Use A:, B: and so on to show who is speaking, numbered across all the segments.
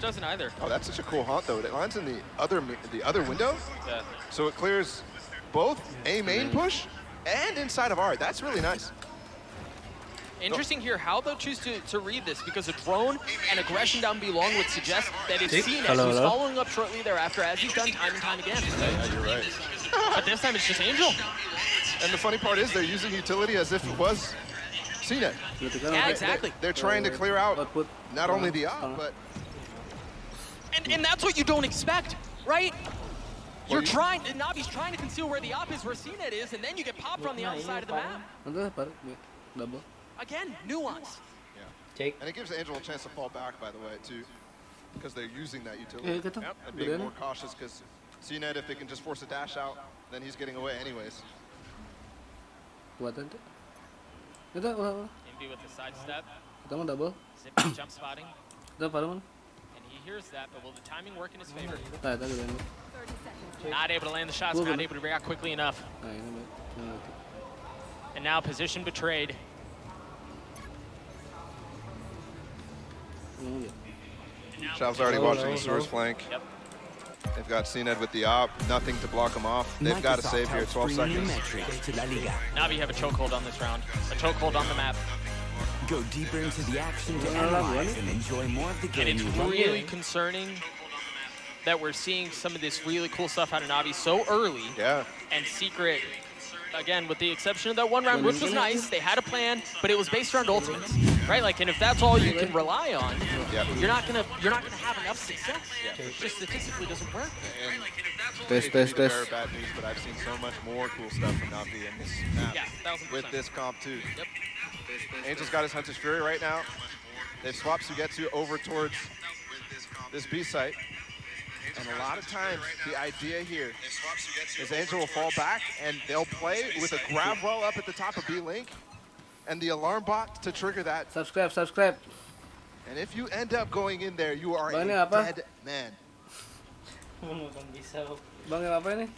A: doesn't either.
B: Oh, that's such a cool haunt, though. It lands in the other window,
A: Yeah.
B: so it clears both a main push and inside of art. That's really nice.
A: Interesting here how they'll choose to read this, because a drone and aggression down B long would suggest that it's CNET who's following up shortly thereafter, as he's done time and time again.
B: Yeah, you're right.
A: But this time it's just Angel.
B: And the funny part is they're using utility as if it was CNET.
A: Yeah, exactly.
B: They're trying to clear out not only the op, but...
A: And that's what you don't expect, right? You're trying, Navi's trying to conceal where the op is, where CNET is, and then you get popped on the outside of the map.
C: Double.
A: Again, nuance.
B: Yeah. And it gives Angel a chance to fall back, by the way, too, because they're using that utility. And being more cautious, because CNET, if they can just force a dash out, then he's getting away anyways.
A: Envy with the side step.
C: Double.
A: Zippy jump spotting. And he hears that, but will the timing work in his favor? Not able to land the shots, not able to react quickly enough. And now position betrayed.
B: Shav's already watching the source flank.
A: Yep.
B: They've got CNET with the op, nothing to block him off. They've got to save here, 12 seconds.
A: Navi have a chokehold on this round, a chokehold on the map.
D: Go deeper into the action to analyze and enjoy more of the game.
A: And it's really concerning that we're seeing some of this really cool stuff out of Navi so early.
B: Yeah.
A: And Secret, again, with the exception of that one round, which was nice, they had a plan, but it was based around ultimates, right? Like, and if that's all you can rely on, you're not gonna have enough success. It just statistically doesn't work.
B: Best. Bad news, but I've seen so much more cool stuff from Navi in this map.
A: Yeah, 1000%.
B: With this comp too.
A: Yep.
B: Angel's got his Hunter's Fury right now. They've swapped Sugetsu over towards this B site. And a lot of times, the idea here is Angel will fall back and they'll play with a grab well up at the top of B-Link and the alarm bot to trigger that.
C: Subscribe.
B: And if you end up going in there, you are a dead man.
C: Bang, apa ini?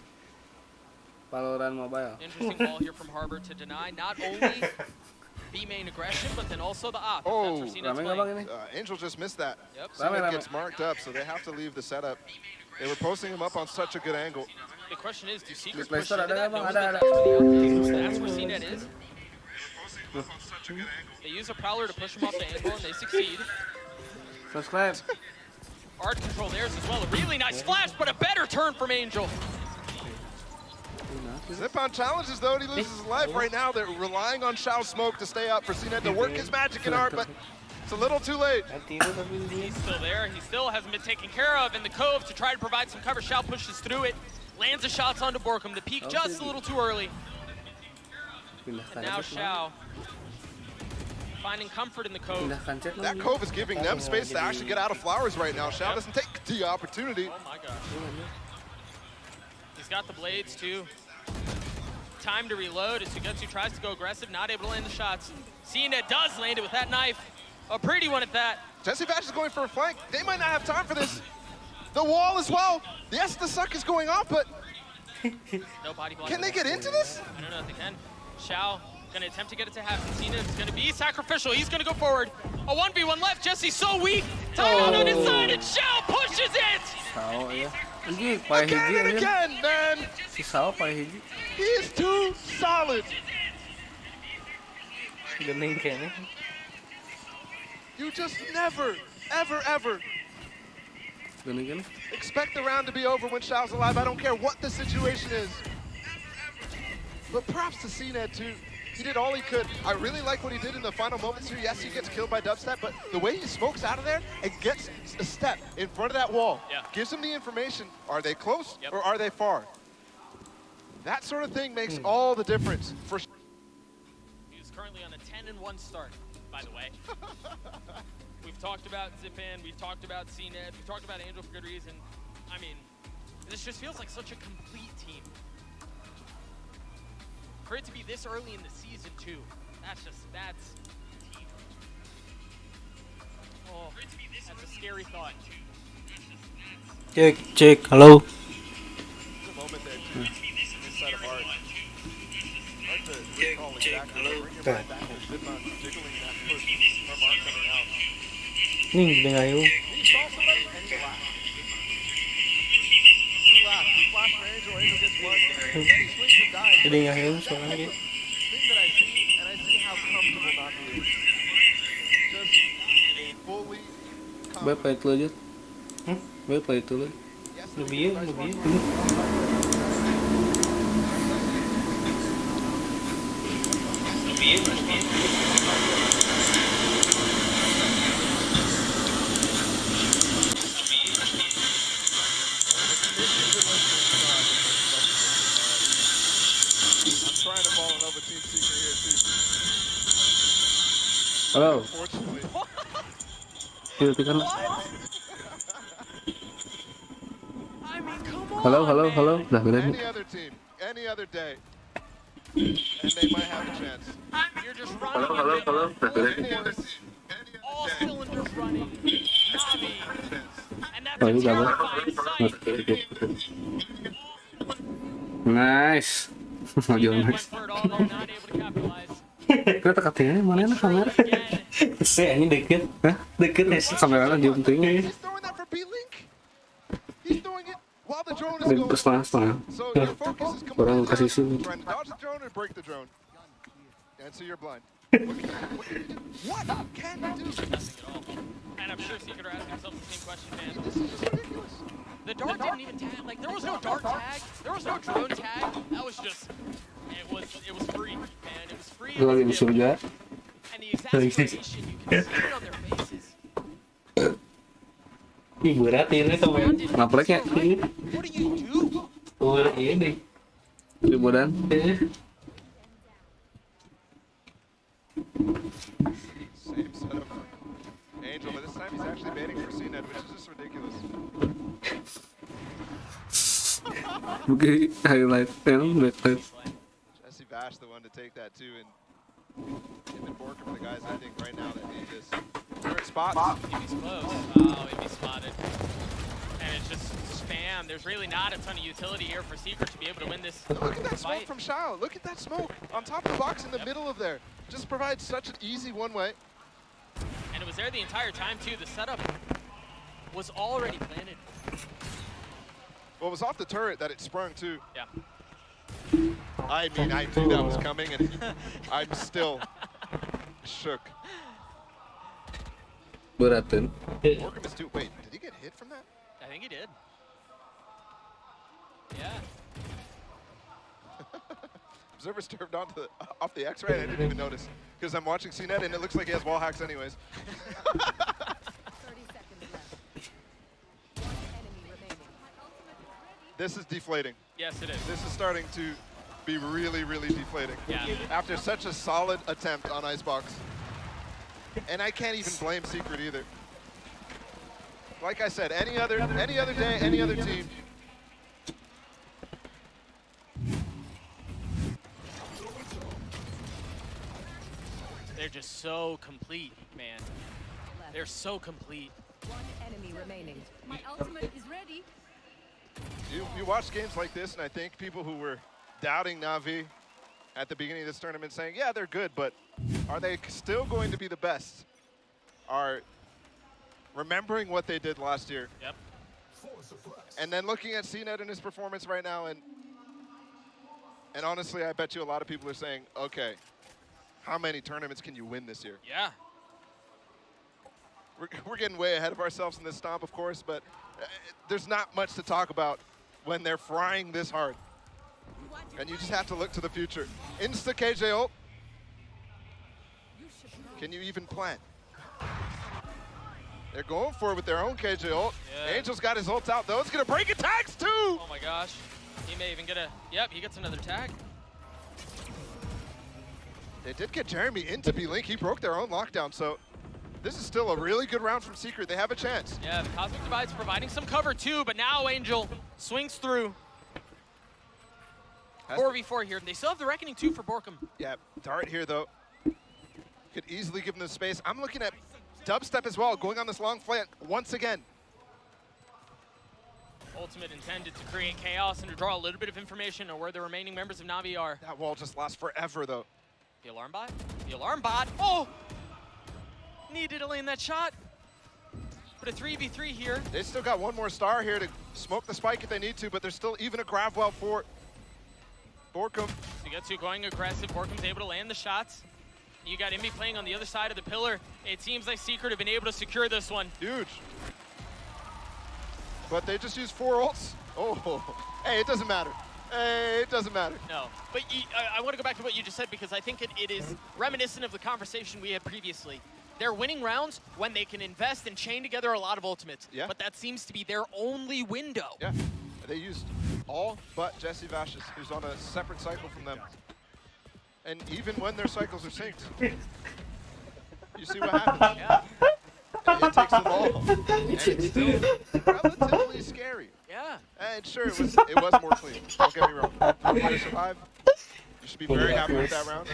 C: Valorant Mobile.
A: Interesting call here from Harbor to deny not only B main aggression, but then also the op.
B: Oh,
A: playing.
B: Angel just missed that.
A: Yep.
B: Suget gets marked up, so they have to leave the setup. They were posting him up on such a good angle.
A: The question is, do Secret push into that? That's where CNET is. They use a Prowler to push him off the angle, and they succeed.
C: Subscribe.
A: Art control theirs as well. A really nice flash, but a better turn from Angel.
B: Zip on challenges though, and he loses his life right now. They're relying on Shao's smoke to stay up for CNET to work his magic in art, but it's a little too late.
A: He's still there. He still hasn't been taken care of in the cove to try to provide some cover. Shao pushes through it, lands the shots onto Borkum. The peak just a little too early. And now Shao finding comfort in the cove.
B: That cove is giving them space to actually get out of flowers right now. Shao doesn't take the opportunity.
A: Oh my gosh. He's got the blades too. Time to reload as Sugetsu tries to go aggressive, not able to land the shots. CNET does land it with that knife. A pretty one at that.
B: Jesse Vash is going for a flank. They might not have time for this. The wall as well. Yes, the suck is going off, but
A: no body block.
B: Can they get into this?
A: I don't know if they can. Shao gonna attempt to get it to happen. CNET is gonna be sacrificial. He's gonna go forward. A 1v1 left. Jesse's so weak. Timeout on his side, and Shao pushes it.
C: Sao ya?
B: Again and again, man.
C: Si Sao pakai hiji.
B: He is too solid.
C: Gening kayaknya.
B: You just never, ever
C: Gening.
B: expect the round to be over when Shao's alive. I don't care what the situation is. But props to CNET too. He did all he could. I really like what he did in the final moments here. Yes, he gets killed by dubstep, but the way he smokes out of there and gets a step in front of that wall, gives him the information. Are they close or are they far? That sort of thing makes all the difference.
A: He's currently on a 10-1 start, by the way. We've talked about Zipan, we've talked about CNET, we've talked about Angel for good reason. I mean, this just feels like such a complete team. For it to be this early in the season too, that's oh, that's a scary thought.
C: Check, hello.
B: The moment that inside of art. Hard to recall exactly. Bring your mind back to Zipon jiggling that push from art coming out.
C: Nih, dengar yuk.
B: He saw somebody and He flashed for Angel. Angel gets blood. He swings and dies.
C: Jadi ngahin soalnya dia.
B: Thing that I see, and I see how comfortable Navi is. Just fully
C: Baik play dulu aja. Baik play dulu. Lebih.
B: I'm trying to fall in love with Team Secret here too.
C: Halo.
B: Unfortunately.
C: Kan.
A: I mean, come on,
C: Halo.
A: man.
C: Dah beres.
B: Any other team, any other day, and they might have a chance.
A: You're just running.
C: Dah beres.
B: Any other team,
A: All cylinders running. Navi. And that's
C: Oh,
A: a
C: ini gambar.
A: terrifying sight.
C: Nice. Mau
A: Team
C: jual
A: went
C: nice.
A: for it all there, not able to capitalize.
C: Kita katanya mana enak kamera? Saya ini deket. Hah? Deket ya sih kamera jauh tinggi.
B: He's throwing that for B-Link. He's throwing it while the drone is
C: Link
B: going.
C: setengah.
B: So your focus is
C: Orang
B: completely
C: kasih
B: on
C: sini.
B: trying to dodge the drone or break the drone. And so you're blind. What can you do?
A: Nothing at all. And I'm sure Secret are asking themselves the same question, man.
B: This is just ridiculous.
A: The dart didn't even tag. Like, there was no dart tag. There was no drone tag. That was just... It was free, man. It was free.
C: Itu lagi di surga.
A: And the exasperation, you can see it on their faces.
C: Ih berat ini tuh men. Ngapleknya.
A: What do you do?
C: Berat ini. Liburan.
B: Same setup for Angel, but this time he's actually baiting for CNET, which is just ridiculous.
C: Bukti highlight yang backlight.
B: Jesse Bash the one to take that too, and him and Bork are the guys I think right now that need this. Third spot.
A: If he's close, oh, if he's spotted. And it's just spam. There's really not a ton of utility here for Secret to be able to win this
B: Look at that smoke
A: fight.
B: from Shao. Look at that smoke on top of the box in the middle of there. Just provides such an easy one-way.
A: And it was there the entire time too. The setup was already planted.
B: Well, it was off the turret that it sprung too.
A: Yeah.
B: I mean, I knew that was coming, and I'm still shook.
C: Berat kan?
B: Borkham is too. Wait, did he get hit from that?
A: I think he did. Yeah.
B: Observer's turned off the X-ray. I didn't even notice because I'm watching CNET and it looks like he has wall hacks anyways.
E: 30 seconds left. One enemy remaining.
B: This is deflating.
A: Yes, it is.
B: This is starting to be really, really deflating.
A: Yeah.
B: After such a solid attempt on Icebox. And I can't even blame Secret either. Like I said, any other day, any other team.
A: They're just so complete, man. They're so complete.
E: One enemy remaining. My ultimate is ready.
B: You watch games like this, and I think people who were doubting Na'Vi at the beginning of this tournament saying, yeah, they're good, but are they still going to be the best? Are remembering what they did last year.
A: Yep.
B: And then looking at CNET and his performance right now, and honestly, I bet you a lot of people are saying, okay, how many tournaments can you win this year?
A: Yeah.
B: We're getting way ahead of ourselves in this stomp, of course, but there's not much to talk about when they're frying this hard. And you just have to look to the future. Insta KJ ult. Can you even plant? They're going for it with their own KJ ult.
A: Yeah.
B: Angel's got his ult out, though. It's going to break attacks, too!
A: Oh my gosh. He may even get a... Yep, he gets another tag.
B: They did get Jeremy into B-Link. He broke their own lockdown, so this is still a really good round from Secret. They have a chance.
A: Yeah, the Cosmic Divide's providing some cover too, but now Angel swings through. 4v4 here. They still have the Reckoning too for Borkham.
B: Yeah, Dart here, though. Could easily give them the space. I'm looking at Dubstep as well, going on this long flank once again.
A: Ultimate intended to create chaos and to draw a little bit of information on where the remaining members of Na'Vi are.
B: That wall just lasts forever, though.
A: The alarm bot? The alarm bot! Oh! Needed to lane that shot. But a 3v3 here.
B: They still got one more star here to smoke the spike if they need to, but there's still even a grab well for Borkum.
A: Sugetsu going aggressive. Borkum's able to land the shots. You got Invi playing on the other side of the pillar. It seems like Secret have been able to secure this one.
B: Huge. But they just used 4 ults. Oh, hey, it doesn't matter. Hey, it doesn't matter.
A: No, but I want to go back to what you just said because I think it is reminiscent of the conversation we had previously. They're winning rounds when they can invest and chain together a lot of ultimates.
B: Yeah.
A: But that seems to be their only window.
B: Yeah, they used all but Jesse Vashis, who's on a separate cycle from them. And even when their cycles are synced, you see what happens.
A: Yeah.
B: It takes them all. And it's still relatively scary.
A: Yeah.
B: And sure, it was more clean. Don't get me wrong. They survived. You should be very happy with that round.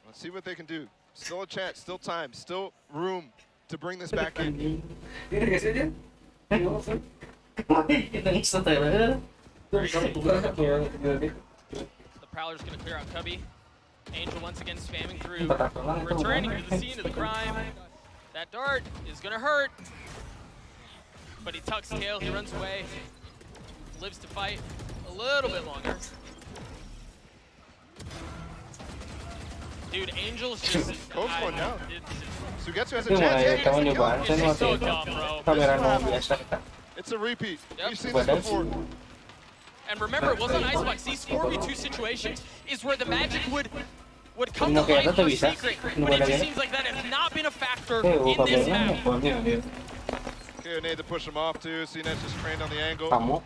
B: Let's see what they can do. Still a chance, still time, still room to bring this back in.
A: The Prowler's going to clear out Cubby. Angel once again spamming through. Returning to the scene of the crime. That dart is going to hurt. But he tucks tail, he runs away. Lives to fight a little bit longer. Dude, Angel's just...
B: Coach one down. Sugetsu has a
C: Itu mulai
B: chance.
C: kamu nyobaan, saya
A: It's
C: waktu
A: so
C: itu
A: dumb, bro.
C: kamera biasa.
B: It's a repeat.
A: Yep.
B: We've seen this before.
A: And remember, it wasn't Icebox. These 4v2 situations is where the magic would come to life for Secret. But it just seems like that has not been a factor in this map.
B: Okay, need to push him off too. CNET's just trained on the angle.
C: Kamu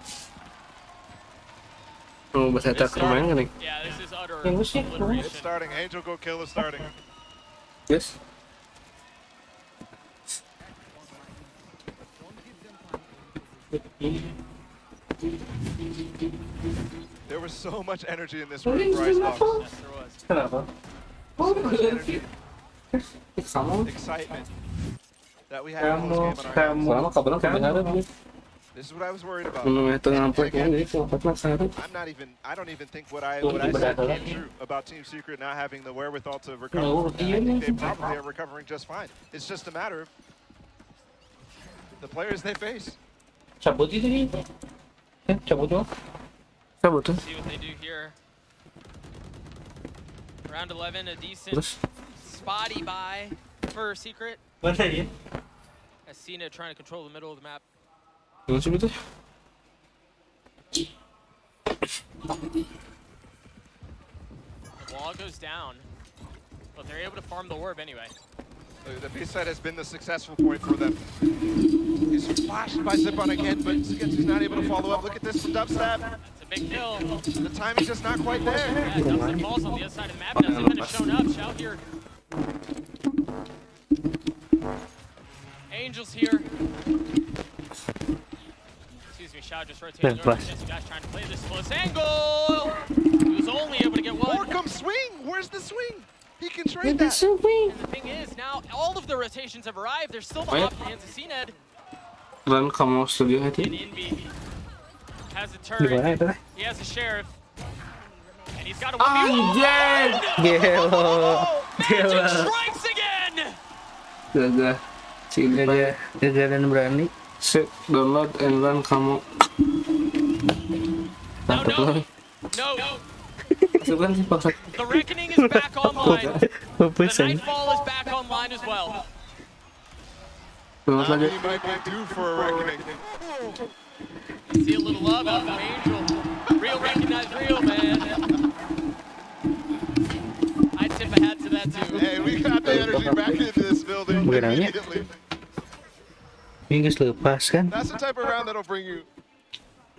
C: mau bahasa tak kemarin kan nih?
A: Yeah, this is utter
C: Yang sih,
B: It's
A: obliteration.
B: starting. Angel go kill is starting.
C: Yes.
B: There was so much energy in this room for Icebox.
A: Yes, there was.
C: Kenapa?
B: So much energy,
C: Kamu,
B: excitement that we had in this game on our hands.
C: selama kabarnya kebenaran.
B: This is what I was worried about.
C: Menurut itu ngampuk ya, jadi ngampuk penasaran.
B: I don't even think what I said came true about Team Secret not having the wherewithal to recover. I think they probably are recovering just fine. It's just a matter of the players they face.
C: Cabut itu nih. Cabut dong. Cabut tuh.
A: See what they do here. Round 11, a decent
C: Terus.
A: spotty buy for Secret.
C: Mana ya?
A: As Cena trying to control the middle of the map.
C: Gimana sih itu?
A: The wall goes down, but they're able to farm the orb anyway.
B: The B-side has been the successful point for them. He's flashed by Zip on again, but Sugetsu's not able to follow up. Look at this from Dubstep.
A: That's a big kill.
B: The timing's just not quite there.
A: Yeah, Dubstep falls on the other side of the map. Doesn't have shown up. Shout here. Angel's here. Excuse me, Shao just rotating over. Jesse Bash trying to play this close angle. He was only able to get one.
B: Borkum swing! Where's the swing? He can trade that.
A: And the thing is, now all of the rotations have arrived. There's still the off hands of CNED.
C: Dan kamu studio
A: And
C: hati?
A: Envy has a
C: Di mana
A: turret.
C: itu?
A: He has a sheriff. And he's got a 1v1.
C: Gelo.
A: Magic strikes again!
C: Gagah. Sini aja. Gagah dan berani. Set, download, and run kamu.
A: No, no. No.
C: Masukkan sih paksa.
A: The Reckoning is back online. The
C: Pesan.
A: Nightfall is back online as well.
C: Terus
B: Now
C: lagi.
B: he might be due for a reckoning.
A: See a little love out of Angel. Real recognize real, man. I'd tip a hat to that too.
B: Hey, we got the energy back into this building
C: Bukan nanya.
B: immediately.
C: Ini guys lepas kan?
B: That's the type of round that'll bring you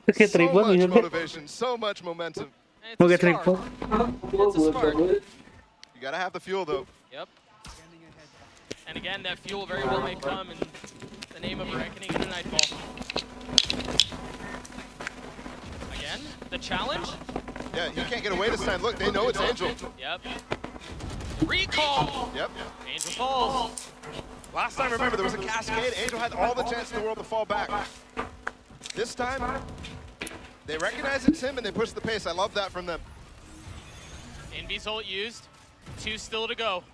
C: Oke,
B: so
C: triple
B: much
C: bisa kan?
B: motivation, so much momentum.
A: It's
C: Mau
A: a
C: ke
A: spark.
C: triple?
A: It's a spark.
B: You gotta have the fuel though.
A: Yep. And again, that fuel very well may come in the name of a Reckoning and a Nightfall. Again, the challenge.
B: Yeah, you can't get away this time. Look, they know it's Angel.
A: Yep. Recall.
B: Yep.
A: Angel falls.
B: Last time, remember, there was a cascade. Angel had all the chance in the world to fall back. This time, they recognize it's him and they push the pace. I love that from them.
A: Envy's ult used. 2 still to go.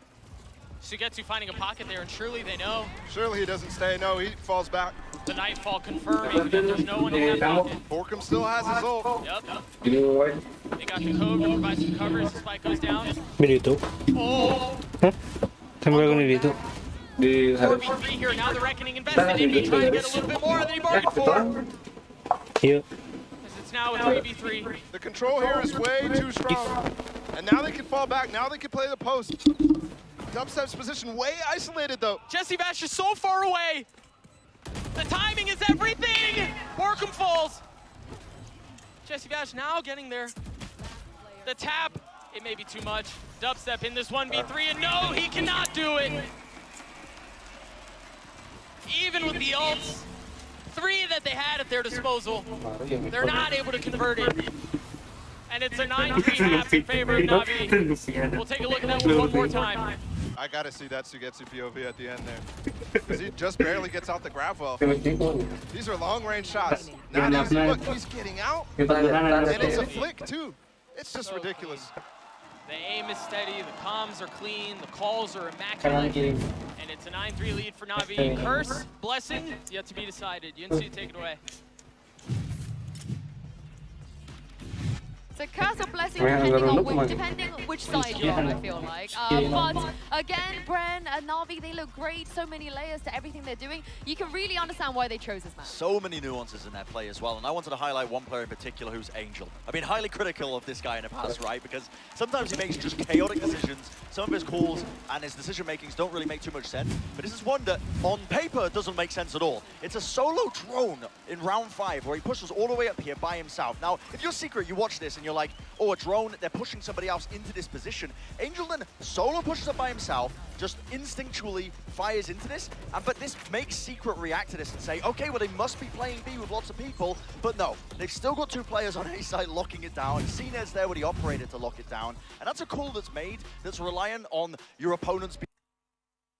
A: Sugetsu finding a pocket there, and surely they know.
B: Surely he doesn't stay. No, he falls back.
A: The Nightfall confirming that there's no one in that pocket.
B: Borkum still has his ult.
A: Yep. They got the cove to provide some cover as the spike goes down.
C: Dito.
A: Oh!
C: Sampai ko dito. Di
A: 4v3 here, now the Reckoning invested in me, trying to get a little bit more than he bargained for.
C: Here.
A: As it's now a 3v3.
B: The control here is way too strong. And now they can fall back. Now they can play the post. Dubstep's position way isolated though.
A: Jesse Vash is so far away. The timing is everything. Borkum falls. Jesse Vash now getting there. The tap, it may be too much. Dubstep in this 1v3, and no, he cannot do it. Even with the ults, 3 that they had at their disposal, they're not able to convert it. And it's a 9-3 half in favor of Navi. We'll take a look at that one more time.
B: I gotta see that Sugetsu POV at the end there. Because he just barely gets out the grab well. These are long-range shots. Not easy. Look, he's getting out. And it's a flick, too. It's just ridiculous.
A: The aim is steady, the comms are clean, the calls are immaculate, and it's a 9-3 lead for Navi. Curse, blessing, yet to be decided. Yunsu, take it away.
E: So curse or blessing, depending on which side you're on, I feel like. But again, Bren and Navi, they look great. So many layers to everything they're doing. You can really understand why they chose this map.
F: So many nuances in their play as well. And I wanted to highlight one player in particular who's Angel. I've been highly critical of this guy in the past, right? Because sometimes he makes just chaotic decisions. Some of his calls and his decision makings don't really make too much sense. But this is one that on paper doesn't make sense at all. It's a solo drone in round 5 where he pushes all the way up here by himself. Now, if you're Secret, you watch this and you're like, oh, a drone, they're pushing somebody else into this position. Angel then solo pushes up by himself, just instinctually fires into this, but this makes Secret react to this and say, okay, well, they must be playing B with lots of people, but no, they've still got 2 players on A side locking it down. Cines there with the operator to lock it down, and that's a call that's made that's reliant on your opponents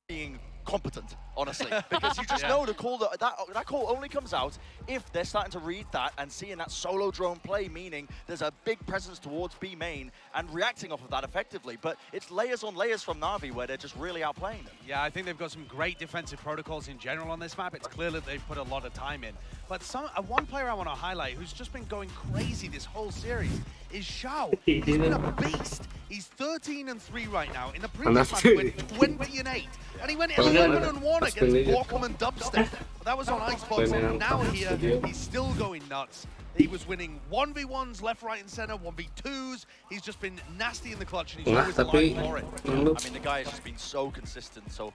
F: being competent, honestly, because you just know the call that call only comes out if they're starting to read that and seeing that solo drone play, meaning there's a big presence towards B main and reacting off of that effectively. But it's layers on layers from Na'Vi where they're just really outplaying them.
G: Yeah, I think they've got some great defensive protocols in general on this map. It's clear that they've put a lot of time in. But one player I want to highlight who's just been going crazy this whole series is Xiao. He's been a beast. He's 13-3 right now. In the previous match, he went 20-8. And he went 11-1 against Borkum and Dubstep. That was on Icebox. Now here, he's still going nuts. He was winning 1v1s left, right, and center, 1v2s. He's just been nasty in the clutch, and he's always alive for it.
F: I mean, the guy has just been so consistent so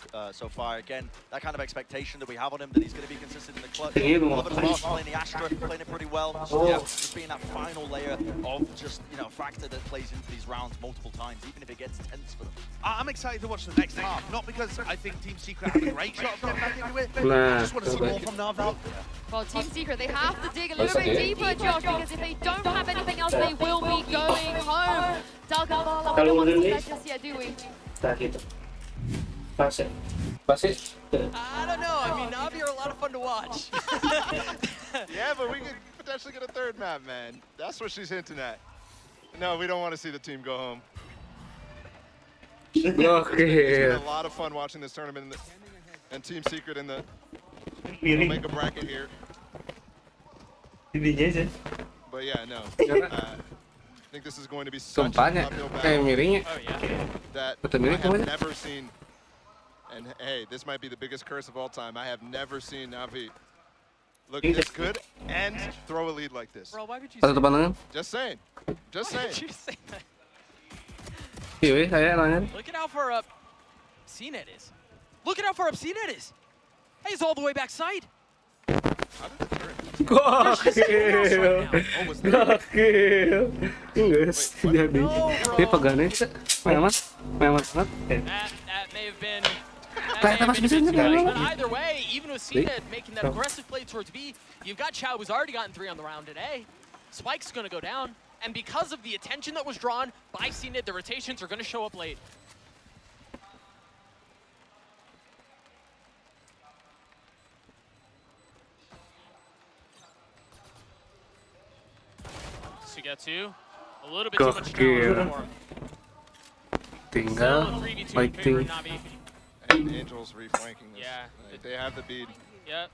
F: far. Again, that kind of expectation that we have on him, that he's going to be consistent in the clutch. Playing the Astra, playing it pretty well. Just being that final layer of just, factor that plays into these rounds multiple times, even if it gets tense for them.
G: I'm excited to watch the next half, not because I think Team Secret have a great shot of getting back into it, I just want to see more from Na'Vi.
E: Well, Team Secret, they have to dig a little bit deeper, Josh, because if they don't have anything else, they will be going home. Dagavala, we don't want to see that just yet, do we?
A: I don't know. I mean, Navi are a lot of fun to watch.
B: Yeah, but we could potentially get a 3rd map, man. That's what she's hinting at. No, we don't want to see the team go home. It's been a lot of fun watching this tournament and Team Secret in the we'll make a bracket here. But yeah, no. I think this is going to be such an uphill battle that I have never seen. And hey, this might be the biggest curse of all time. I have never seen Navi look this good and throw a lead like this.
A: Bro, why would you say that?
B: Just saying. Just saying.
A: Why would you say that? Look at how far up CNET is. Look at how far up CNET is. Hey, he's all the way back side.
B: How did the turret?
A: That may have been but either way, even with CNET making that aggressive play towards B, you've got Xiao who's already gotten 3 on the round today. Spike's gonna go down, and because of the attention that was drawn by CNET, the rotations are gonna show up late. Sugetsu, a little bit too much challenge for him.
C: Tinggal fighting.
B: Angel's reflanking this.
A: Yeah.
B: Like, they have the bead.
A: Yep.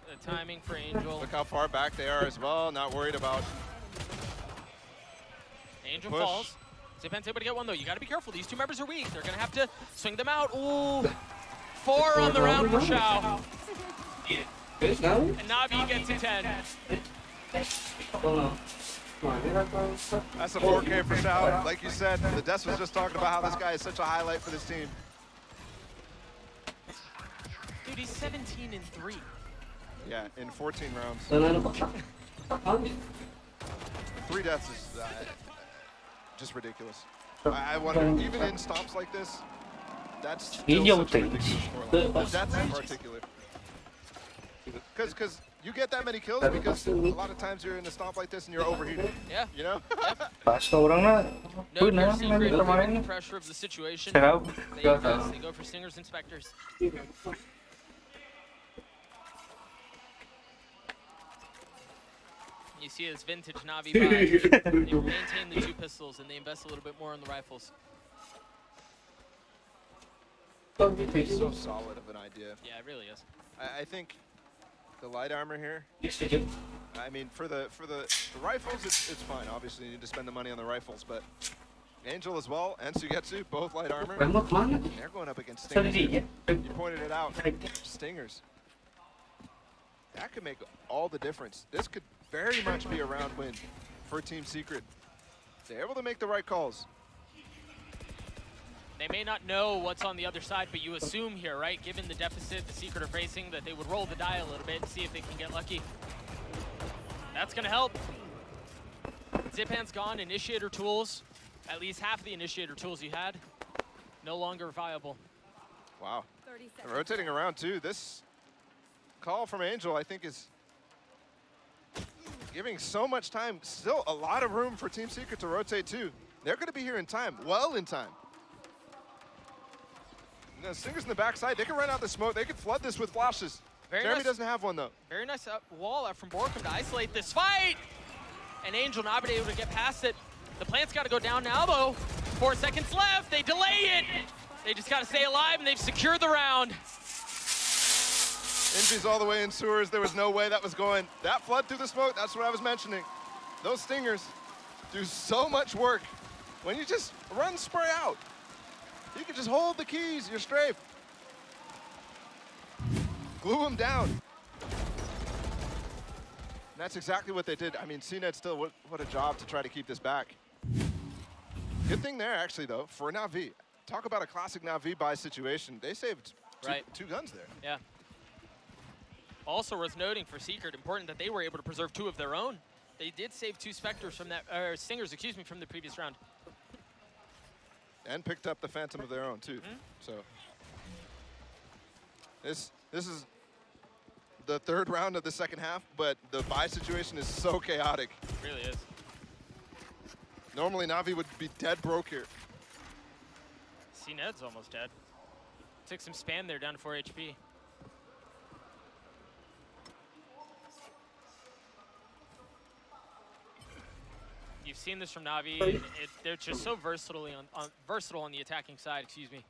A: The timing for Angel.
B: Look how far back they are as well. Not worried about.
A: Angel
B: Push.
A: falls. Zipan's able to get one though. You got to be careful. These two members are weak. They're gonna have to swing them out. Ooh. 4 on the round for Shao. And Navi gets a 10.
B: That's a 4K for Shao. Like you said, the Des was just talking about how this guy is such a highlight for this team.
A: Dude, he's 17-3.
B: Yeah, in 14 rounds. 3 deaths is just ridiculous. I wonder, even in stomps like this, that's still such a ridiculous scoreline. The deaths in particular. Because you get that many kills because a lot of times you're in a stomp like this and you're overheated.
A: Yeah.
B: You know?
A: No, your secret, given the pressure of the situation. They go for Stingers and Spectres. You see this vintage Navi vibe. They maintain the 2 pistols and they invest a little bit more on the rifles.
B: It's so solid of an idea.
A: Yeah, it really is.
B: I think the light armor here, I mean, for the rifles, it's fine. Obviously, you need to spend the money on the rifles, but Angel as well and Sugetsu, both light armor. They're going up against Stingers. You pointed it out. Stingers. That could make all the difference. This could very much be a round win for Team Secret. They're able to make the right calls.
A: They may not know what's on the other side, but you assume here, right? Given the deficit the Secret are facing, that they would roll the die a little bit and see if they can get lucky. That's gonna help. Zipan's gone, initiator tools. At least half of the initiator tools you had, no longer viable.
B: Wow. And rotating around too. This call from Angel, I think, is giving so much time. Still a lot of room for Team Secret to rotate too. They're gonna be here in time, well in time. The Stingers in the backside, they can run out the smoke. They can flood this with flashes. Jeremy doesn't have one though.
A: Very nice wall out from Borkum to isolate this fight. And Angel not been able to get past it. The plant's got to go down now though. 4 seconds left. They delay it. They just got to stay alive and they've secured the round.
B: Injuries all the way in sewers. There was no way that was going. That flood through the smoke, that's what I was mentioning. Those Stingers do so much work. When you just run spray out, you can just hold the keys, you're strafe. Glue them down. And that's exactly what they did. I mean, CNED still, what a job to try to keep this back. Good thing there, actually, though, for Na'Vi. Talk about a classic Na'Vi buy situation. They saved two guns there.
A: Yeah. Also worth noting for Secret, important that they were able to preserve 2 of their own. They did save 2 Spectres from that, or Stingers, excuse me, from the previous round.
B: And picked up the Phantom of their own, too. So this is the 3rd round of the second half, but the buy situation is so chaotic.
A: It really is.
B: Normally, Na'Vi would be dead broke here.
A: CNED's almost dead. Took some spam there, down to 4 HP. You've seen this from Na'Vi. They're just so versatile on the attacking side. Excuse me.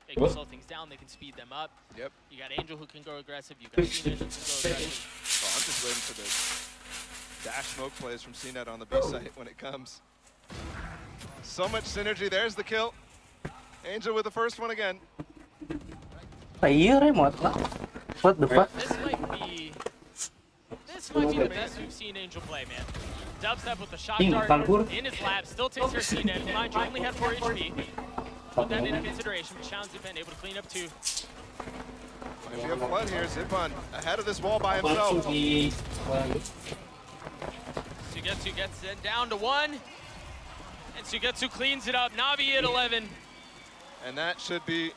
A: They can slow things down. They can speed them up.
B: Yep.
A: You got Angel who can go aggressive. You got CNED who can go aggressive.
B: So I'm just waiting for the dash smoke plays from CNED on the B site when it comes. So much synergy. There's the kill. Angel with the first one again.
C: What the fuck?
A: This might be the best we've seen Angel play, man. Dubstep with the shock dart in his lab, still takes her CNED. Mind you, only had 4 HP. Put that into consideration, but Shaun's been able to clean up 2.
B: If you have flood here, Zipan ahead of this wall by himself.
A: Sugetsu gets it down to 1. And Sugetsu cleans it up. Na'Vi at 11.
B: And that should be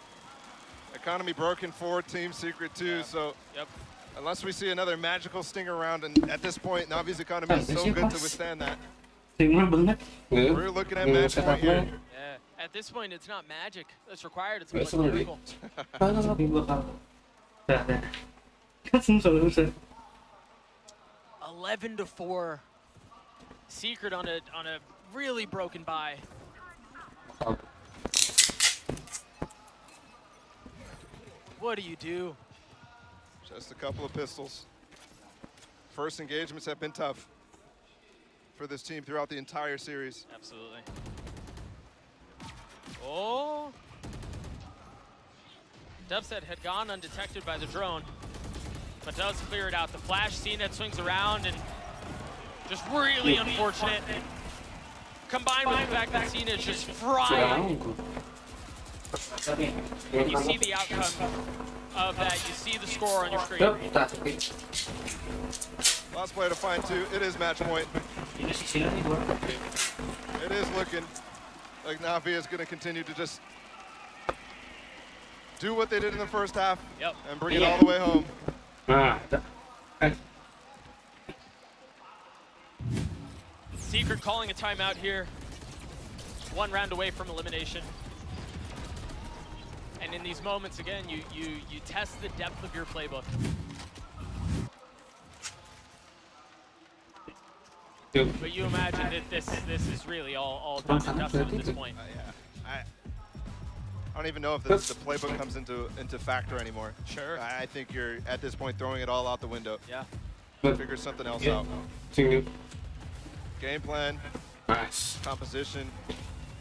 B: economy broken for Team Secret too. So unless we see another magical Stinger round, and at this point, Navi's economy is so good to withstand that. We're looking at match point here.
A: Yeah, at this point, it's not magic that's required. It's more like miracle. 11-4. Secret on a really broken buy. What do you do?
B: Just a couple of pistols. First engagements have been tough for this team throughout the entire series.
A: Absolutely. Oh. Dubset had gone undetected by the drone, but does clear it out. The flash CNET swings around and just really unfortunate. Combined with the fact that CNET just fried. You see the outcome of that. You see the score on your screen.
B: Last player to find 2. It is match point. It is looking like Navi is going to continue to just do what they did in the first half and bring it all the way home.
A: Secret calling a timeout here. 1 round away from elimination. And in these moments, again, you test the depth of your playbook. But you imagine that this is really all done and dusted at this point.
B: I don't even know if the playbook comes into factor anymore.
A: Sure.
B: I think you're at this point throwing it all out the window.
A: Yeah.
B: Figure something else out. Game plan.
C: Nice.
B: Composition.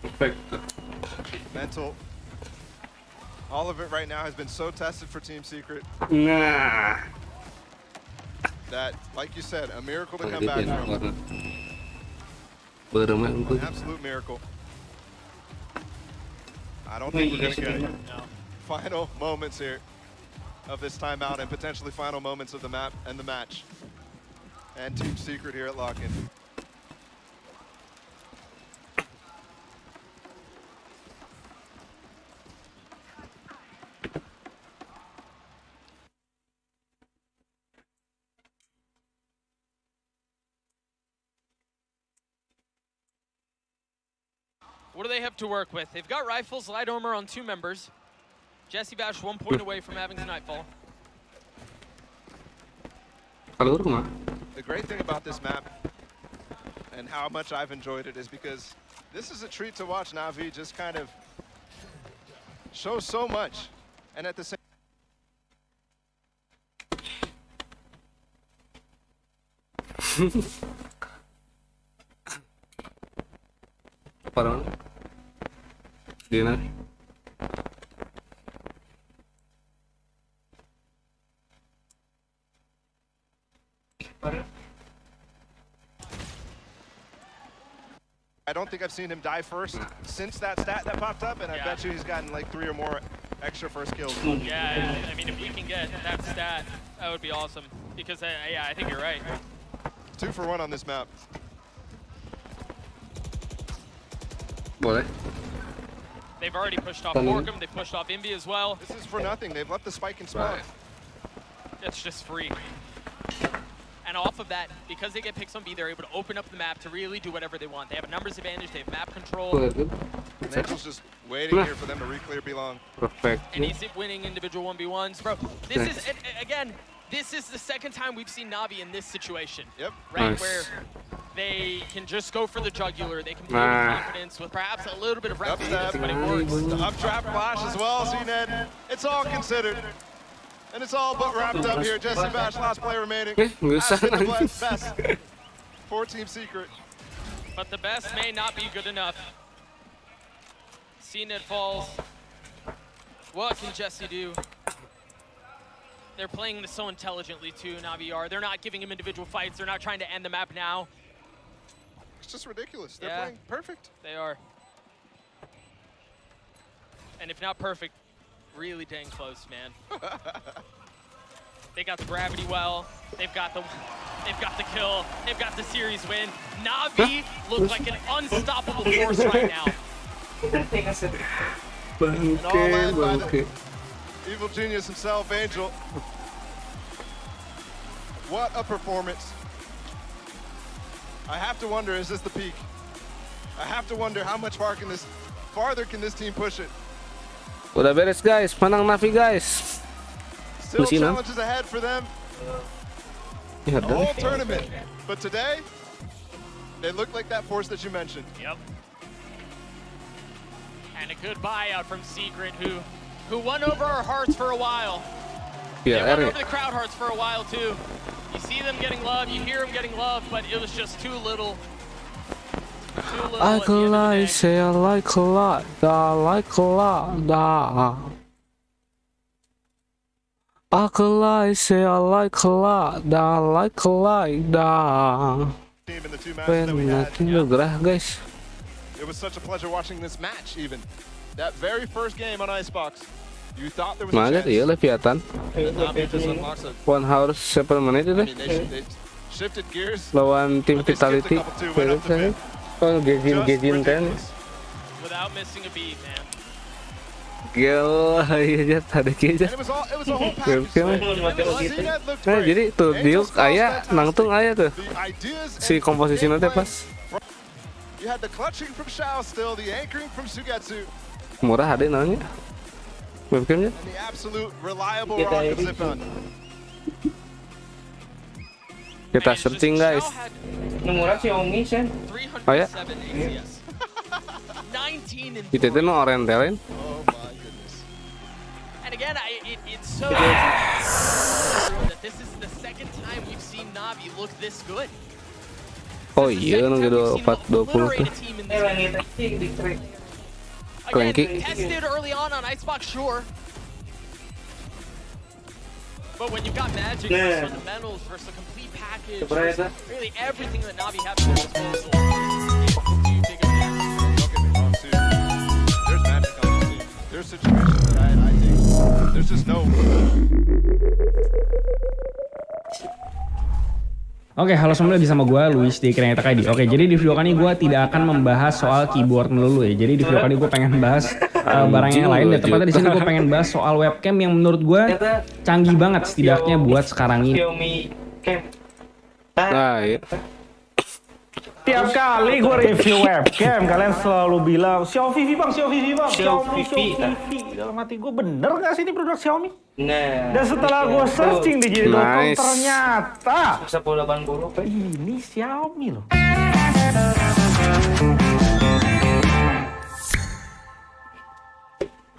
C: Perfect.
B: Mental. All of it right now has been so tested for Team Secret
C: Nah.
B: that, like you said, a miracle to come back from. An absolute miracle. I don't think we're going to get it.
A: No.
B: Final moments here of this timeout and potentially final moments of the map and the match. And Team Secret here at Lock-In.
A: What do they have to work with? They've got rifles, light armor on 2 members. Jesse Bash 1 point away from having his Nightfall.
B: The great thing about this map and how much I've enjoyed it is because this is a treat to watch Na'Vi just kind of show so much, and at the same
C: Parang dinner.
B: I don't think I've seen him die first since that stat that popped up, and I bet you he's gotten like 3 or more extra first kills.
A: Yeah, I mean, if we can get that stat, that would be awesome. Because, yeah, I think you're right.
B: 2 for 1 on this map.
C: Boleh.
A: They've already pushed off Borkum, they pushed off Invi as well.
B: This is for nothing. They've left the spike in spawn.
A: It's just free. And off of that, because they get picks on B, they're able to open up the map to really do whatever they want. They have a numbers advantage, they have map control.
B: And Angel's just waiting here for them to re-clear B-long.
C: Perfect.
A: And he's winning individual 1v1s. Bro, this is, again, this is the second time we've seen Navi in this situation.
B: Yep.
A: Right,
C: Nice.
A: where they can just go for the jugular. They can play with confidence with perhaps a little bit of recklessness, but it works.
B: The updraft flash as well, CNED. It's all considered. And it's all but wrapped up here. Jesse Bash, last player remaining. Has been the best for Team Secret.
A: But the best may not be good enough. CNED falls. What can Jesse do? They're playing this so intelligently too, Navi are. They're not giving him individual fights. They're not trying to end the map now.
B: It's just ridiculous. They're playing perfect.
A: They are. And if not perfect, really dang close, man. They got the gravity well. They've got the kill. They've got the series win. Navi look like an unstoppable force right now.
B: And all led by the evil genius himself, Angel. What a performance. I have to wonder, is this the peak? I have to wonder how much farther can this team push it?
C: Udah beres guys, panang Navi guys.
B: Still challenges ahead for them.
C: Yeah,
B: The whole tournament. But today, they look like that force that you mentioned.
A: Yep. And a good buyout from Secret, who who won over our hearts for a while.
C: Ya,
A: They won
C: R
A: over the crowd hearts for a while too. You see them getting love, you hear them getting love, but it was just too little. Too little
C: I
A: at the end of the day.
C: say I like a lot, I say I like a lot,
B: Team in the two matches that we had.
C: gerah guys.
B: It was such a pleasure watching this match even. That very first game on Icebox, you thought there was a
C: Mangat
B: chance.
C: iya Leviathan.
B: And Navi just unlocks a,
C: 1 hour 7 menit itu
B: I mean, they shifted gears.
C: lawan tim
B: But they skipped a
C: Vitality.
B: couple too, went up the mid.
C: Oh,
B: Just
C: Gejin 10.
B: ridiculous.
A: Without missing a beat, man.
C: Gel, iya tadi
B: And
C: aja.
B: it was a whole package.
C: Film.
B: CNET looked
C: Nah,
B: great.
C: jadi tuh
B: Angel's
C: Diuk
B: Falls
C: aya,
B: fantastic.
C: nangtung aya tuh.
B: The ideas
C: Si
B: and
C: komposisinya teh
B: gameplay.
C: pas
B: You had the clutching from Shao still, the anchoring from Sugetsu,
C: murah ada namanya. Webcamnya.
B: and the absolute reliable rock of Zipon.
C: Kita
A: Man,
C: searching
A: Shao
C: guys.
A: had
H: Murah Xiaomi Sen.
A: 307
C: Oh, ya?
A: ACS. 19 and
C: Itu tuh no orientalin.
B: Oh my goodness.
A: And again, it's so that this is the second time we've seen Navi look this good.
C: Oh iya, nang gitu 420 tuh.
H: Langit aja di track.
A: Again,
C: Clanky.
A: tested early on Icebox, sure. But when you've got Magic versus fundamentals versus a complete package, versus really everything that Navi has at their disposal, you take a chance.
B: Don't get me wrong too. There's magic on this team. There's situations that I think there's just no.
I: Oke, halo semua, lagi sama gue, Luis di Kreneta KD. Oke, jadi di video kali ini gue tidak akan membahas soal keyboard melulu ya. Jadi di video kali ini gue pengen bahas barang yang lain. Dan tepatnya di sini gue pengen bahas soal webcam yang menurut gue canggih banget setidaknya buat sekarang ini.
H: Xiaomi Cam.
C: Nah, iya.
J: Tiap kali gue review webcam, kalian selalu bilang Xiaomi bang, Xiaomi bang, Xiaomi. Dalam hati gue, bener gak sih ini produk Xiaomi?
H: Nah.
J: Dan setelah gue searching di JD.com,
C: Nice.
J: ternyata
H: 1080p.
J: ini Xiaomi loh.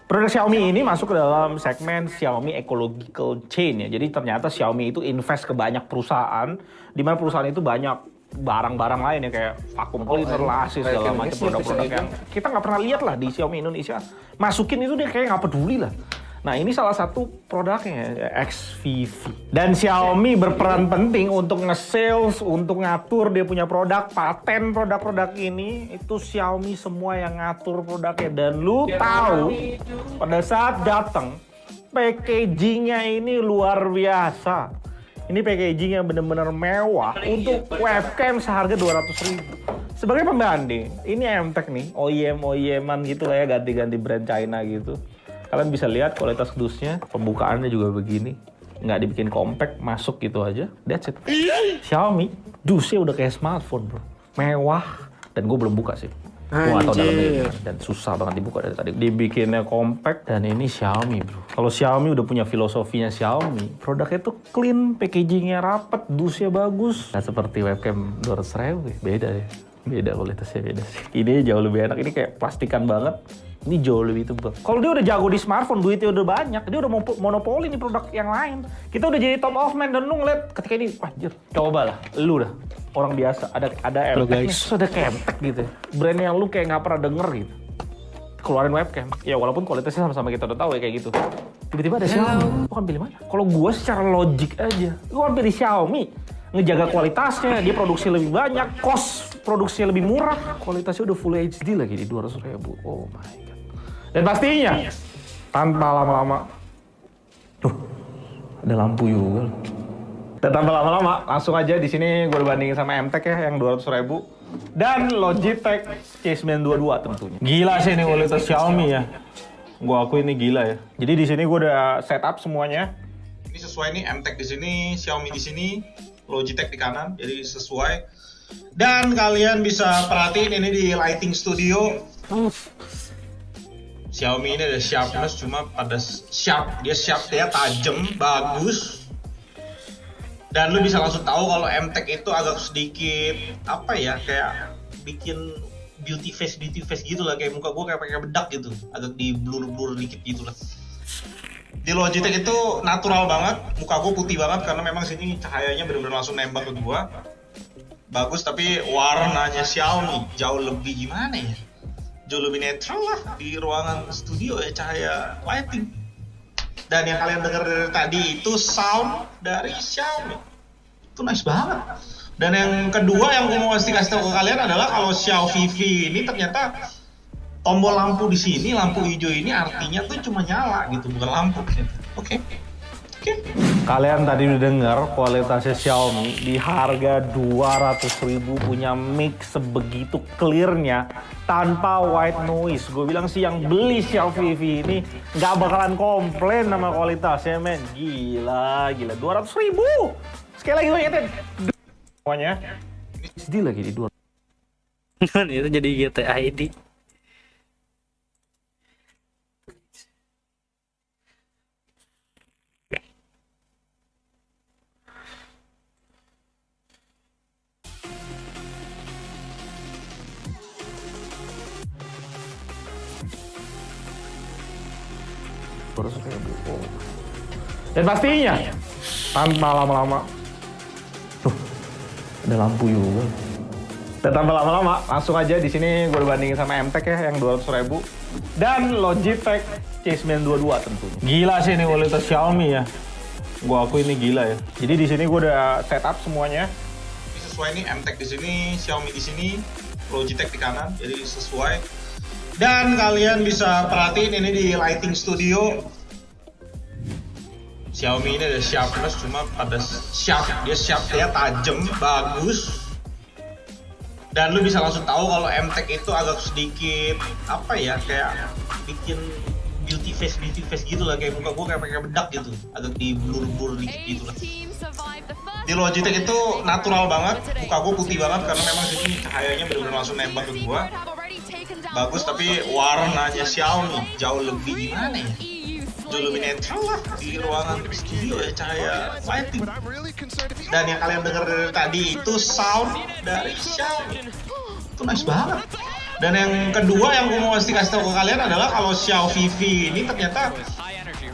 J: Produk Xiaomi ini masuk ke dalam segmen Xiaomi Ecological Chain ya. Jadi ternyata Xiaomi itu invest ke banyak perusahaan, di mana perusahaan itu banyak barang-barang lain ya, kayak vacuum cleaner lah, segala macam produk-produk yang kita nggak pernah lihat lah di Xiaomi Indonesia. Masukin itu dia kayak nggak peduli lah. Nah ini salah satu produknya, XVV. Dan Xiaomi berperan penting untuk nge-sales, untuk ngatur dia punya produk, paten produk-produk ini. Itu Xiaomi semua yang ngatur produknya. Dan lu tahu, pada saat datang, packagingnya ini luar biasa. Ini packaging yang benar-benar mewah untuk webcam seharga 200.000. Sebagai pembanding, ini MTech nih, OEM-an gitu lah ya, ganti-ganti brand China gitu. Kalian bisa lihat kualitas dusnya, pembukaannya juga begini. Nggak dibikin compact, masuk gitu aja. That's it. Xiaomi, dusnya udah kayak smartphone bro. Mewah. Dan gue belum buka sih. Gue gak tau dalamnya gimana. Dan susah banget dibuka dari tadi. Dibikinnya compact dan ini Xiaomi bro. Kalau Xiaomi udah punya filosofinya Xiaomi, produknya tuh clean, packagingnya rapet, dusnya bagus. Nah seperti webcam 200.000, beda ya. Beda kualitasnya, beda sih. Ini jauh lebih enak, ini kayak plastikan banget. Ini jauh lebih tebal. Kalau dia udah jago di smartphone, duitnya udah banyak, dia udah monopoli nih produk yang lain. Kita udah jadi top of mind dan lu ngeliat ketika ini, wajir, coba lah, lu dah. Orang biasa, ada MTech nih, terus ada Camtech gitu ya. Brand yang lu kayak nggak pernah denger gitu. Keluarin webcam. Ya walaupun kualitasnya sama-sama kita udah tahu ya kayak gitu. Tiba-tiba ada Xiaomi. Lu kan pilih mana? Kalau gua secara logik aja, gua kan pilih Xiaomi. Ngejaga kualitasnya, dia produksi lebih banyak, cost produksinya lebih murah, kualitasnya udah full HD lagi di 200.000. Oh my god. Dan pastinya, tanpa lama-lama, tuh ada lampu juga. Dan tanpa lama-lama, langsung aja di sini gue bandingin sama MTech ya yang 200.000 dan Logitech C922 tentunya. Gila sih ini kualitas Xiaomi ya. Gue akui ini gila ya. Jadi di sini gue udah setup semuanya.
K: Ini sesuai nih, MTech di sini, Xiaomi di sini, Logitech di kanan, jadi sesuai. Dan kalian bisa perhatiin ini di lighting studio. Xiaomi ini ada sharpness, cuma pada sharp, dia tajam, bagus. Dan lu bisa langsung tahu kalau MTech itu agak sedikit apa ya, kayak bikin beauty face gitu lah, kayak muka gue kayak pakai bedak gitu, agak di blur dikit gitu lah. Di Logitech itu natural banget, muka gue putih banget karena memang sini cahayanya benar-benar langsung nembak ke gua. Bagus, tapi warnanya Xiaomi jauh lebih gimana ya? Jauh lebih netral lah di ruangan studio ya, cahaya lighting. Dan yang kalian dengar dari tadi itu sound dari Xiaomi. Itu nice banget. Dan yang kedua yang gue mau kasih tahu ke kalian adalah kalau Xiaomi V ini ternyata tombol lampu di sini, lampu hijau ini artinya tuh cuma nyala gitu, bukan lampu. Oke.
J: Kalian tadi udah dengar kualitasnya Xiaomi di harga 200.000 punya mix sebegitu clearnya tanpa white noise. Gue bilang sih yang beli Xiaomi V ini nggak bakalan komplain sama kualitasnya, men. Gila, 200.000. Sekali lagi gue ingetin semuanya. Sedih lagi di 200.
C: Itu jadi GTA ID.
J: Dan pastinya tanpa lama-lama tuh ada lampu juga. Dan tanpa lama-lama langsung aja di sini gue bandingin sama MTech ya yang 200.000 dan Logitech C922 tentu. Gila sih ini kualitas Xiaomi ya. Gue akui ini gila ya. Jadi di sini gue udah setup semuanya.
K: Sesuai nih, MTech di sini, Xiaomi di sini, Logitech di kanan, jadi sesuai. Dan kalian bisa perhatiin ini di lighting studio. Xiaomi ini ada sharpness, cuma pada dia tajam, bagus. Dan lu bisa langsung tahu kalau MTech itu agak sedikit apa ya, kayak bikin beauty face gitu lah, kayak muka gue kayak pakai bedak gitu, agak diblur dikit gitu lah. Di Logitech itu natural banget, muka gue putih banget karena memang sini cahayanya benar-benar langsung nembak ke gua. Bagus, tapi warnanya Xiaomi jauh lebih gimana ya? Jauh lebih netral lah di ruangan studio ya, cahaya lighting. Dan yang kalian dengar dari tadi itu sound dari Xiaomi. Itu nice banget. Dan yang kedua yang gue mau kasih tahu ke kalian adalah kalau Xiaomi V ini ternyata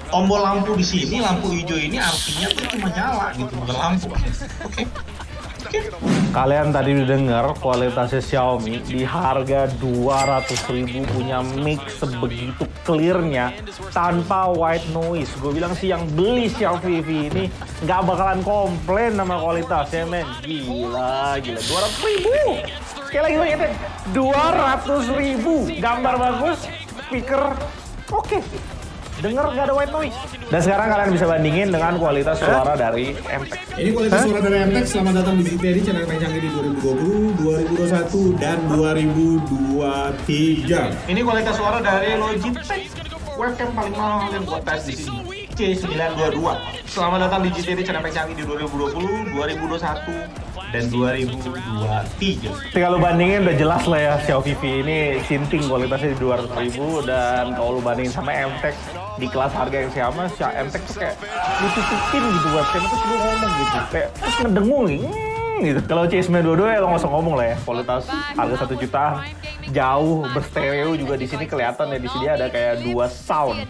K: tombol lampu di sini, lampu hijau ini artinya tuh cuma nyala gitu, bukan lampu. Oke.
J: Kalian tadi udah dengar kualitasnya Xiaomi di harga 200.000 punya mix sebegitu clearnya tanpa white noise. Gue bilang sih yang beli Xiaomi V ini nggak bakalan komplain sama kualitasnya, men. Gila, 200.000. Sekali lagi gue ingetin, 200.000. Gambar bagus, speaker oke. Dengar nggak ada white noise. Dan sekarang kalian bisa bandingin dengan kualitas suara dari MTech.
L: Ini kualitas suara dari MTech. Selamat datang di GTD channel paling canggih di 2020, 2021, dan 2023.
K: Ini kualitas suara dari Logitech, webcam paling mahal yang buat tes di sini, C922. Selamat datang di GTD channel paling canggih di 2020, 2021, dan 2023.
J: Ketika lu bandingin udah jelas lah ya, Xiaomi V ini sinting kualitasnya di 200.000, dan kalau lu bandingin sama MTech di kelas harga yang sama, MTech tuh kayak ditutupin gitu webcam, terus lu ngomong gitu, kayak terus ngedengung gitu. Kalau C922 ya lo nggak usah ngomong lah ya, kualitas harga 1 jutaan, jauh berstereo juga di sini kelihatan ya, di sini ada kayak 2 sound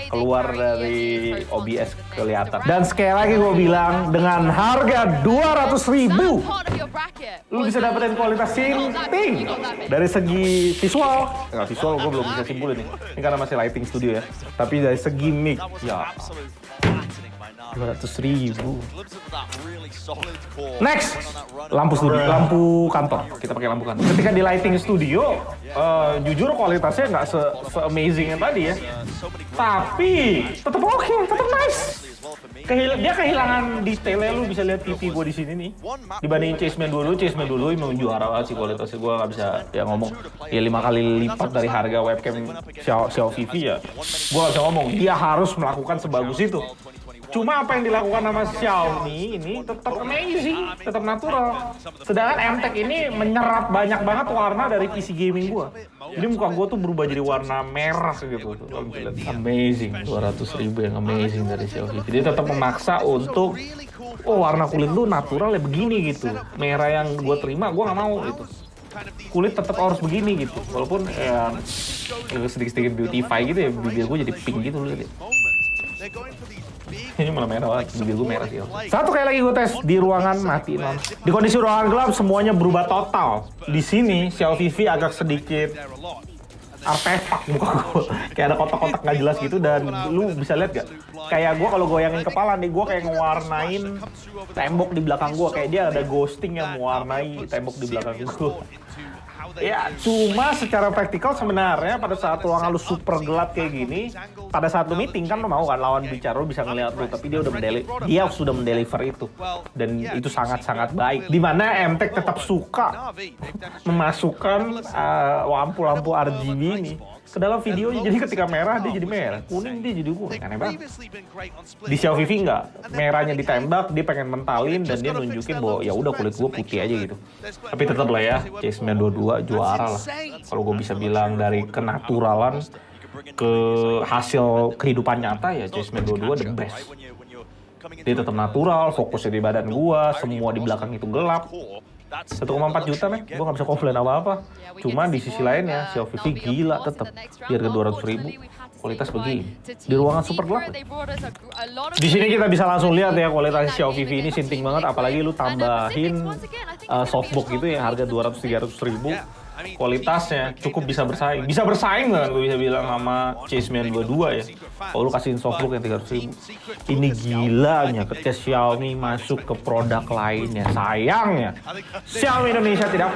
J: keluar dari OBS kelihatan. Dan sekali lagi gue bilang, dengan harga 200.000 lu bisa dapetin kualitas sinting dari segi visual. Nggak visual gue belum bisa simpulin nih, ini karena masih lighting studio ya. Tapi dari segi mic ya 200.000. Next, lampu studio, lampu kantor. Kita pakai lampu kantor. Ketika di lighting studio, jujur kualitasnya nggak se-amazing yang tadi ya. Tapi tetap oke, tetap nice. Dia kehilangan detailnya, lu bisa lihat TV gue di sini nih. Dibandingin C922 memang juara banget sih kualitasnya. Gue nggak bisa ya ngomong ya 5 kali lipat dari harga webcam Xiaomi V ya. Gue nggak bisa ngomong, dia harus melakukan sebagus itu. Cuma apa yang dilakukan sama Xiaomi ini tetap amazing, tetap natural. Sedangkan MTech ini menyerap banyak banget warna dari PC gaming gua. Jadi muka gua tuh berubah jadi warna merah gitu. Amazing, 200.000 yang amazing dari Xiaomi. Jadi tetap memaksa untuk, warna kulit lu natural ya begini gitu. Merah yang gua terima, gua nggak mau gitu. Kulit tetap harus begini gitu. Walaupun sedikit-sedikit beautify gitu ya, bibir gua jadi pink gitu lihat ya. Ini malah merah banget, bibir gue merah sih. Satu kali lagi gue tes di ruangan mati non. Di kondisi ruangan gelap semuanya berubah total. Di sini ShriekVal agak sedikit artefak muka gue, kayak ada kotak-kotak nggak jelas gitu, dan lu bisa lihat gak? Kayak gue kalau goyangin kepala nih, gue kayak ngewarnain tembok di belakang gue, kayak dia ada ghosting yang mewarnai tembok di belakang gue. Ya, cuma secara praktikal sebenarnya pada saat ruangan lu super gelap kayak gini, pada saat lu meeting kan lu mau kan lawan bicara lu bisa ngeliat lu, tapi dia sudah mendeliver itu, dan itu sangat-sangat baik. Dimana MTech tetap suka memasukkan lampu-lampu RGB ini ke dalam videonya, jadi ketika merah dia jadi merah, kuning dia jadi kuning, aneh banget. Di ShriekVal enggak, merahnya ditembak, dia pengen mentalin dan dia nunjukin bahwa ya udah kulit gue putih aja gitu. Tapi tetap lah ya, CS922 juara lah. Kalau gue bisa bilang dari kenaturalan ke hasil kehidupan nyata ya CS922 the best. Dia tetap natural, fokusnya di badan gue, semua di belakang itu gelap. 1,4 juta men, gue gak bisa komplain apa-apa. Cuma di sisi lainnya, ShriekVal gila tetap. Di harga 200.000, kualitas begini. Di ruangan super gelap. Di sini kita bisa langsung lihat ya kualitas ShriekVal ini sinting banget. Apalagi lu tambahin softbox gitu yang harga 200-300 ribu. Kualitasnya cukup bisa bersaing. Bisa bersaing kan gue bisa bilang sama CS922 ya. Kalau lu kasihin softbox yang 300.000. Ini gilanya ketika Xiaomi masuk ke produk lainnya. Sayangnya Xiaomi Indonesia tidak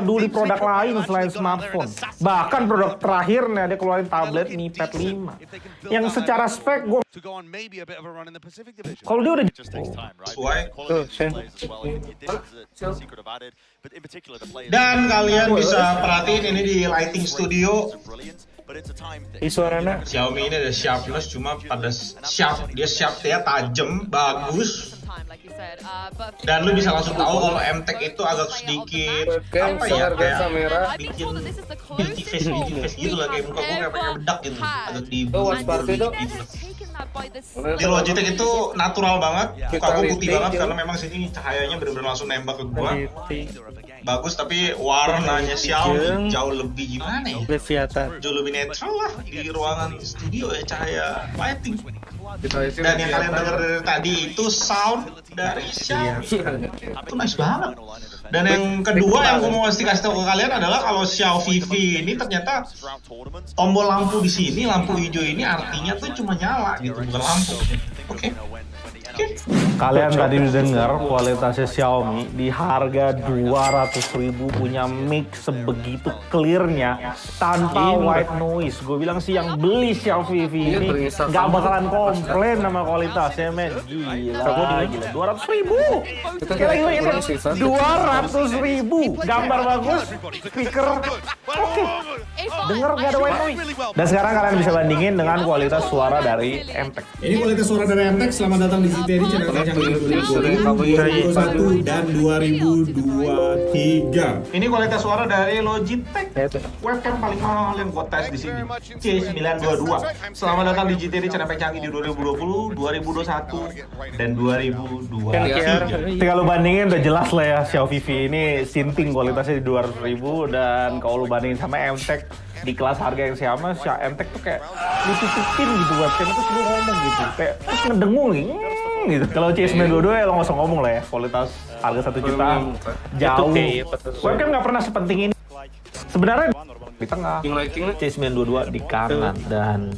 J: peduli produk lain selain smartphone. Bahkan produk terakhirnya dia keluarin tablet Mi Pad 5 yang secara spek gue kalau dia udah
K: dan kalian bisa perhatiin ini di lighting studio.
H: Suaranya
K: Xiaomi ini ada sharpness, cuma pada sharpnya tajam, bagus. Dan lu bisa langsung tahu kalau MTech itu agak sedikit apa ya, kayak bikin guilty face gitu lah, kayak muka gue kayak pakai bedak gitu, agak dibully gitu. Di Logitech itu natural banget, muka gue putih banget karena memang sini cahayanya benar-benar langsung nembak ke gua. Bagus, tapi warnanya Xiaomi jauh lebih gimana ya?
H: LEVIATAN.
K: Jauh lebih netral lah di ruangan studio ya, cahaya lighting. Dan yang kalian dengar dari tadi itu sound dari Xiaomi. Itu nice banget. Dan yang kedua yang gue mau kasih tahu ke kalian adalah kalau ShriekVal ini ternyata tombol lampu di sini, lampu hijau ini artinya tuh cuma nyala gitu, bukan lampu. Oke.
J: Kalian tadi dengar kualitasnya Xiaomi di harga 200.000 punya mic sebegitu clearnya tanpa white noise. Gue bilang sih yang beli ShriekVal ini nggak bakalan komplain sama kualitasnya men. Gila, 200.000. Sekali lagi 200.000. Gambar bagus, speaker oke. Dengar nggak ada white noise. Dan sekarang kalian bisa bandingin dengan kualitas suara dari MTech.
L: Ini kualitas suara dari MTech. Selamat datang di GTD channel yang 2021 dan 2023.
K: Ini kualitas suara dari Logitech. Webcam paling mahal yang gua tes di sini, C922. Selamat datang di GTD channel canggih di 2020, 2021 dan 2023.
J: Ketika lu bandingin udah jelas lah ya, ShriekVal ini sinting kualitasnya di 200.000, dan kalau lu bandingin sama MTech di kelas harga yang sama, MTech tuh kayak ditutupin gitu webcam itu suruh ngomong gitu, kayak terus ngedengung gitu. Kalau CS922 ya lo nggak usah ngomong lah ya, kualitas harga 1 juta jauh. Webcam nggak pernah sepenting ini. Sebenarnya di tengah, CS922 di kanan, dan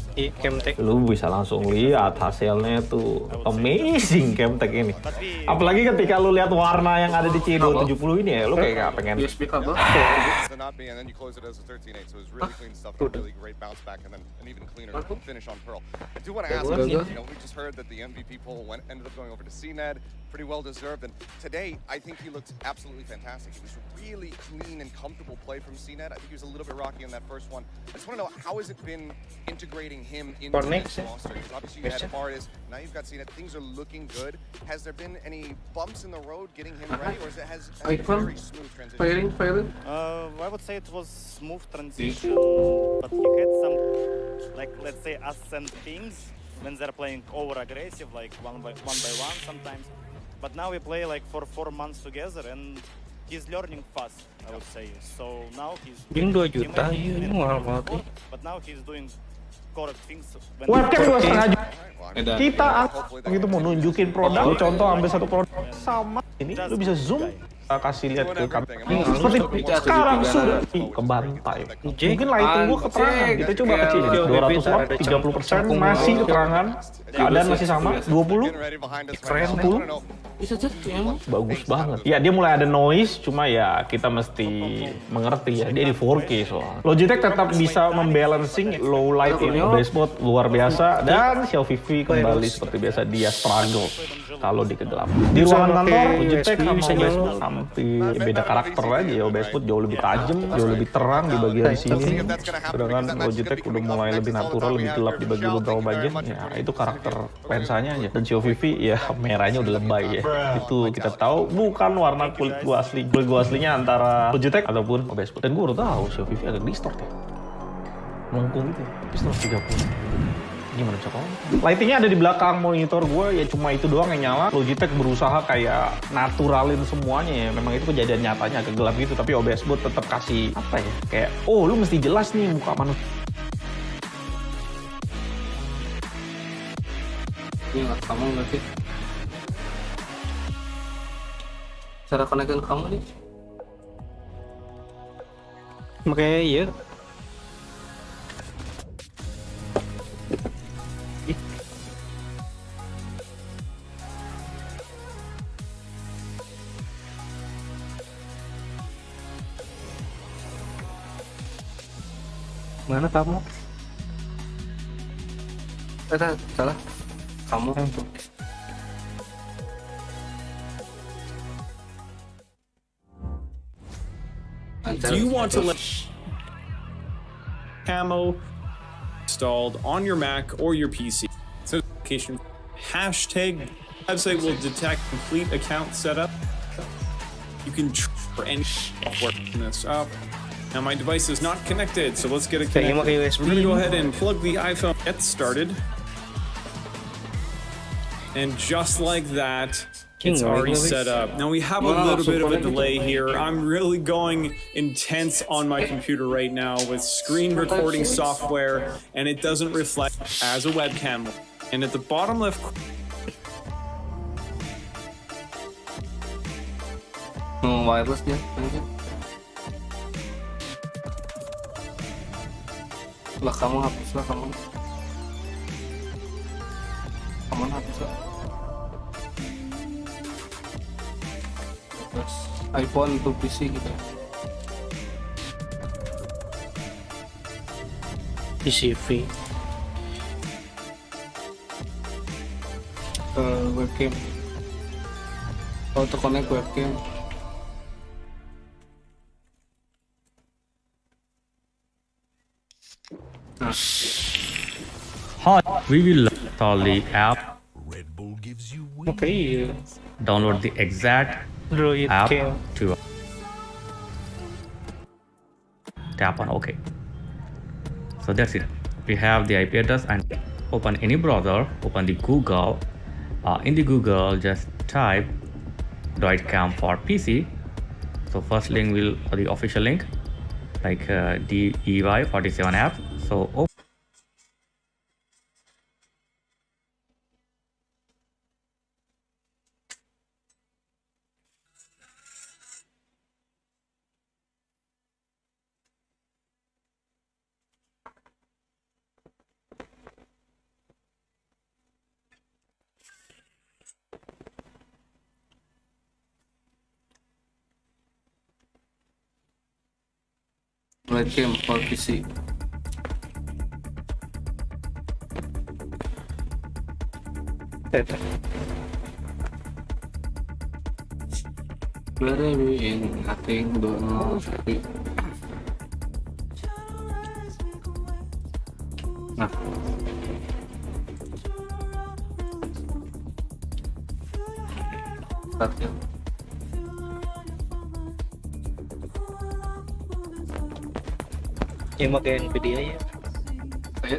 J: lu bisa langsung lihat hasilnya tuh amazing Camtech ini. Apalagi ketika lu lihat warna yang ada di C270 ini ya, lu kayak pengen
M: pretty well deserved, and today I think he looked absolutely fantastic. It was really clean and comfortable play from CNET. I think he was a little bit rocky on that first one. I just want to know, how has it been integrating him into this roster? Because obviously you had Artis, now you've got CNET. Things are looking good. Has there been any bumps in the road getting him ready, or has it a very smooth transition?
N: I would say it was smooth transition, but he had some, like, let's say, ascent things when they're playing over aggressive, like one by one sometimes. But now we play like for 4 months together, and he's learning fast, I would say. So now he's. But now he's doing correct things when
J: Webcam 2,5 juta. Kita gitu mau nunjukin produk, contoh ambil satu produk sama ini, lu bisa zoom, kasih lihat ke kamera. Seperti sekarang sudah kebantai. Mungkin lighting gua keterangan, kita coba kecil 200 watt, 30% masih keterangan, keadaan masih sama, 20, keren 10.
C: Bisa jadi emang
J: Bagus banget. Ya dia mulai ada noise, cuma ya kita mesti mengerti ya, dia di 4K soal. Logitech tetap bisa membalancing low light ini, basebot luar biasa, dan Xiaomi kembali seperti biasa dia struggle kalau di kegelapan. Di ruangan kantor, Logitech sama basebot hampir beda karakter aja ya, basebot jauh lebih tajam, jauh lebih terang di bagian sini. Sedangkan Logitech udah mulai lebih natural, lebih gelap di bagian beberapa bagian. Ya itu karakter lensanya aja. Dan Xiaomi ya merahnya udah lebay ya. Itu kita tahu bukan warna kulit gua asli. Kulit gua aslinya antara Logitech ataupun basebot. Dan gua udah tahu Xiaomi agak distort ya. Melengkung gitu ya. Distort 30. Gimana bisa kalau? Lightingnya ada di belakang monitor gue, ya cuma itu doang yang nyala. Logitech berusaha kayak naturalin semuanya ya. Memang itu kejadian nyatanya agak gelap gitu, tapi OBS Bot tetap kasih apa ya? Kayak, oh lu mesti jelas nih muka manusia.
C: ini nggak kamu berarti cara konekin kamu nih
J: Makanya iya.
C: mana kamu? Salah kamu tuh.
O: Do you want to let camo installed on your Mac or your PC? So application hashtag website will detect complete account setup. You can for any software this up. Now my device is not connected, so let's get it connected. We're gonna go ahead and plug the iPhone, get started. And just like that, it's already set up. Now we have a little bit of a delay here. I'm really going intense on my computer right now with screen recording software, and it doesn't reflect as a webcam. And at the bottom left
C: wireless dia lah, kamu hapuslah, kamu hapuslah. Terus iPhone untuk PC gitu. PCV webcam auto connect webcam.
P: Hi, we will install the app.
C: Okay.
P: Download the exact app to tap on OK. So that's it. We have the IP address and open any browser. Open the Google. In the Google, just type droidcam for PC. So first link will the official link, like DEY47 app. So
C: webcam for PC. Very in nothing don't know. Nah. Start ya.
H: Yang pakai Nvidia ya.
C: Oke.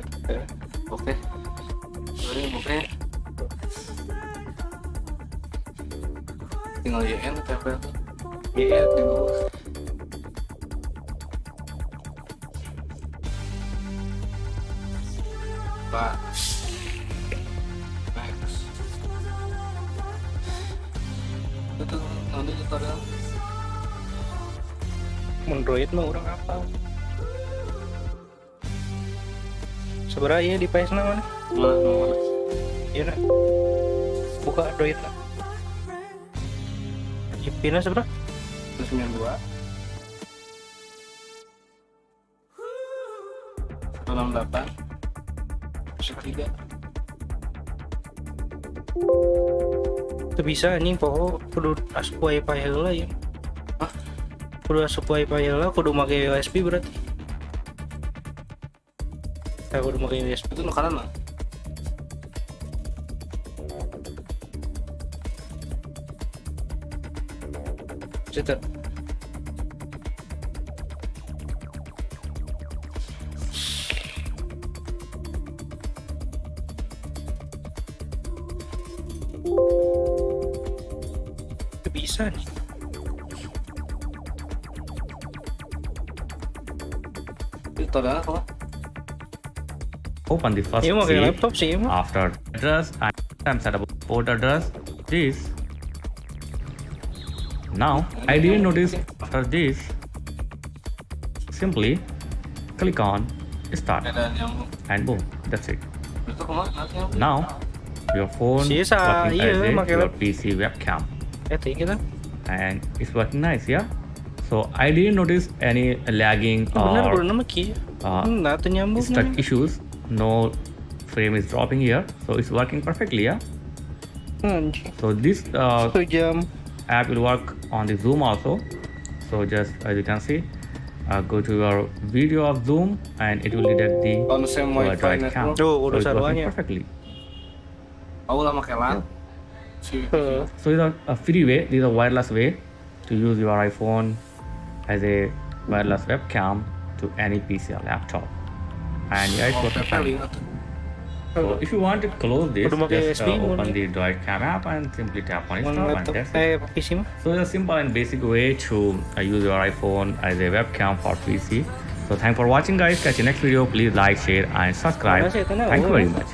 C: Oke. Tinggal YN tempel. YN tinggal. Pak. Max. Itu nanti tutorial.
J: Android mah orang apa? Sebenarnya di PS mana? Iya nak. Buka Android lah. IP-nya seberapa?
C: 92 168 13.
J: Itu bisa anjing pokok kudu asup wifi heula ya. Hah? Kudu asup wifi heula kudu make USB berarti. Ya kudu make USB
C: Itu nu kanan lah.
J: Cetak. Bisa nih.
C: Tutorial apa?
P: Open the first
J: Iya mau kayak
P: sheet.
J: laptop sih emang.
P: After address and I'm set up port address this. Now I didn't notice after this. Simply click on start and boom, that's it. Now your phone
J: Sisa,
P: working
J: iya,
P: as
J: pakai
P: your PC webcam
J: kita.
P: and it's working nice, yeah. So I didn't notice any lagging
J: Benar
P: or
J: benar nama ki. Nggak tuh nyambung.
P: stuck issues. No frame is dropping here, so it's working perfectly, yeah. So this app will work on the Zoom also. So just as you can see, go to your video of Zoom and it will detect the Android cam.
J: Tuh, udah
P: so it's working
J: sarwanya.
P: perfectly.
C: Aku lama kelar.
P: So it's a free way, this is a wireless way to use your iPhone as a wireless webcam to any PC or laptop. And yeah, it's working fine. So if you want to close this, just open the Android cam app and simply tap on install and that's it. So it's a simple and basic way to use your iPhone as a webcam for PC. So thanks for watching guys. Catch you next video. Please like, share and subscribe. Thank you very much.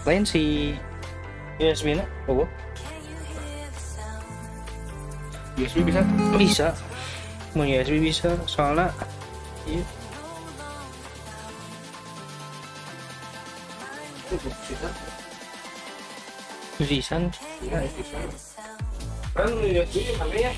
J: Lain si USB na? Oo.
C: USB bisa?
J: Bisa. Mau USB bisa, soalnya iya. Bisa.
C: Kan USB mana ya?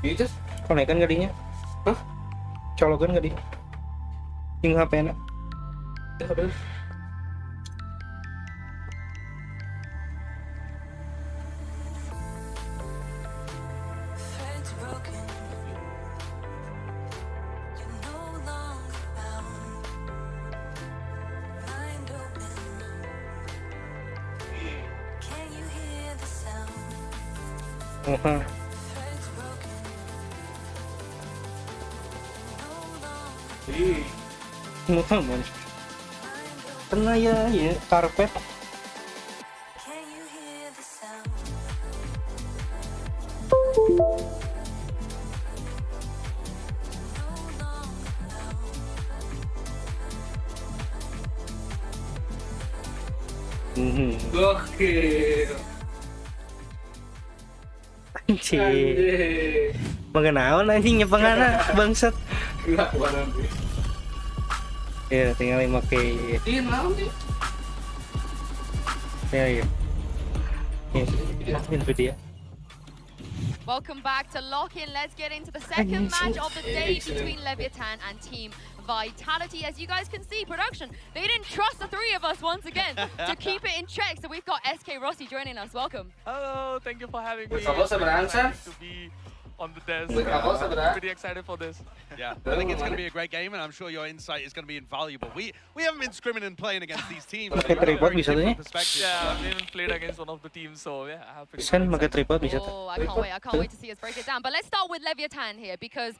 J: Itu konekan gadinya? Hah? Colokan gadi? Yang HP na? Muhammad. Kena ya karpet.
C: Gokil.
J: Anjir. Mengenawan anjing nyepengana bangsat.
C: Enggak kuanan.
J: Ya, tinggal pakai.
C: Iya, nanti.
J: Ya. Nvidia.
E: Welcome back to Lock-In. Let's get into the second match of the day between Leviathan and Team Vitality. As you guys can see, production, they didn't trust the three of us once again to keep it in check. So we've got SK Rossi joining us. Welcome.
Q: Hello, thank you for having me.
C: Kamu seberang, San?
Q: To be on the desk.
C: Kamu seberang?
Q: Pretty excited for this.
G: Yeah, I think it's going to be a great game, and I'm sure your insight is going to be invaluable. We haven't been scrimming and playing against these teams.
C: Pakai tripod bisa tuh ya?
Q: Yeah, we haven't played against one of the teams, so yeah, I have pretty
C: San pakai tripod bisa tuh.
E: Oh, I can't wait to see us break it down. But let's start with Leviathan here, because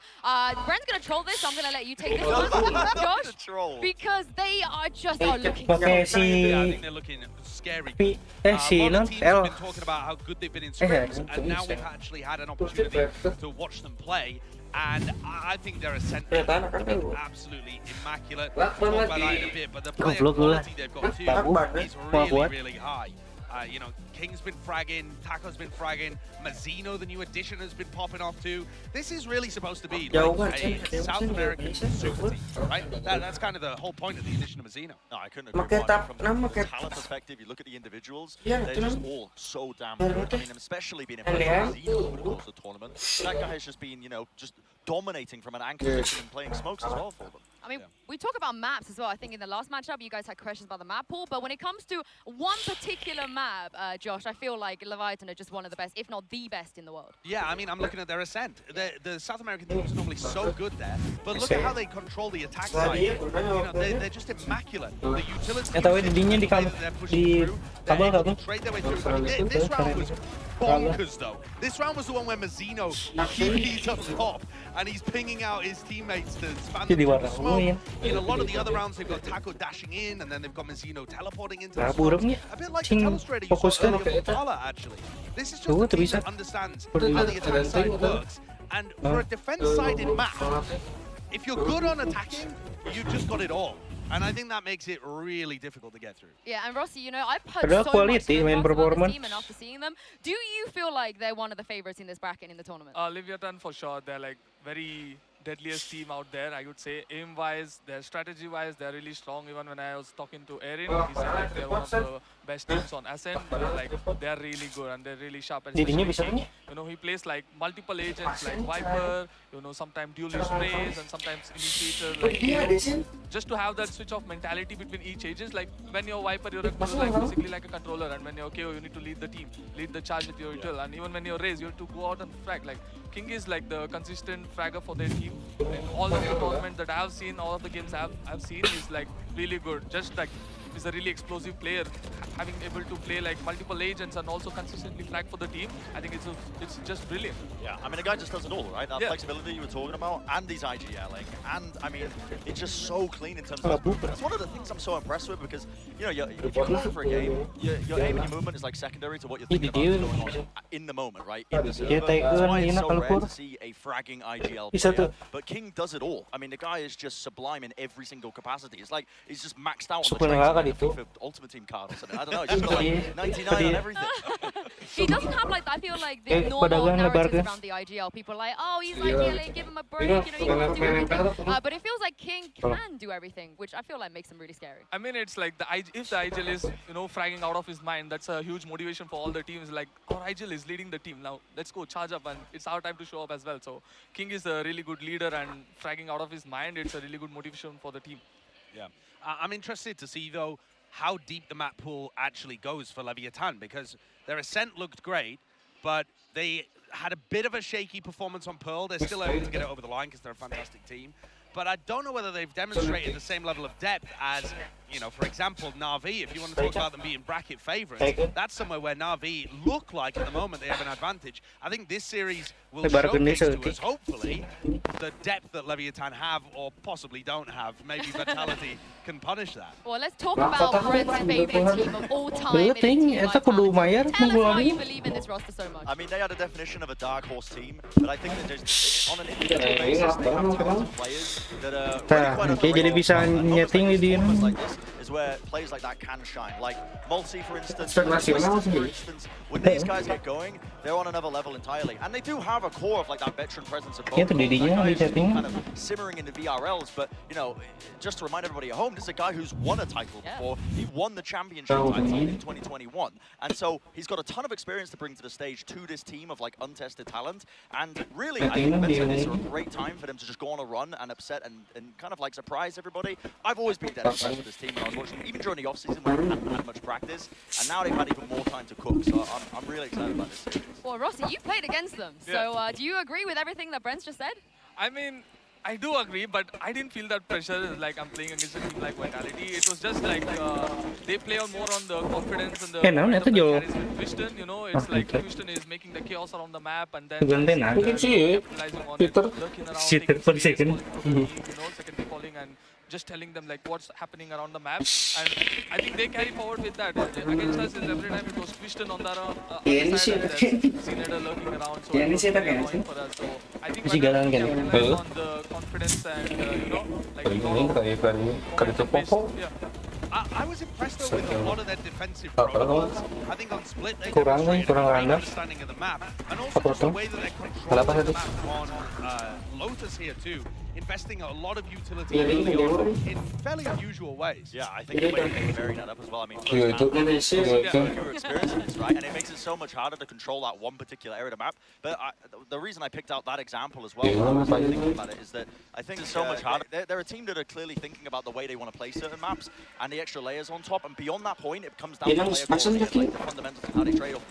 E: Bren's going to troll this, so I'm going to let you take this one, Josh. Because they are just looking
C: Pakai
E: so
C: si
G: I think they're looking scary.
C: si non
G: Teams have
C: L.
G: been talking about how good they've been in scrims, and now we've actually had an opportunity to watch them play. And I think their ascent is absolutely immaculate. We'll talk about that in a bit, but the player quality they've got too is really, really high. You know, King's been fragging, Taco's been fragging, Mazzino, the new addition, has been popping off too. This is really supposed to be like a South American super team, right? That's kind of the whole point of the addition of Mazzino.
F: No, I couldn't agree more. From the talent perspective, you look at the individuals, they're just all so damn good. I mean, especially being impressed with Mazzino over the course of the tournament. That guy has just been, you know, just dominating from an anchor position and playing smokes as well for them.
E: I mean, we talk about maps as well. I think in the last matchup, you guys had questions about the map pool. But when it comes to one particular map, Josh, I feel like Leviathan are just one of the best, if not the best in the world.
G: Yeah, I mean, I'm looking at their ascent. The South American teams are normally so good there. But look at how they control the attack side. You know, they're just immaculate. The utility they're pushing through, they're able to trade their way through. I mean, this round was bonkers, though. This round was the one where Mazzino, he's up top, and he's pinging out his teammates to spam the smoke. In a lot of the other rounds, they've got Taco dashing in, and then they've got Mazzino teleporting into the smoke. A bit like the Telestrator you saw earlier from Pala, actually. This is just a team that understands how the attack side works. And for a defense-sided map, if you're good on attacking, you've just got it all. And I think that makes it really difficult to get through.
E: Yeah, and Rossi, you know, I've heard so much about the team, and after seeing them, do you feel like they're one of the favorites in this bracket in the tournament?
Q: Leviathan for sure. They're like very deadliest team out there, I would say. Aim-wise, their strategy-wise, they're really strong. Even when I was talking to Erin, he said like they're one of the best teams on Ascent. Like they're really good and they're really sharp. And especially, you know, he plays like multiple agents like Viper, you know, sometimes duelist Raze and sometimes Initiator. Like, you know, just to have that switch of mentality between each agent. Like when you're Viper, you're like basically like a controller, and when you're KO, you need to lead the team, lead the charge with your util. And even when you're Raze, you have to go out and frag. Like King is like the consistent fragger for their team. In all of the tournaments that I've seen, all of the games I've seen, is like really good. Just like is a really explosive player, having able to play like multiple agents and also consistently flag for the team. I think it's just brilliant.
F: Yeah, I mean, the guy just does it all, right? That flexibility you were talking about, and he's IGLing, and I mean, it's just so clean in terms of his movement. It's one of the things I'm so impressed with because, you know, if you're playing for a game, your aim and your movement is like secondary to what you're thinking about going on in the moment, right? In the server. That's why it's so rare to see a fragging IGL player. But King does it all. I mean, the guy is just sublime in every single capacity. It's like he's just maxed out on the traits. FIFA Ultimate Team card or something. I don't know. He's got like 99 on everything.
E: He doesn't have like, I feel like the normal narratives around the IGL. People are like, oh, he's IGLing, give him a break, you know, he can't do everything. But it feels like King can do everything, which I feel like makes him really scary.
Q: I mean, it's like if the IGL is, you know, fragging out of his mind, that's a huge motivation for all the teams. Like, our IGL is leading the team. Now, let's go charge up, and it's our time to show up as well. So, King is a really good leader, and fragging out of his mind, it's a really good motivation for the team.
G: Yeah. I'm interested to see, though, how deep the map pool actually goes for Leviathan, because their ascent looked great, but they had a bit of a shaky performance on Pearl. They're still able to get it over the line because they're a fantastic team. But I don't know whether they've demonstrated the same level of depth as, you know, for example, Na'Vi. If you want to talk about them being bracket favorites, that's somewhere where Na'Vi look like at the moment they have an advantage. I think this series will showcase to us, hopefully, the depth that Leviathan have or possibly don't have. Maybe Vitality can punish that.
E: Well, let's talk about Brent's favorite team of all time. Tell us why you believe in this roster so much.
F: I mean, they had a definition of a dark horse team, but I think that just on an individual basis, they have talented players that are really quite underrated.
C: jadi bisa nyeting di dia.
F: Like this, is where players like that can shine. Like Multi, for instance, when these guys get going, they're on another level entirely. And they do have a core of like that veteran presence of both. Kind of simmering in the VRLs, but you know, just to remind everybody at home, this is a guy who's won a title before. He won the championship title in 2021, and so he's got a ton of experience to bring to the stage to this team of like untested talent. And really, I think events like this are a great time for them to just go on a run and upset and kind of like surprise everybody. I've always been dead impressed with this team when I was watching, even during the off season when we hadn't had much practice, and now they've had even more time to cook. So I'm really excited about this series.
E: Well, Rossi, you played against them, so do you agree with everything that Brent's just said?
Q: I mean, I do agree, but I didn't feel that pressure like I'm playing against a team like Vitality. It was just like they play on more on the confidence and the charisma with Twiston. You know, it's like Twiston is making the chaos around the map and then capitalizing on it, lurking around, taking space, you know, secondary falling and just telling them like what's happening around the map. And I think they carry forward with that. Against us, every time it was Twiston on the other side and then Zineda lurking around. So it was very annoying for us. So I think we capitalize on the confidence and you know, like
G: I was impressed though with a lot of their defensive protocols. I think on split they demonstrated a great understanding of the map, and also just the way that they're controlling the map on Lotus here too, investing a lot of utility early on in fairly unusual ways.
F: Yeah, I think the way they're varying that up as well. I mean, you're experiencing this, right? And it makes it so much harder to control that one particular area of the map. But the reason I picked out that example as well, when I was thinking about it, is that I think it's so much harder. They're a team that are clearly thinking about the way they want to play certain maps and the extra layers on top. And beyond that point, it comes down to player quality and like the fundamentals of how they trade off,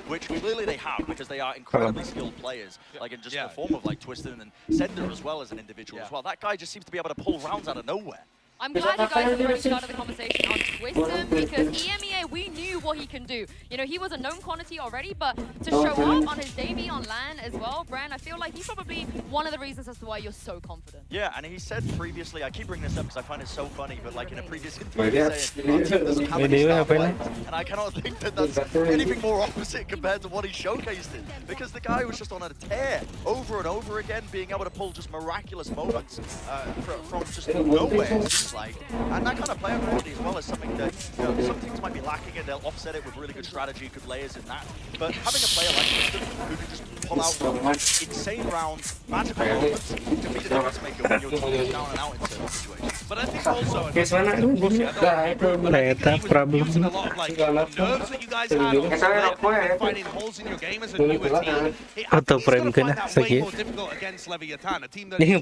F: which clearly they have because they are incredibly skilled players, like in just the form of like Twiston and Sender as well as an individual as well. That guy just seems to be able to pull rounds out of nowhere.
E: I'm glad you guys have already started the conversation on Twiston because EMEA, we knew what he can do. You know, he was a known quantity already, but to show up on his debut on LAN as well, Bran, I feel like he's probably one of the reasons as to why you're so confident.
F: Yeah, and he said previously, I keep bringing this up because I find it so funny, but like in a previous interview, saying, our team doesn't have any star players, and I cannot think that that's anything more opposite compared to what he showcased it, because the guy was just on a tear over and over again, being able to pull just miraculous moments from just nowhere, it seems like. And that kind of player quality as well is something that, you know, some teams might be lacking and they'll offset it with really good strategy, good layers in that. But having a player like Twiston who can just pull out insane rounds, magical moments, can be the difference maker when your team is down and out in certain situations.
G: But I think also, I think he was using a lot of like nerves that you guys had on split, finding holes in your game as a newer team. I think he's going to find that way more difficult against Leviathan, a team that is really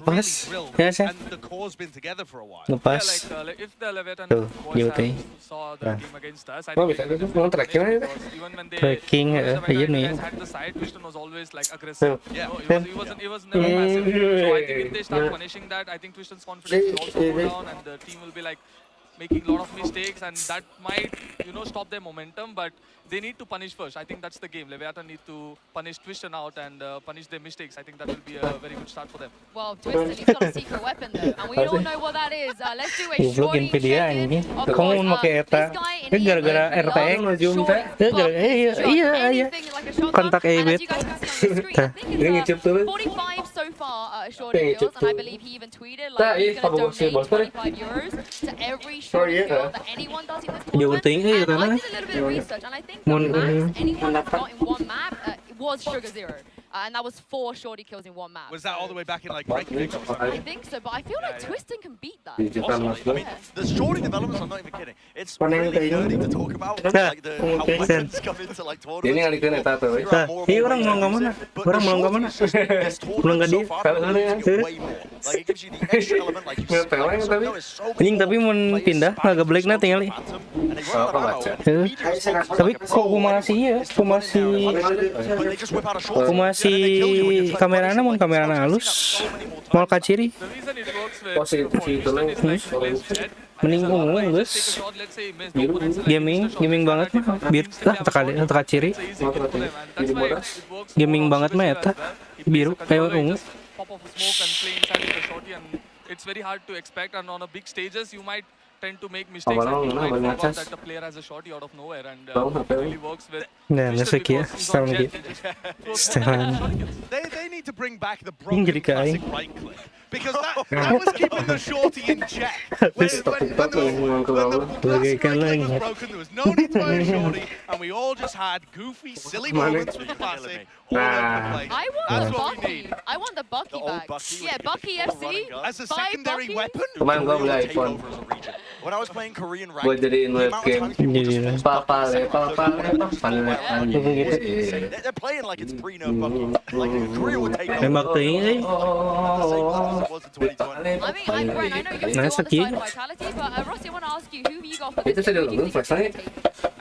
G: drilled and the core's been together for a while.
Q: Like if the Leviathan boys saw the game against us, I think even when they had the side, Twiston was always like aggressive. Yeah, he was never passive. So I think if they start punishing that, I think Twiston's confidence will also go down, and the team will be like making a lot of mistakes, and that might, you know, stop their momentum. But they need to punish first. I think that's the game. Leviathan need to punish Twiston out and punish their mistakes. I think that will be a very good start for them.
E: Well, Twiston, he's got a secret weapon though, and we all know what that is. Let's do a shorty check-in. Of course, this guy in
C: gara-gara RTN kontak Ebit.
E: Ini 45 so far shorty kills, and I believe he even tweeted like he's going to donate 25 euros to every shorty kill that anyone does in this tournament. And I did a little bit of research, and I think the max anyone has got in one map was Sugar Zero. And that was 4 shorty kills in one map.
G: Was that all the way back in like Reykjavik?
E: I think so, but I feel like Twiston can beat that.
F: Possibly. I mean, the shorty developments, I'm not even kidding. It's really dirty to talk about, like how weapons come into like tournaments.
C: Iya orang mau nggak mana? Orang mau nggak mana? Belum nggak dia.
F: Like it gives you the extra element, like you
C: Anjing tapi mau pindah agak black na tinggal. Tapi kok si kameranya mau kamera halus mau kaciri mending guys gaming banget mah biru teka ciri gaming banget mah eta biru kayak ungu.
Q: It's very hard to expect, and on a big stages you might tend to make mistakes and you might forget that the player has a shorty out of nowhere, and it really works with
G: They need to bring back the broken classic right click. because that was keeping the shorty in check. When the bracelet was broken, there was no need to buy a shorty, and we all just had goofy, silly moments with the classic all over the place. That's what we need.
E: I want the Bucky back. Yeah, Bucky FC.
G: As a secondary weapon?
C: Kemarin gua beli iPhone.
F: When I was playing Korean
C: Gua jadiin webcam.
F: They're playing like it's pre-nerf Bucky. Like Korea would take over.
P: Nembak ting.
E: I mean, Brent, I know you're still on the side of Vitality, but Rossi, I want to ask you, who you got for this game? Who do you think is going to take?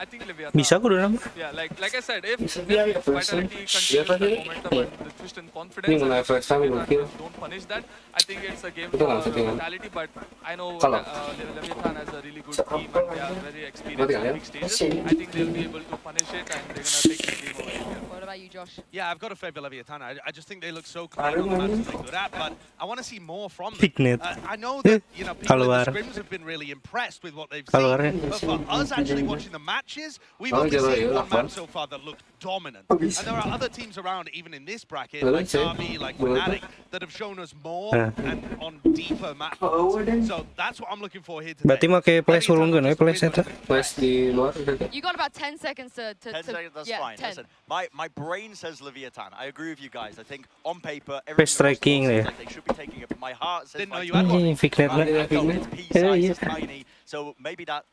Q: I think Leviathan.
P: Bisa aku udah nambah.
Q: Yeah, like I said, if Vitality continues that momentum and the twist and confidence and don't punish that, I think it's a game for Vitality. But I know Leviathan has a really good team and they are very experienced in big stages. I think they'll be able to punish it and they're gonna take the game away here.
E: What about you, Josh?
G: Yeah, I've got to favour Leviathan. I just think they look so clean on the matches they're good at, but I want to see more from them. I know that people in the scrims have been really impressed with what they've seen, but for us actually watching the matches, we've only seen one map so far that looked dominant. And there are other teams around, even in this bracket, like Derby, like Fnatic, that have shown us more and on deeper matches. So that's what I'm looking for here today.
P: Berarti mau kayak flash urung kan, flash eta.
C: Flash di luar.
E: You got about 10 seconds to
F: 10 seconds, that's fine.
E: 10.
F: Listen, my brain says Leviathan. I agree with you guys. I think on paper,
P: Flash striking
F: like they should be taking it. But my heart says
P: Fignet lah.
F: it's pea-sized, it's tiny. So maybe that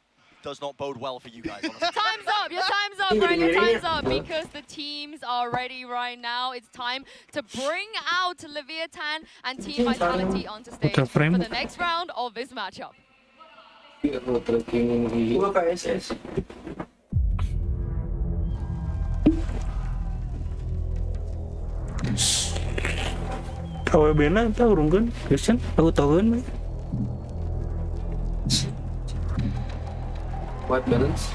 F: does not bode well for you guys. Honestly.
E: Time's up! Your time's up, Brent. Your time's up because the teams are ready right now. It's time to bring out Leviathan and Team Vitality onto stage for the next round of this matchup.
P: Tahu benar, tahu urung kan? Christian, tahu kan?
C: White balance.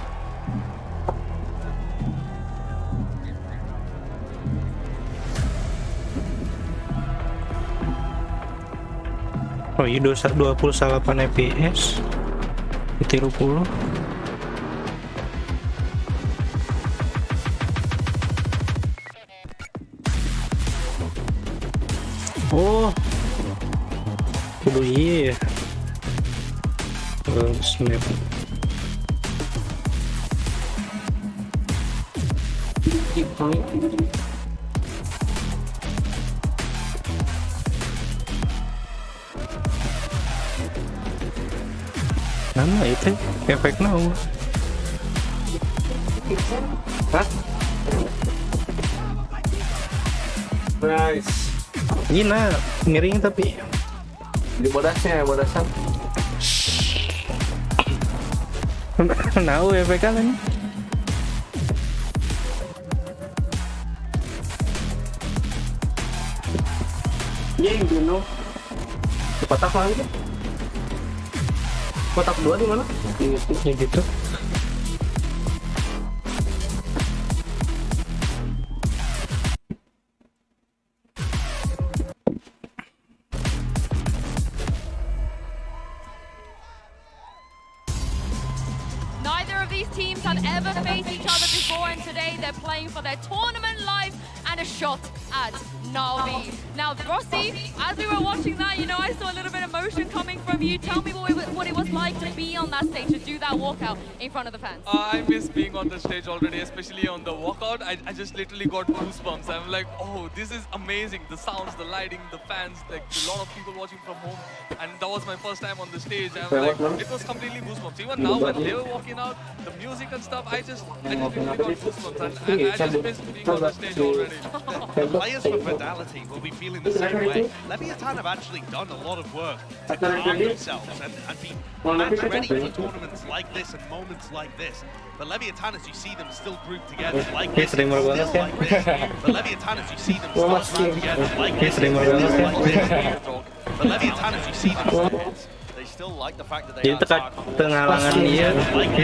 P: Oh iya 28 fps. Ditiru puluh. Oh. Kudu iya. Snap. Nama itu efeknya
C: Hah? Nice.
P: Gina, miring tapi
C: di bodasnya, bodasan.
P: Tahu efeknya kan?
C: Yang dulu. Kotak lagi. Kotak 2 di mana?
P: Ya gitu.
E: Neither of these teams have ever faced each other before, and today they're playing for their tournament life and a shot at Navi. Now, Rossi, as we were watching that, you know, I saw a little bit of emotion coming from you. Tell me what it was like to be on that stage, to do that walkout in front of the fans.
Q: I miss being on the stage already, especially on the walkout. I just literally got goosebumps. I'm like, oh, this is amazing. The sounds, the lighting, the fans, like a lot of people watching from home. And that was my first time on the stage. I'm like, it was completely goosebumps. Even now, when they were walking out, the music and stuff, I just literally got goosebumps. And I just miss being on the stage already.
G: Players for Fidelity will be feeling the same way. Leviathan have actually done a lot of work to calm themselves and be match ready for tournaments like this and moments like this. But Leviathan, as you see them still grouped together like this, still like this. But Leviathan, as you see them still grouped together like this, still like this. But Leviathan, as you see them
F: they still like the fact that they
P: Jadi tengah-lengan dia,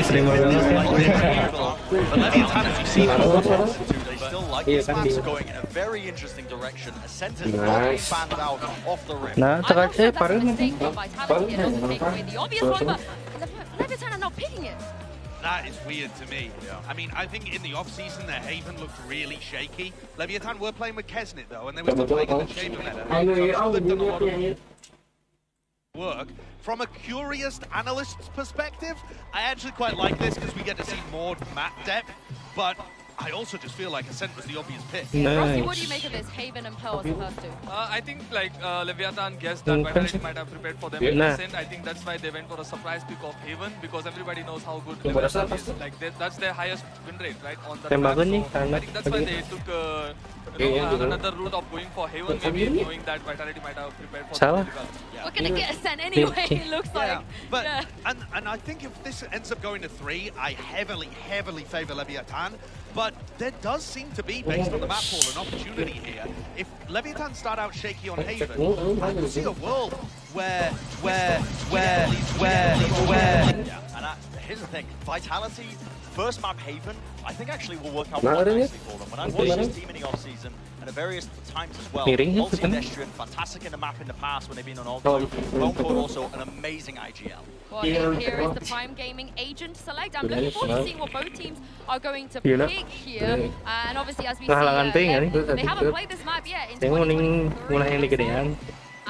P: sering banget.
F: But Leviathan, as you see them they still like this match going in a very interesting direction. A center's not being banned out off the rim.
P: Nah, terakhir parang
E: The obvious one, but Leviathan are not picking it.
G: That is weird to me. I mean, I think in the off-season, their Haven looked really shaky. Leviathan were playing with Kesnit, though, and they were still playing in the Shaven meta. So I'm sure they've done a lot of work. From a curious analyst's perspective, I actually quite like this because we get to see more map depth, but I also just feel like Ascent was the obvious pick.
E: Rossi, what do you make of this? Haven and Pearl as the first two.
Q: I think like Leviathan guessed that Vitality might have prepared for them in Ascent. I think that's why they went for a surprise pick of Haven, because everybody knows how good Leviathan is. Like that's their highest win rate, right? On the map. So I think that's why they took another route of going for Haven, maybe knowing that Vitality might have prepared for them.
E: We're gonna get Ascent anyway, it looks like.
G: But and I think if this ends up going to 3, I heavily favor Leviathan. But there does seem to be, based on the map pool, an opportunity here. If Leviathan start out shaky on Haven, I can see a world where.
F: Yeah, and here's the thing, Vitality, first map Haven, I think actually will work out quite nicely for them. When I watched this team in the off-season, and at various times as well, multi-pedestrian, fantastic in the map in the past when they've been on Alto, Bone Court also an amazing IGL.
E: Well, here is the Prime Gaming agent select. I'm looking forward to seeing what both teams are going to pick here. And obviously, as we see, they haven't played this map yet in 2023.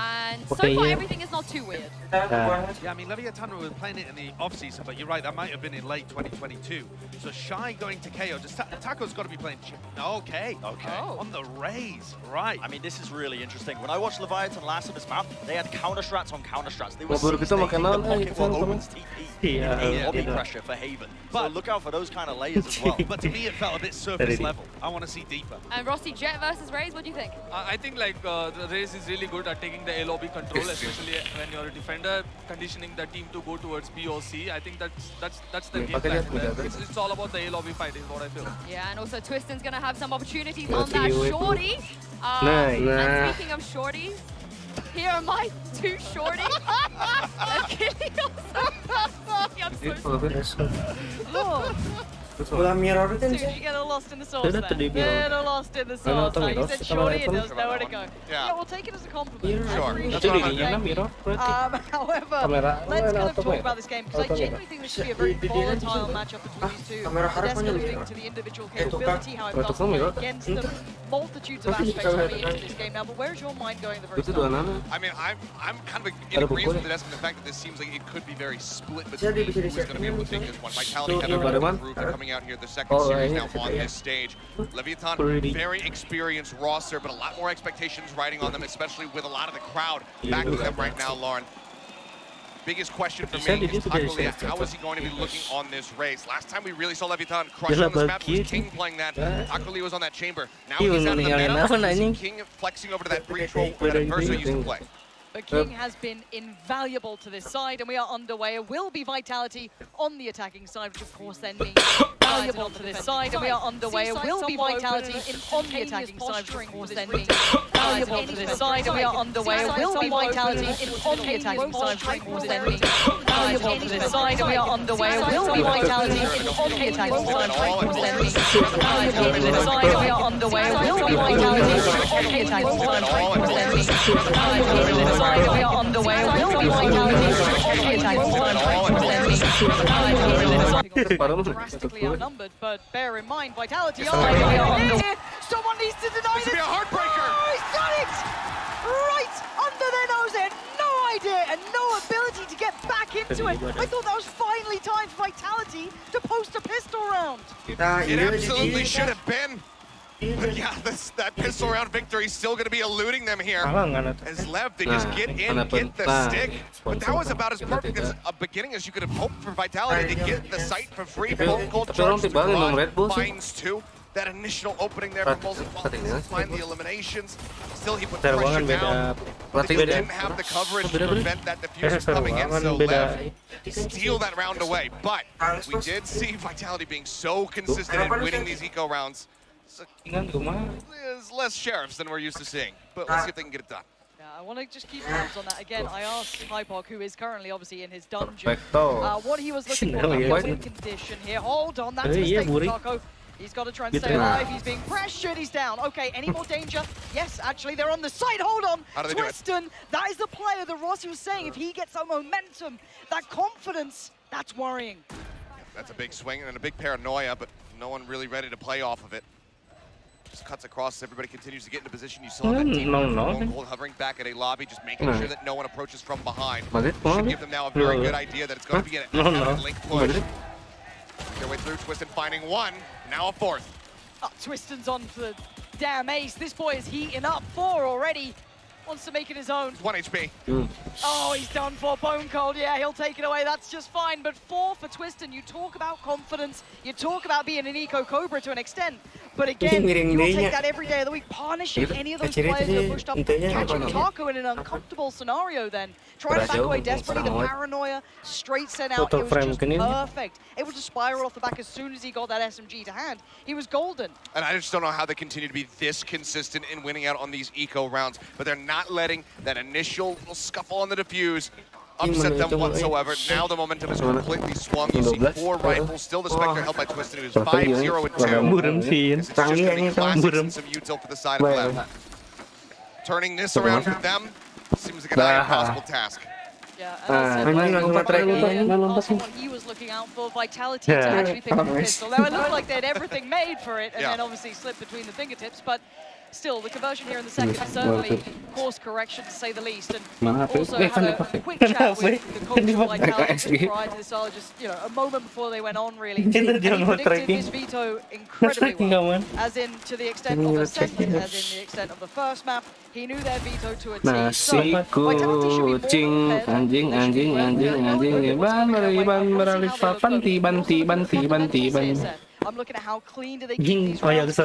E: And so far, everything is not too weird.
G: Yeah, I mean, Leviathan were playing it in the off-season, but you're right, that might have been in late 2022. So Shy going to KO, just Taco's got to be playing Okay. On the Rays, right.
F: I mean, this is really interesting. When I watched Leviathan last on this map, they had counter-strats on counter-strats. They were taking the pocket for Open's TP in lobby pressure for Haven. So look out for those kind of layers as well.
G: But to me, it felt a bit surface level. I want to see deeper.
E: And Rossi, Jet versus Rays, what do you think?
Q: I think like the Rays is really good at taking the A lobby control, especially when you're a defender, conditioning the team to go towards B or C. I think that's the game plan. It's all about the A lobby fight, is what I feel.
E: Yeah, and also Twiston's gonna have some opportunities on that shorty. And speaking of shorties, here are my two shorties. Dude, you get lost in the sauce there. Get lost in the sauce. Like you said shorty and there's nowhere to go. Yeah, we'll take it as a compliment. However, let's kind of talk about this game, because I genuinely think this should be a very volatile matchup between these two. Descalating to the individual capability, how it does play against the multitudes of aspects coming into this game now. But where's your mind going the first time?
M: I mean, I'm kind of in agreement with the Desk in the fact that this seems like it could be very split between who's going to be able to take this one. Vitality have a group. They're coming out here the second series now on this stage. Leviathan, very experienced roster, but a lot more expectations riding on them, especially with a lot of the crowd backing them right now, Lauren. Biggest question for me is Tacolia. How is he going to be looking on this race? Last time we really saw Leviathan crush on this map was King playing that. Tacolia was on that chamber. Now he's out of the meta. King flexing over to that breach role that Verso used to play.
R: But King has been invaluable to this side, and we are underway. It will be Vitality on the attacking side, which of course then means valuable to this side, and we are underway. It will be Vitality on the attacking side, which of course then means valuable to this side, and we are underway. It will be Vitality on the attacking side, which of course then means valuable to this side, and we are underway. It will be Vitality on the attacking side, which of course then means valuable to this side, and we are underway. It will be Vitality on the attacking side, which of course then means valuable to this side, and we are underway. It will be Vitality on the attacking side, drastically outnumbered, but bear in mind, Vitality are underway. Someone needs to deny this.
M: This could be a heartbreaker.
R: Oh, he's done it! Right under their nose. They had no idea and no ability to get back into it. I thought that was finally time for Vitality to post a pistol round.
M: It absolutely should have been. But yeah, that pistol round victory is still going to be eluding them here. As Lev, they just get in, get the stick. But that was about as perfect as a beginning as you could have hoped for Vitality to get the site for free. Cold charge to Claude, finds two. That initial opening there for Multi find the eliminations. Still, he put pressure down. But they didn't have the coverage to prevent that diffusion from coming in, so Lev steal that round away. But we did see Vitality being so consistent in winning these eco rounds. So, there's less sheriffs than we're used to seeing, but let's see if they can get it done.
R: Yeah, I want to just keep tabs on that. Again, I asked Hypok, who is currently obviously in his dungeon, what he was looking for in the win condition here. Hold on, that's a mistake for Taco. He's got to try and stay alive. He's being pressured. He's down. Okay, any more danger? Yes, actually, they're on the side. Hold on. Twiston, that is the player that Rossi was saying. If he gets that momentum, that confidence, that's worrying.
M: That's a big swing and a big paranoia, but no one really ready to play off of it. Just cuts across, everybody continues to get into position. You still have that team hovering back at a lobby, just making sure that no one approaches from behind. Should give them now a very good idea that it's going to be an link push. Their way through, Twistin finding one, now a fourth.
R: Oh, Twistin's on for the damn ace. This boy is heating up. 4 already. Wants to make it his own.
M: 1 HP.
R: Oh, he's done for. Bone Cold. Yeah, he'll take it away. That's just fine. But 4 for Twistin. You talk about confidence. You talk about being an Eco Cobra to an extent. But again, you will take that every day of the week. Punishing any of those players who are pushed up. Catching Taco in an uncomfortable scenario then. Trying to back away desperately. The paranoia. Straight sent out. It was just perfect. Able to spiral off the back as soon as he got that SMG to hand. He was golden.
M: And I just don't know how they continue to be this consistent in winning out on these Eco rounds. But they're not letting that initial little scuffle on the defuse upset them whatsoever. Now the momentum is completely swung. You see 4 rifles, still the Spectre held by Twistin, who's 5-0 and 2. It's just going to be classics and some util for the side of left. Turning this around for them seems like an impossible task.
R: Yeah, and also what he was looking out for, Vitality to actually pick up the pistol. Now it looked like they had everything made for it, and then obviously slipped between the fingertips, but still, the conversion here in the second is certainly course correction, to say the least. And also had a quick chat with the coach of Vitality prior to this, just a moment before they went on, really. And he predicted this veto incredibly well, as in to the extent of the second, as in the extent of the first map. He knew their veto to a T. So Vitality should be more prepared. I'm looking at how clean do they keep these rounds.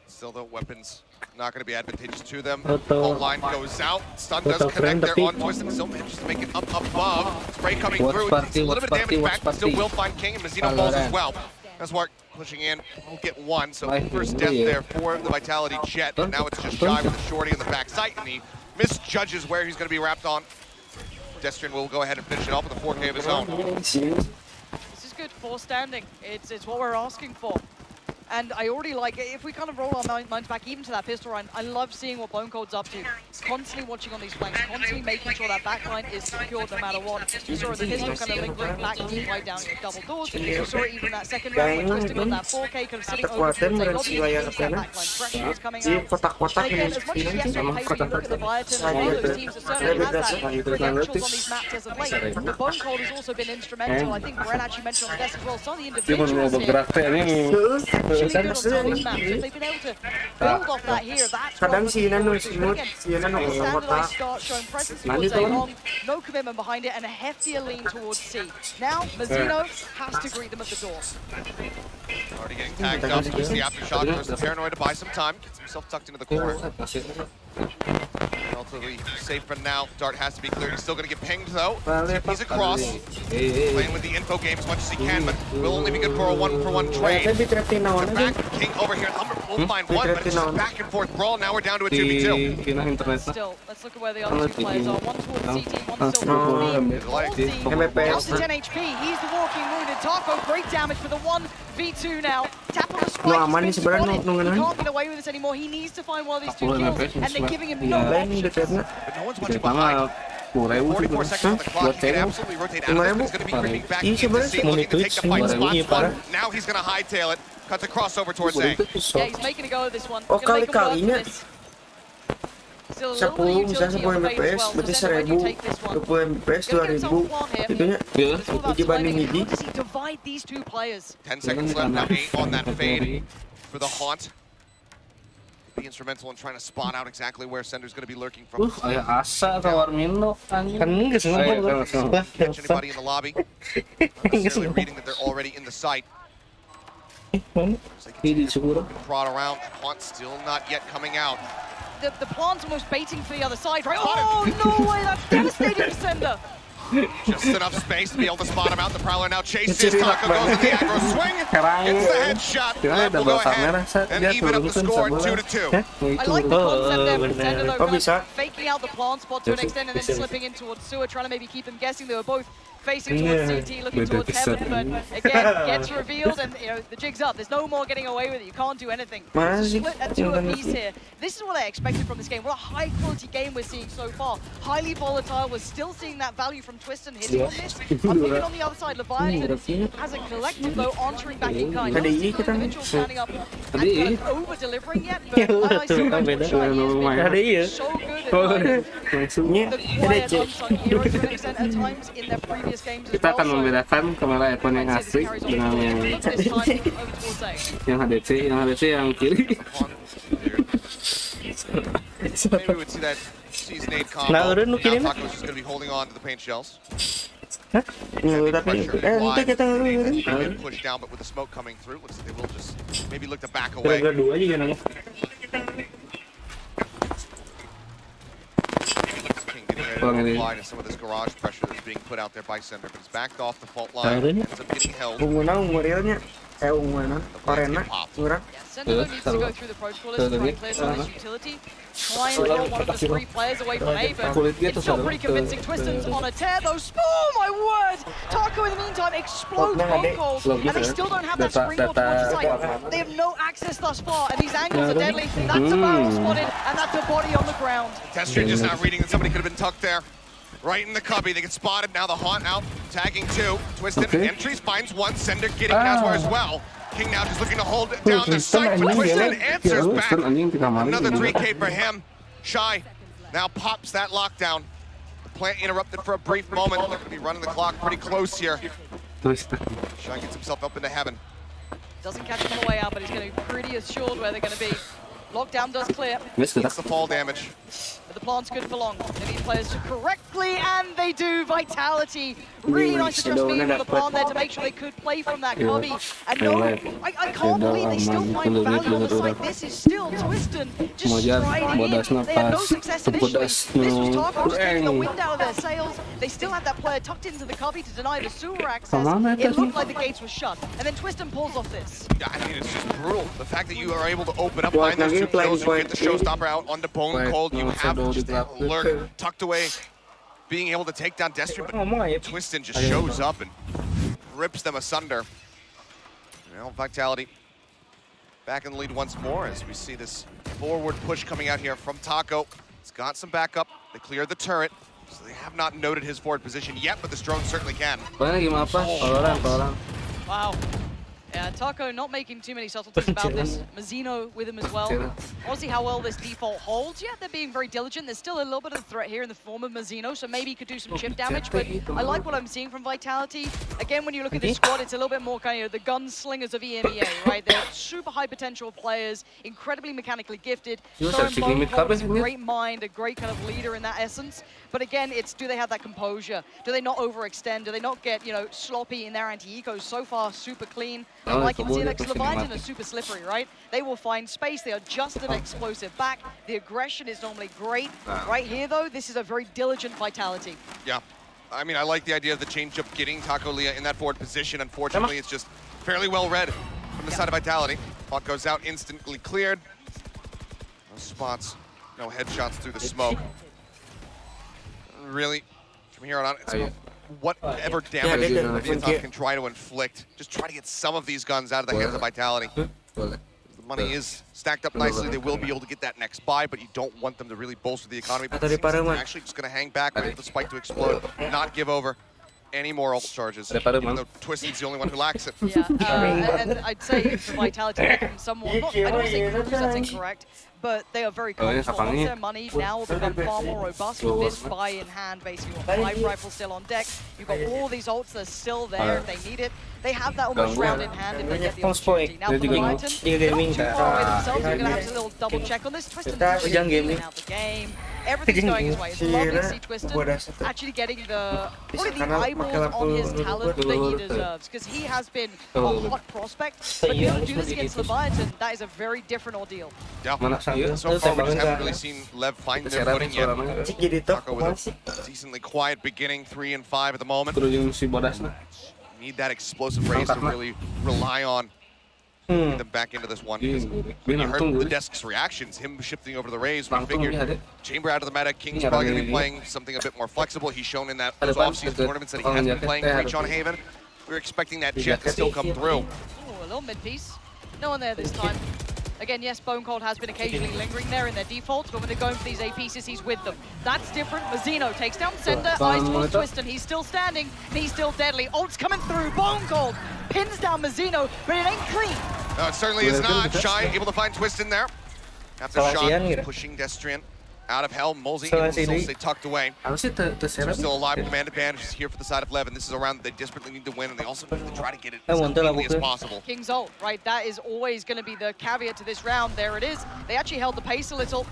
M: Still, the weapons not going to be advantageous to them. Ult line goes out. Stun does connect there on Twistin. Still manages to make it up above. Spray coming through. It's a little bit of damage back, but still will find King, and Mazzino falls as well. That's Mark pushing in. We'll get 1. So first death there for the Vitality Jet. But now it's just shy with the shorty in the back sight, and he misjudges where he's going to be wrapped on. Destrin will go ahead and finish it off with a 4K of his own.
R: This is good for standing. It's what we're asking for. And I already like, if we kind of roll our minds back even to that pistol run, I love seeing what Bone Cold's up to. Constantly watching on these flanks, constantly making sure that backline is secured no matter what. You saw the pistol kind of lingering back deep right down your double doors. You saw it even in that second round when Twistin got that 4K kind of sitting over to the lobby. That backline pressure was coming out. And again, as much as yes, on paper, you look at the LEVIATAN, a lot of those teams that certainly has that credentials on these maps as of late. But Bone Cold has also been instrumental. I think Bren actually mentioned on the desk as well, some of the individuals here. If they've been able to build off that here, that's what standardized start showing presence towards A long, no commitment behind it, and a heftier lean towards C. Now, Mazzino has to greet them at the door.
M: Already getting tagged up, just the aftershock, goes to Paranoid to buy some time, gets himself tucked into the corner. Relatively safe for now. Dart has to be cleared. He's still going to get pinged, though. He's across. Playing with the info game as much as he can, but will only be good for a 1-for-1 trade. Back King over here. Lumber will find 1, but it's just a back and forth brawl. Now we're down to a 2v2.
R: Still, let's look at where the other 2 players are. 1 towards CT, 1 still towards B. Down to 10 HP. He's the walking wounded. Taco, great damage for the 1v2 now. Tap on the spike. He's been spotted. He can't get away with this anymore. He needs to find one of these 2 kills, and they're giving him no options.
M: But no one's watching behind. 44 seconds on the clock. He can absolutely rotate out of this, but he's going to be creeping back into C, looking to take the fight spots. Now he's going to hightail it. Cuts a crossover towards A.
R: Yeah, he's making a go of this one. Gonna make him work for this. Still a little bit of utility on the base as well, so then when you take this one, gonna get himself a plant here. It's all about timing. How does he divide these 2 players?
M: 10 seconds left now, 8 on that fade for the Haunt. Be instrumental in trying to spot out exactly where Sender's going to be lurking from.
C: Asa tawar Mindo
M: Catch anybody in the lobby. Necessarily reading that they're already in the site. Prod around. Haunt still not yet coming out.
R: The plant's almost baiting for the other side, right? Oh, no way! That's devastating for Sender.
M: Just enough space to be able to spot him out. The Prowler now chases. Taco goes with the aggro swing. Gets the headshot. Lev will go ahead and even up the score at 2-2.
R: I like the concept there from Sender, though, kind of faking out the plant spot to an extent and then slipping in towards Sewer, trying to maybe keep them guessing. They were both facing towards CT, looking towards heaven, but again, gets revealed, and the jig's up. There's no more getting away with it. You can't do anything. It's a split at 2 apiece here. This is what I expected from this game. What a high-quality game we're seeing so far. Highly volatile. We're still seeing that value from Twiston hitting on this. I'm looking on the other side. Leviathan, as a collective, though, answering back in kind. Not a single individual standing up and kind of over-delivering yet, but I still go to Shy. He has been so good at the quiet, unsung hero to an extent at times in their previous games as
C: Kita akan
R: well.
C: membedakan kamera iPhone yang asli dengan yang HDC, yang kiri.
M: Maybe we would see that season 8 combo. Now Taco's just going to be holding on to the paint shells. Push down, but with the smoke coming through, looks like they will just maybe look to back away. Apply to some of this garage pressure that's being put out there by Sender, but it's backed off the fault line. Ends up getting held.
R: Sender needs to go through the protocol to try and clear some of this utility. Try and draw one of the 3 players away from A, but it's still pretty convincing. Twiston's on a tear though. Oh my word! Taco in the meantime explodes both goals, and they still don't have that springboard towards the site. They have no access thus far, and these angles are deadly. That's a barrel spotted, and that's a body on the ground.
M: Testry just not reading that somebody could have been tucked there. Right in the cubby, they get spotted. Now the haunt out, tagging 2. Twiston entries, finds 1. Sender getting Nazwar as well. King now just looking to hold it down the site, but Twiston answers back. Another 3K for him. Shy now pops that lockdown. The plant interrupted for a brief moment. They're going to be running the clock pretty close here. Shy gets himself up into heaven.
R: Doesn't catch him on the way out, but he's going to be pretty assured where they're going to be. Lockdown does clear.
M: Gets the fall damage.
R: But the plant's good for long. They need players to correctly, and they do. Vitality. Really nice to trust me for the plant there to make sure they could play from that cubby. And no, I can't believe they still find value on the site. This is still Twiston just striding in. They had no success initially. This was Taco just taking the wind out of their sails. They still had that player tucked into the cubby to deny the sewer access. It looked like the gates were shut. And then Twiston pulls off this.
M: Yeah, I mean, it's just brutal. The fact that you are able to open up behind those 2 kills, you get the showstopper out onto Bone Cold. You have just a lurk tucked away, being able to take down Destry, but Twiston just shows up and rips them asunder. Well, Vitality back in the lead once more as we see this forward push coming out here from Taco. He's got some backup. They cleared the turret, so they have not noted his forward position yet, but this drone certainly can.
R: Wow. Yeah, Taco not making too many subtleties about this. Mazzino with him as well. We'll see how well this default holds. Yeah, they're being very diligent. There's still a little bit of a threat here in the form of Mazzino, so maybe he could do some chip damage, but I like what I'm seeing from Vitality. Again, when you look at this squad, it's a little bit more kind of the gunslingers of EMEA, right? They're super high potential players, incredibly mechanically gifted. Great mind, a great kind of leader in that essence. But again, it's do they have that composure? Do they not overextend? Do they not get, sloppy in their anti-ecos? So far, super clean. Like in Xenex, Leviathan are super slippery, right? They will find space. They are just an explosive back. The aggression is normally great. Right here, though, this is a very diligent Vitality.
M: Yeah. I mean, I like the idea of the change-up getting Taco Leah in that forward position. Unfortunately, it's just fairly well read from the side of Vitality. Hawk goes out, instantly cleared. No spots, no headshots through the smoke. Really, from here on out, it's whatever damage LEVIATAN can try to inflict. Just try to get some of these guns out of the hands of Vitality. The money is stacked up nicely. They will be able to get that next buy, but you don't want them to really bolster the economy. But they're actually just going to hang back, wait for the spike to explode, not give over any more ult charges, even though Twiston's the only one who lacks it.
R: Yeah, and I'd say for Vitality, making somewhat, I don't want to say cruise, that's incorrect, but they are very comfortable. Once their money now will become far more robust with this buy in hand, basically. You've got 5 rifles still on deck, you've got all these ults that are still there if they need it. They have that almost round in hand if they get the opportunity. Now for Leviathan, they're not too far away themselves, they're going to have to little double check on this. Twiston's really out the game. Everything's going his way. It's lovely to see Twiston actually getting probably the eyeballs on his talent that he deserves, because he has been a hot prospect. But you don't do this against Leviathan, that is a very different ordeal.
M: Yeah, so far we just haven't really seen Lev find their footing yet. Taco with a decently quiet beginning, 3 and 5 at the moment. Need that explosive race to really rely on. Get them back into this one. When you heard the desk's reactions, him shifting over to the Rays, we figured Chamber out of the meta, King's probably going to be playing something a bit more flexible. He's shown in those off-season tournaments that he has been playing Breach on Haven. We were expecting that jet to still come through.
R: Oh, a little mid-piece. No one there this time. Again, yes, Bone Cold has been occasionally lingering there in their defaults, but when they're going for these A pieces, he's with them. That's different. Mazzino takes down Sender, eyes towards Twiston. He's still standing, and he's still deadly. Ult's coming through. Bone Cold pins down Mazzino, but it ain't clean.
M: No, it certainly is not. Shy able to find Twiston there. After Sean pushing Destrian out of hell, Molzy will still stay tucked away. So still alive. Command advantage is here for the side of Lev, and this is a round that they desperately need to win, and they also need to try to get it as cleanly as possible.
R: King's ult, right? That is always going to be the caveat to this round. There it is. They actually held the pace a little.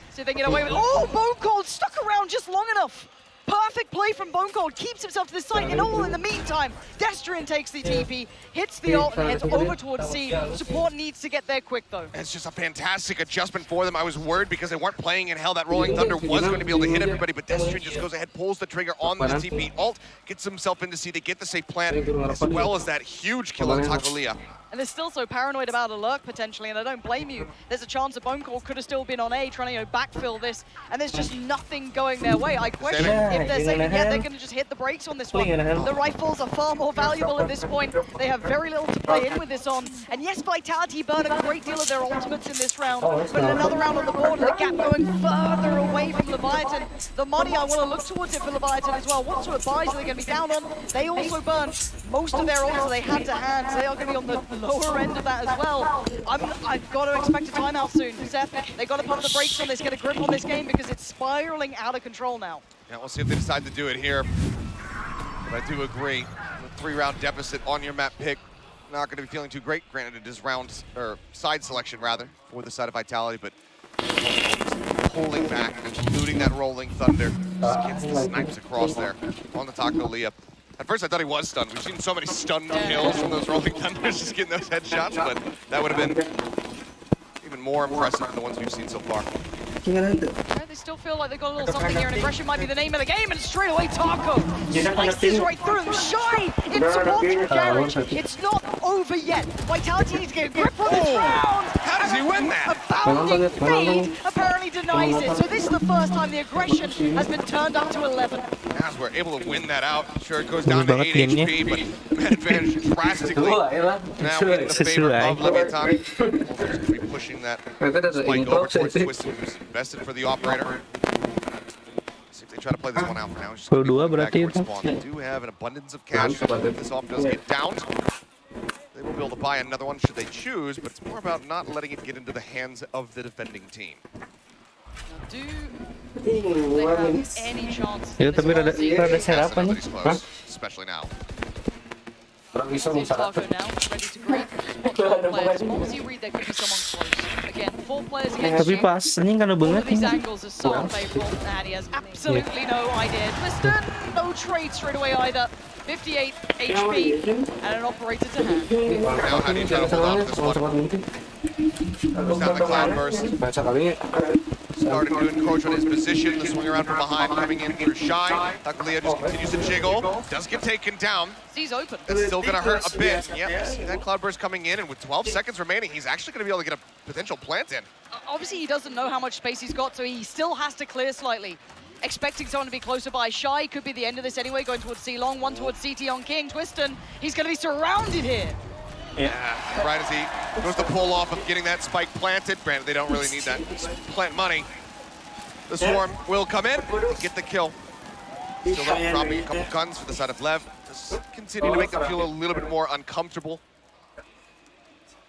R: See if they can get away with it. Oh, Bone Cold stuck around just long enough. Perfect play from Bone Cold, keeps himself to the side, and all in the meantime, Destrian takes the TP, hits the ult, and heads over towards C. Support needs to get there quick, though.
M: It's just a fantastic adjustment for them. I was worried because they weren't playing in hell. That Rolling Thunder was going to be able to hit everybody, but Destrian just goes ahead, pulls the trigger on the TP ult, gets himself into C. They get the safe plant, as well as that huge kill on Takulia.
R: And they're still so paranoid about a lurk, potentially, and I don't blame you. There's a chance that Bone Cold could have still been on A, trying to backfill this, and there's just nothing going their way. I question if they're saying, yeah, they're going to just hit the brakes on this one. The rifles are far more valuable at this point. They have very little to play in with this on. And yes, Vitality burn a great deal of their ultimates in this round, but in another round on the board, the gap going further away from Leviathan. The money, I want to look towards it for Leviathan as well. What sort of buys are they going to be down on? They also burn most of their ults that they had to hand, so they are going to be on the lower end of that as well. I've got to expect a timeout soon. Seth, they got to pump the brakes on this, get a grip on this game, because it's spiraling out of control now.
M: Yeah, we'll see if they decide to do it here. But I do agree, the 3-round deficit on your map pick, not going to be feeling too great. Granted, it is round, or side selection rather, for the side of Vitality, but pulling back, including that Rolling Thunder, just gets the snipes across there on the Takulia. At first, I thought he was stunned. We've seen so many stunned kills from those Rolling Thunders, just getting those headshots, but that would have been even more impressive than the ones we've seen so far.
R: They still feel like they've got a little something here, and aggression might be the name of the game, and straight away Taco slices right through them. Shy in support from Garage. It's not over yet. Vitality needs to get a grip on this round.
M: How does he win that?
R: A bounding fade apparently denies it. So this is the first time the aggression has been turned up to 11.
M: As we're able to win that out, sure it goes down to 8 HP, but man advantage drastically now in the favor of Leviathan. Going to be pushing that spike over towards Twiston, who's invested for the operator. See if they try to play this one out for now. Just back towards spawn. They do have an abundance of cash, so if this off does get downed, they will be able to buy another one should they choose, but it's more about not letting it get into the hands of the defending team.
R: Do they have any chance?
H: Ya, tapi rada sarapan nih.
M: Especially now.
R: Taco now, ready to greet. Players. What was you read? There could be someone close. Again, 4 players against
H: Tapi
R: you.
H: pas ini kan
R: All
H: banget
R: of these
H: nih.
R: angles are so unfavorable, and he has absolutely no idea. Twiston, no trade straight away either. 58 HP and an operator to hand.
M: Now, how do you try to hold on to this one? Goes down the Cloudburst. Starting to encroach on his position. The swing around from behind, coming in through Shy. Takulia just continues to jiggle. Does get taken down.
R: He's open.
M: That's still going to hurt a bit. Yep, see that Cloudburst coming in, and with 12 seconds remaining, he's actually going to be able to get a potential plant in.
R: Obviously, he doesn't know how much space he's got, so he still has to clear slightly. Expecting someone to be closer by. Shy could be the end of this anyway, going towards C-Long, one towards CT on King. Twiston, he's going to be surrounded here.
M: Yeah, right as he goes to pull off of getting that spike planted. Granted, they don't really need that plant money. The Swarm will come in and get the kill. Still dropping a couple guns for the side of Lev. Just continue to make them feel a little bit more uncomfortable.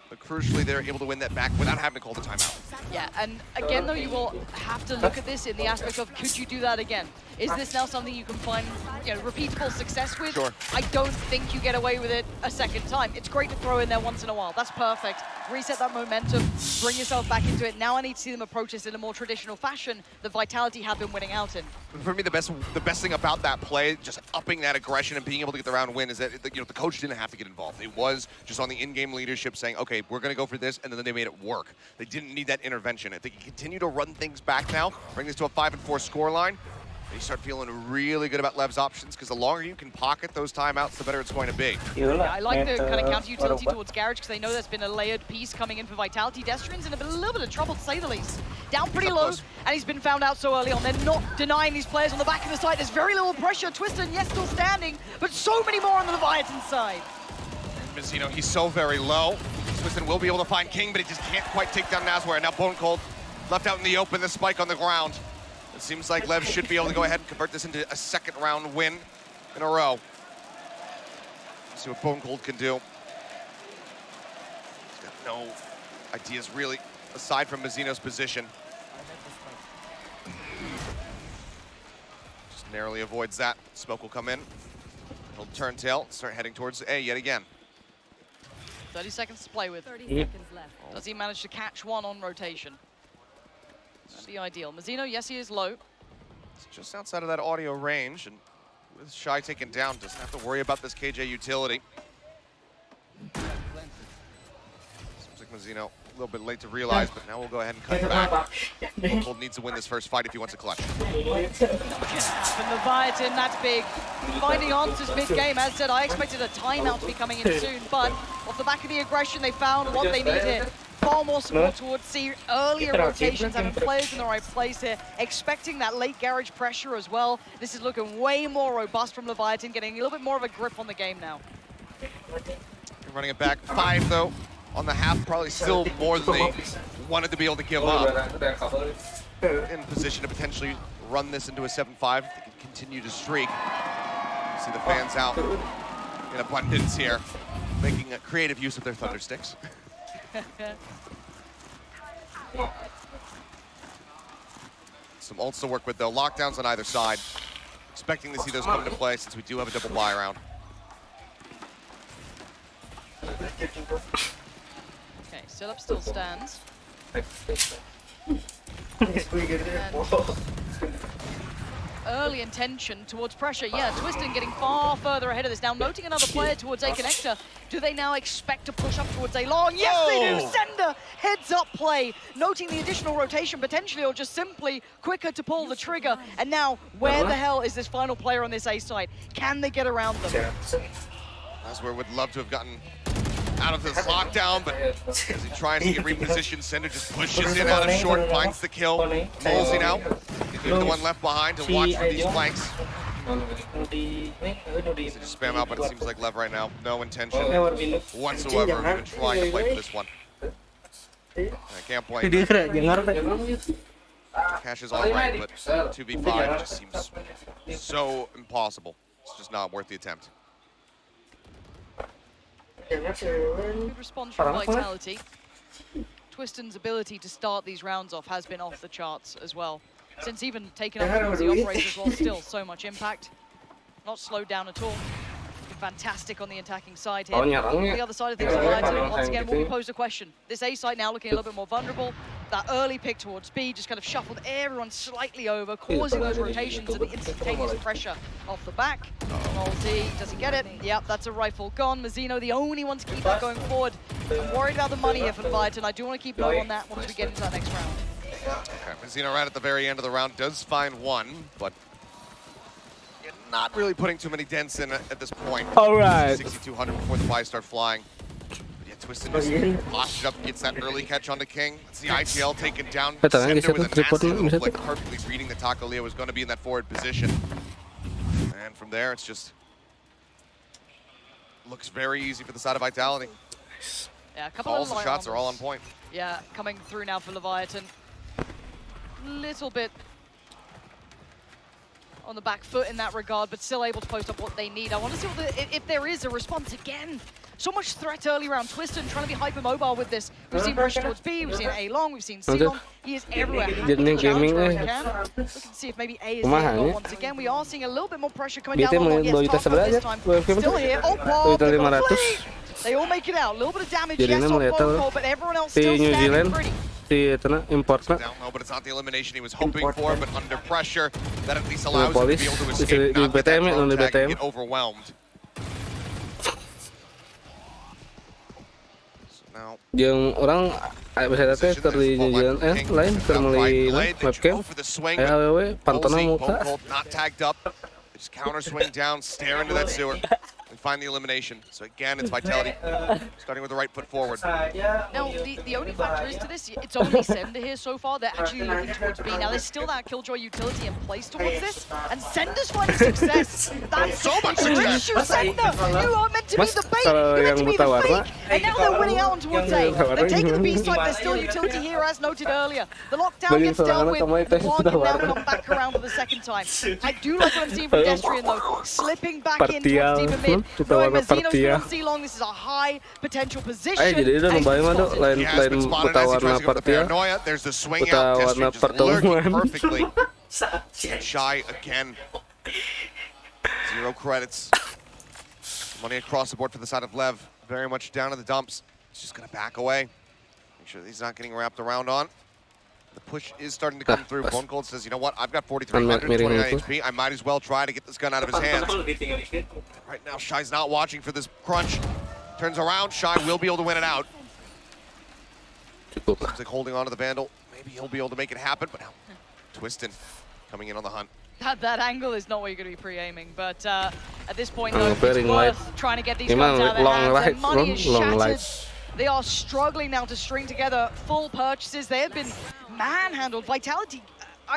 M: But crucially, they're able to win that back without having to call the timeout.
R: Yeah, and again, though, you will have to look at this in the aspect of, could you do that again? Is this now something you can find, repeatable success with?
M: Sure.
R: I don't think you get away with it a second time. It's great to throw in there once in a while. That's perfect. Reset that momentum, bring yourself back into it. Now I need to see them approach this in a more traditional fashion that Vitality have been winning out in.
M: For me, the best thing about that play, just upping that aggression and being able to get the round win, is that the coach didn't have to get involved. It was just on the in-game leadership saying, okay, we're going to go for this, and then they made it work. They didn't need that intervention. If they can continue to run things back now, bring this to a 5-4 scoreline, You start feeling really good about Lev's options, because the longer you can pocket those timeouts, the better it's going to be.
R: Yeah, I like the kind of counter utility towards Garage, because they know there's been a layered piece coming in for Vitality. Destrian's in a little bit of trouble, to say the least. Down pretty low, and he's been found out so early on. They're not denying these players on the back of the side. There's very little pressure. Twiston, yes, still standing, but so many more on the Leviathan side.
M: Mizzino, he's so very low. Twiston will be able to find King, but he just can't quite take down Nazware. Now Bone Cold left out in the open, the spike on the ground. It seems like Lev should be able to go ahead and convert this into a second round win in a row. Let's see what Bone Cold can do. He's got no ideas really, aside from Mizzino's position. Just narrowly avoids that. Smoke will come in. He'll turn tail, start heading towards A yet again.
R: 30 seconds to play with. 30 seconds left. Does he manage to catch one on rotation? That'd be ideal. Mizzino, yes, he is low.
M: It's just outside of that audio range, and with Shy taken down, doesn't have to worry about this KJ utility. Seems like Mizzino a little bit late to realize, but now we'll go ahead and cut back. Cold needs to win this first fight if he wants a clutch.
R: And Leviathan, that's big. Finding answers mid-game. As said, I expected a timeout to be coming in soon, but off the back of the aggression, they found what they needed. Far more support towards C, earlier rotations, having players in the right place here, expecting that late garage pressure as well. This is looking way more robust from Leviathan, getting a little bit more of a grip on the game now.
M: You're running it back 5 though on the half, probably still more than they wanted to be able to give up. In position to potentially run this into a 7-5 if they can continue to streak. See the fans out in abundance here, making a creative use of their thunder sticks. Some ults to work with though. Lockdowns on either side. Expecting to see those come into play since we do have a double buy round.
R: Okay, setup still stands. Early intention towards pressure. Yeah, Twiston getting far further ahead of this. Now noting another player towards A Connector. Do they now expect to push up towards A Long? Yes, they do! Sender heads up play. Noting the additional rotation potentially, or just simply quicker to pull the trigger. And now, where the hell is this final player on this A side? Can they get around them?
M: Nazware would love to have gotten out of this lockdown, but as he tries to get repositioned, Sender just pushes in out of short, finds the kill. Molesy now, he's the one left behind to watch for these flanks. Just spam out, but it seems like Lev right now, no intention whatsoever of even trying to play for this one. I can't blame him. Cash is all right, but 2v5 just seems so impossible. It's just not worth the attempt.
R: Good response from Vitality. Twiston's ability to start these rounds off has been off the charts as well. Since even taking up towards the operators, while still so much impact. Not slowed down at all. Fantastic on the attacking side here. On the other side of things, once again, will pose a question. This A side now looking a little bit more vulnerable. That early pick towards B just kind of shuffled everyone slightly over, causing those rotations and the instantaneous pressure off the back. Molesy, does he get it? Yep, that's a rifle gone. Mizzino, the only one to keep that going forward. I'm worried about the money here for Leviathan. I do want to keep low on that once we get into that next round.
M: Okay, Mizzino right at the very end of the round does find one, but not really putting too many dents in at this point.
J: All right.
M: 6,200 before the buys start flying. But yeah, Twiston just poshes up, gets that early catch onto King. It's the ITL taken down. Sender with a massive little flick, perfectly reading that Taco Leo was going to be in that forward position. And from there, it's just looks very easy for the side of Vitality.
R: Yeah, a couple
M: Balls
R: of
M: and shots are all on point.
R: Yeah, coming through now for Leviathan. Little bit on the back foot in that regard, but still able to post up what they need. I want to see what if there is a response again. So much threat early around. Twiston trying to be hyper-mobile with this. We've seen pressure towards B, we've seen A long, we've seen C long. He is everywhere. Challenge where he can. Looking to see if maybe A is there. Once again, we are seeing a little bit more pressure coming down the long. Yes, this time. Still here. Oh, Bob, they all make it out. A little bit of damage, yes, on Bone, but everyone else still standing pretty.
M: Import down low, but it's not the elimination he was hoping for, but under pressure, that at least allows him to be able to escape, not get that drone tag and get overwhelmed. So now,
C: yang orang Bisa teh keur di jalan lain keur meuli webcam. AWW pantona muka.
M: Not tagged up. Just counter swing down, stare into that sewer, and find the elimination. So again, it's Vitality starting with the right foot forward.
R: Now, the only factor is to this, it's only Sender here so far. They're actually looking towards B. Now, there's still that Killjoy utility in place towards this, and Sender's finding success. That's
M: so much success.
R: Sender, you are meant to be the bait, you're meant to be the fake, and now they're winning out on towards A. They're taking the B side, there's still utility here, as noted earlier. The lockdown gets dealt with, and Juan can now come back around for the second time. I do like what I'm seeing from Destrian, though, slipping back in towards deeper mid. Knowing Mazzino's been on C-Long, this is a high potential position.
C: Jadi itu nambah mana dok lain buta warna partial, buta warna pertemuan.
M: Shy again. 0 credits. Money across the board for the side of Lev. Very much down to the dumps. He's just gonna back away. Make sure that he's not getting wrapped around on. The push is starting to come through. Bone Cold says, you know what, I've got 4,329 HP. I might as well try to get this gun out of his hands. Right now, Shy's not watching for this crunch. Turns around, Shy will be able to win it out. Looks like holding on to the Vandal. Maybe he'll be able to make it happen, but now Twistin coming in on the hunt.
R: That angle is not what you're going to be pre-aiming, but at this point, though, it's worth trying to get these guns out of their hands. Their money is shattered. They are struggling now to string together full purchases. They have been manhandled. Vitality,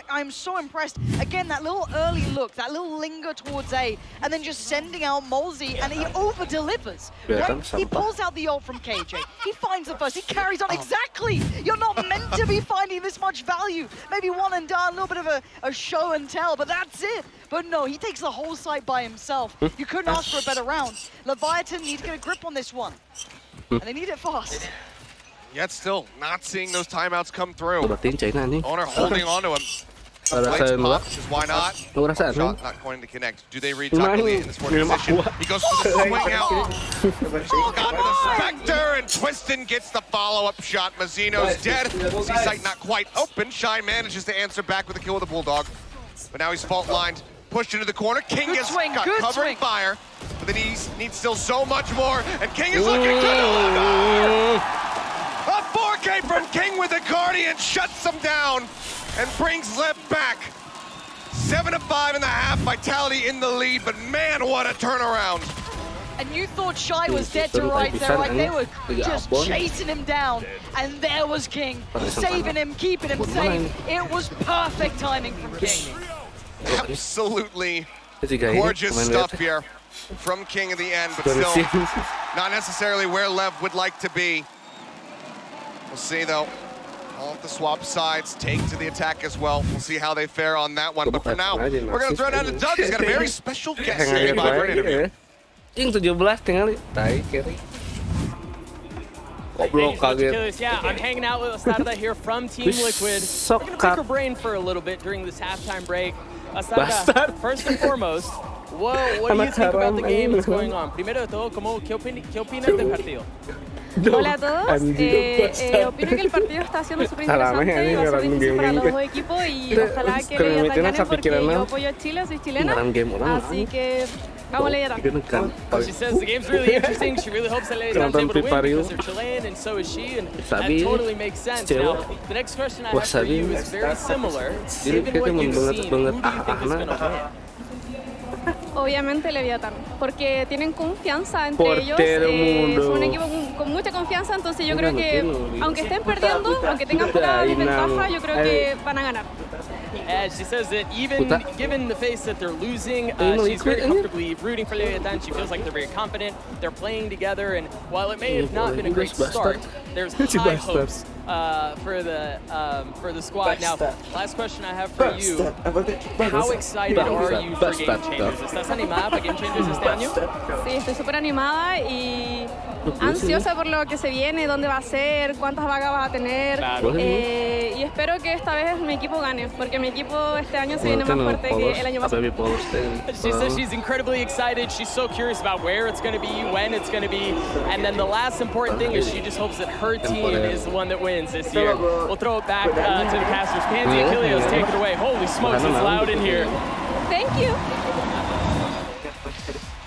R: I'm so impressed. Again, that little early look, that little linger towards A, and then just sending out Molzy, and he over-delivers. Right? He pulls out the ult from KJ. He finds the first. He carries on. Exactly! You're not meant to be finding this much value. Maybe one and done, a little bit of a show and tell, but that's it. But no, he takes the whole site by himself. You couldn't ask for a better round. Leviathan need to get a grip on this one. And they need it fast.
M: Yet still, not seeing those timeouts come through. Owner holding on to him. Why not? Shot not going to connect. Do they read Takali in this one position? He goes for the swing out. Got the Spectre, and Twistin gets the follow-up shot. Mazzino's dead. C-Site not quite open. Shy manages to answer back with a kill with a Bulldog. But now he's fault-lined. Pushed into the corner. King gets got cover and fire. But then he needs still so much more. And King is looking to deliver! A 4K from King with the Guardian shuts him down and brings Lev back. 7-5 in the half, Vitality in the lead, but man, what a turnaround.
R: And you thought Shy was dead to rights there, like they were just chasing him down. And there was King, saving him, keeping him safe. It was perfect timing from King.
M: Absolutely gorgeous stuff here from King at the end, but still not necessarily where Lev would like to be. We'll see though. All of the swap sides take to the attack as well. We'll see how they fare on that one. But for now, we're going to throw down to Doug. He's got a very special guest standing by for an interview.
C: Yang 17 tinggal tai kiri. Goblok kaget.
S: Yeah, I'm hanging out with Astarda here from Team Liquid. We're going to pick her brain for a little bit during this halftime break. Astarda, first and foremost, what do you think about the game that's going on? Primero de todo, ¿qué opinas del partido?
H: Hola a todos, opino que el partido está siendo súper interesante y va a ser difícil para los dos equipos y ojalá que Leviatan gane porque yo apoyo a Chile, soy chilena, así que vamos Leviatan.
S: She says the game's really interesting, she really hopes that Leviatan's able to win because they're Chilean and so is she, and that totally makes sense. Now, the next question I have for you is very similar, given what you've seen, who do you think is going to win?
H: Obviamente Leviatan, porque tienen confianza entre ellos, son un equipo con mucha confianza, entonces yo creo que aunque estén perdiendo, aunque tengan poca desventaja, yo creo que van a ganar.
S: She says that even given the face that they're losing, she's very comfortably rooting for Leviatan. She feels like they're very confident, they're playing together, and while it may have not been a great start, there's high hopes for the squad. Now, last question I have for you, how excited are you for Game Changers? ¿Estás animada para Game Changers este año?
H: Sí, estoy súper animada y ansiosa por lo que se viene, dónde va a ser, cuántas vagas va a tener. Claro. Y espero que esta vez mi equipo gane, porque mi equipo este año se viene más fuerte que el año pasado.
S: She says she's incredibly excited. She's so curious about where it's going to be, when it's going to be, and then the last important thing is she just hopes that her team is the one that wins this year. We'll throw it back to the casters. Pansy and Kilios, take it away. Holy smokes, it's loud in here.
H: Thank you.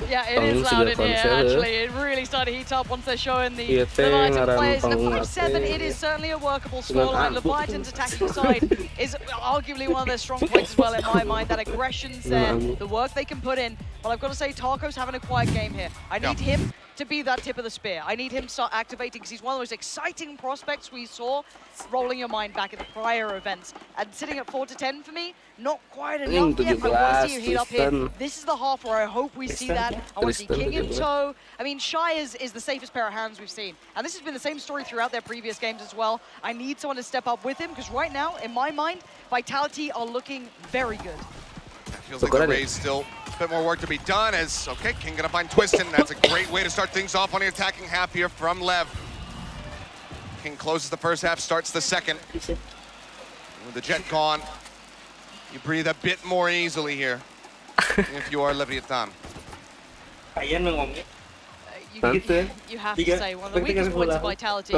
R: Yeah, it is loud in here, actually. It really started to heat up once they're showing the Leviatan players. And the 5-7, it is certainly a workable scoreline. Leviatan's attacking side is arguably one of their strong points as well in my mind. That aggression's there, the work they can put in. But I've got to say, Taco's having a quiet game here. I need him to be that tip of the spear. I need him to start activating because he's one of those exciting prospects we saw rolling your mind back at the prior events. And sitting at 4-10 for me, not quite enough yet. I want to see you heat up here. This is the half where I hope we see that. I want to see King in tow. I mean, Shy is the safest pair of hands we've seen. And this has been the same story throughout their previous games as well. I need someone to step up with him because right now, in my mind, Vitality are looking very good.
M: Feels like the Rays still a bit more work to be done as, okay, King gonna find Twistin. That's a great way to start things off on the attacking half here from Lev. King closes the first half, starts the second. With the Jet gone, you breathe a bit more easily here if you are Leviathan.
R: You have to say, one of the weakest points of Vitality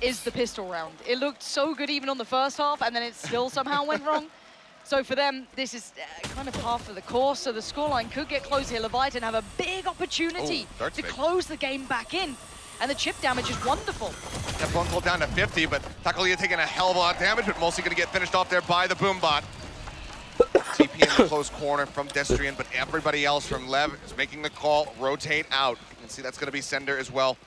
R: is the pistol round. It looked so good even on the first half, and then it still somehow went wrong. So for them, this is kind of half of the course, so the scoreline could get close here. Leviatan have a big opportunity to close the game back in, and the chip damage is wonderful.
M: That Bunkel down to 50, but Takolia taking a hell of a lot of damage, but mostly going to get finished off there by the Boombot. TP in the close corner from Destrian, but everybody else from Lev is making the call, rotate out. You can see that's going to be Sender as well,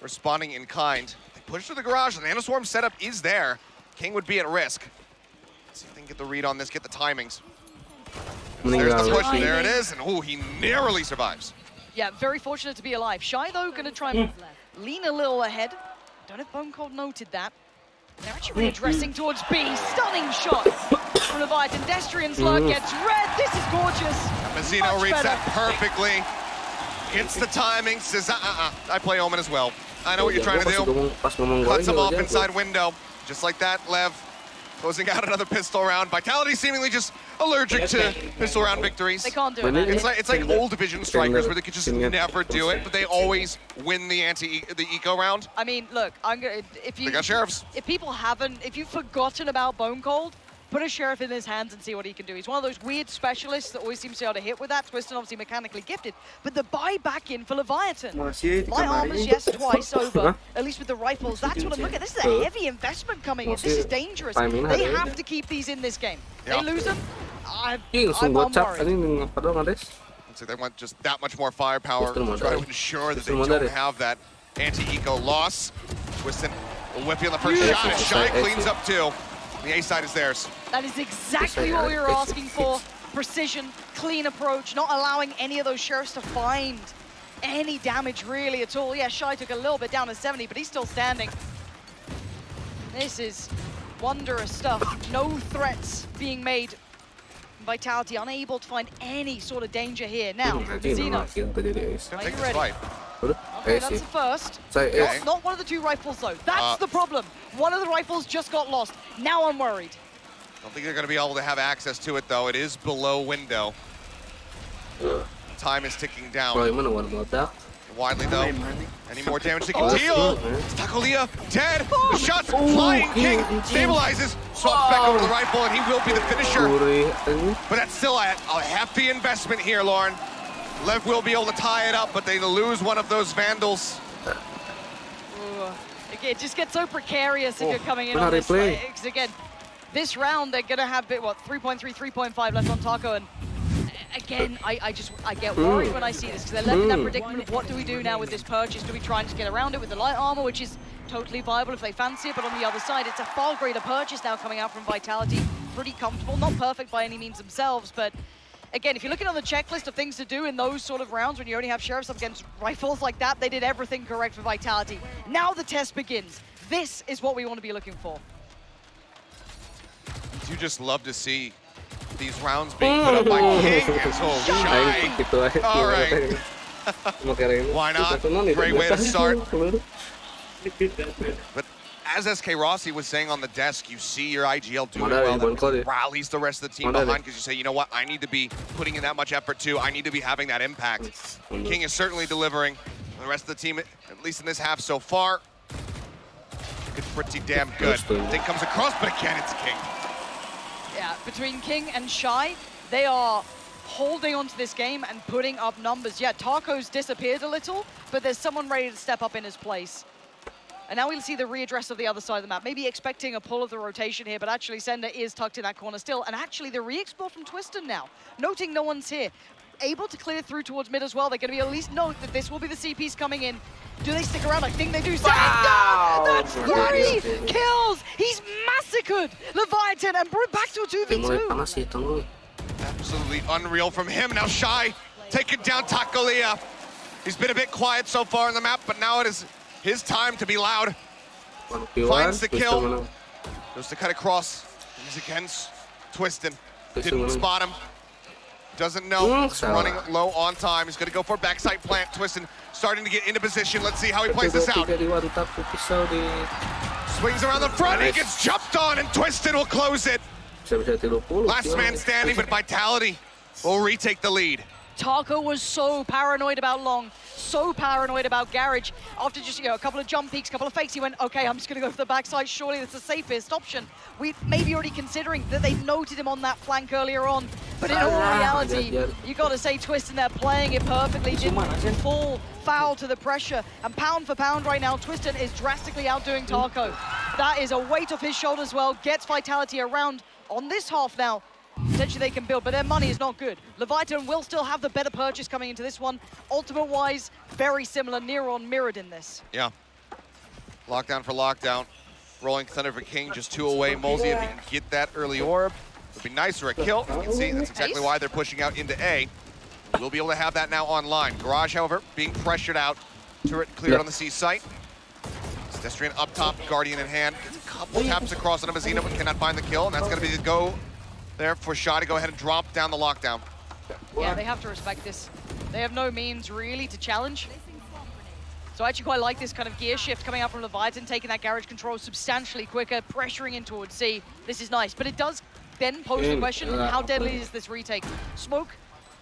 M: responding in kind. They push to the garage, the Nanoswarm setup is there. King would be at risk. Let's see if they can get the read on this, get the timings. There's the push, there it is, and he narrowly survives.
R: Yeah, very fortunate to be alive. Shy, though, going to try and lean a little ahead. Don't know if Bone Cold noted that. They're actually readdressing towards B. Stunning shot from Leviathan. Destrian's lurk gets red. This is gorgeous.
M: Mazzino reads that perfectly. Gets the timing, says, I play Omen as well. I know what you're trying to do. Cuts him off inside window. Just like that, Lev. Closing out another pistol round. Vitality seemingly just allergic to pistol round victories.
R: They can't do it.
M: It's like old division strikers where they could just never do it, but they always win the eco round.
R: I mean, look,
M: They got sheriffs.
R: If you've forgotten about Bone Cold, put a sheriff in his hands and see what he can do. He's one of those weird specialists that always seems to be able to hit with that. Twistin obviously mechanically gifted, but the buy back in for Leviathan. Light armors, yes, twice over, at least with the rifles. That's what I'm looking at. This is a heavy investment coming in. This is dangerous. They have to keep these in this game. They lose them, I'm worried.
M: So they want just that much more firepower to try to ensure that they don't have that anti-eco loss. Twistin whipping on the first shot, and Shy cleans up too. The A side is theirs.
R: That is exactly what we were asking for. Precision, clean approach, not allowing any of those sheriffs to find any damage really at all. Yeah, Shy took a little bit down to 70, but he's still standing. This is wondrous stuff. No threats being made. Vitality unable to find any sort of danger here. Now, Zeno, are you ready? Okay, that's the first. Not one of the two rifles, though. That's the problem. One of the rifles just got lost. Now I'm worried.
M: Don't think they're going to be able to have access to it, though. It is below window. Time is ticking down. Widely, though. Any more damage they can deal? Takolia dead. The shot's flying. King stabilizes. Swaps back over the rifle, and he will be the finisher. But that's still a hefty investment here, Lauren. Lev will be able to tie it up, but they lose one of those Vandals.
R: It just gets so precarious if you're coming in on this. Because again, this round, they're going to have, 3.3, 3.5 left on Taco, and again, I get worried when I see this, because they're left in that predicament of what do we do now with this purchase? Do we try and just get around it with the light armor, which is totally viable if they fancy it, but on the other side, it's a far greater purchase now coming out from Vitality. Pretty comfortable, not perfect by any means themselves, but again, if you're looking on the checklist of things to do in those sort of rounds when you only have sheriffs up against rifles like that, they did everything correct for Vitality. Now the test begins. This is what we want to be looking for.
M: You just love to see these rounds being put up by King. Shy. All right. Why not? Great way to start. But as SK Rossi was saying on the desk, you see your IGL doing well, that rallies the rest of the team behind, because you say, you know what, I need to be putting in that much effort too. I need to be having that impact. King is certainly delivering. The rest of the team, at least in this half so far, looking pretty damn good. Thing comes across, but again, it's King.
R: Yeah, between King and Shy, they are holding onto this game and putting up numbers. Yeah, Taco's disappeared a little, but there's someone ready to step up in his place. And now we'll see the readdress of the other side of the map. Maybe expecting a pull of the rotation here, but actually Sender is tucked in that corner still. And actually the re-explore from Twiston now, noting no one's here. Able to clear through towards mid as well. They're going to be at least note that this will be the CPs coming in. Do they stick around? I think they do. Wow. That's 3 kills! He's massacred Leviathan and brought back to a 2v2.
M: Absolutely unreal from him. Now Shy taking down Takolia. He's been a bit quiet so far on the map, but now it is his time to be loud. Finds the kill. Goes to cut across. He's against Twiston. Didn't spot him. Doesn't know. He's running low on time. He's going to go for a backside plant. Twiston starting to get into position. Let's see how he plays this out. Swings around the front. He gets jumped on, and Twiston will close it. Last man standing, but Vitality will retake the lead.
R: Taco was so paranoid about Long, so paranoid about Garage. After just a couple of jump peeks, couple of fakes, he went, okay, I'm just going to go for the backside. Surely that's the safest option. We may be already considering that they noted him on that flank earlier on. But in all reality, you got to say Twiston there playing it perfectly. Didn't fall foul to the pressure. And pound for pound right now, Twiston is drastically outdoing Taco. That is a weight off his shoulders as well. Gets Vitality around on this half now. Potentially they can build, but their money is not good. Leviathan will still have the better purchase coming into this one. Ultimate-wise, very similar, near on mirrored in this.
M: Yeah. Lockdown for lockdown. Rolling Thunder for King, just 2 away. Molesy, if he can get that early orb, would be nice for a kill. You can see that's exactly why they're pushing out into A. We'll be able to have that now online. Garage, however, being pressured out. Turret cleared on the C site. Destrian up top, Guardian in hand. Gets a couple taps across on a Mazino, but cannot find the kill, and that's going to be the go there for Shaw to go ahead and drop down the lockdown.
R: Yeah, they have to respect this. They have no means really to challenge. So I actually quite like this kind of gear shift coming out from Leviathan, taking that garage control substantially quicker, pressuring in towards C. This is nice, but it does then pose the question, how deadly is this retake? Smoke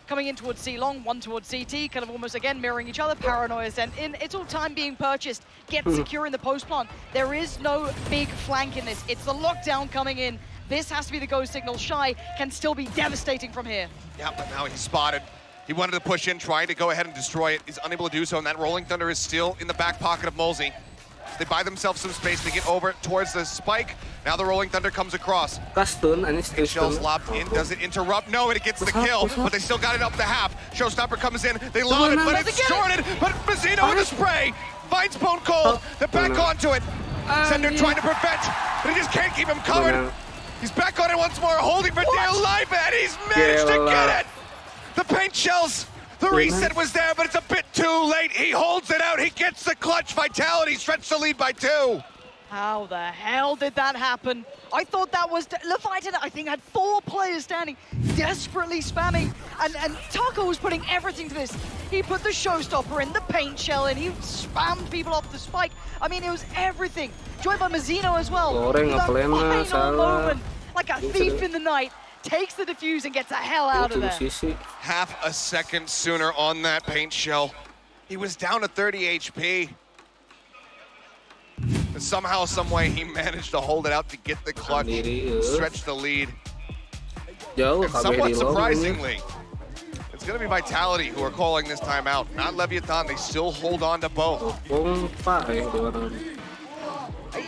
R: coming in towards C long, one towards CT, kind of almost again mirroring each other, paranoia sent in. It's all time being purchased, get secure in the post plant. There is no big flank in this. It's the lockdown coming in. This has to be the go signal. Shy can still be devastating from here.
M: Yeah, but now he's spotted. He wanted to push in, trying to go ahead and destroy it. He's unable to do so, and that Rolling Thunder is still in the back pocket of Molesy. They buy themselves some space to get over towards the spike. Now the Rolling Thunder comes across. Shell's lobbed in. Does it interrupt? No, it gets the kill, but they still got it up the half. Showstopper comes in. They lob it, but it's shorted. But Mazino in the spray finds Bone Cold. They're back onto it. Sender trying to prevent, but he just can't keep him covered. He's back on it once more, holding for dear life, and he's managed to get it! The paint shells, the reset was there, but it's a bit too late. He holds it out, he gets the clutch. Vitality stretched the lead by 2.
R: How the hell did that happen? I thought that was Leviathan, I think, had 4 players standing, desperately spamming, and Taco was putting everything to this. He put the showstopper in, the paint shell in, he spammed people off the spike. I mean, it was everything. Joined by Mazino as well. That final moment, like a thief in the night, takes the defuse and gets the hell out of there.
M: Half a second sooner on that paint shell. He was down to 30 HP. But somehow, some way, he managed to hold it out to get the clutch, stretch the lead. And somewhat surprisingly, it's going to be Vitality who are calling this timeout, not Leviathan. They still hold on to both.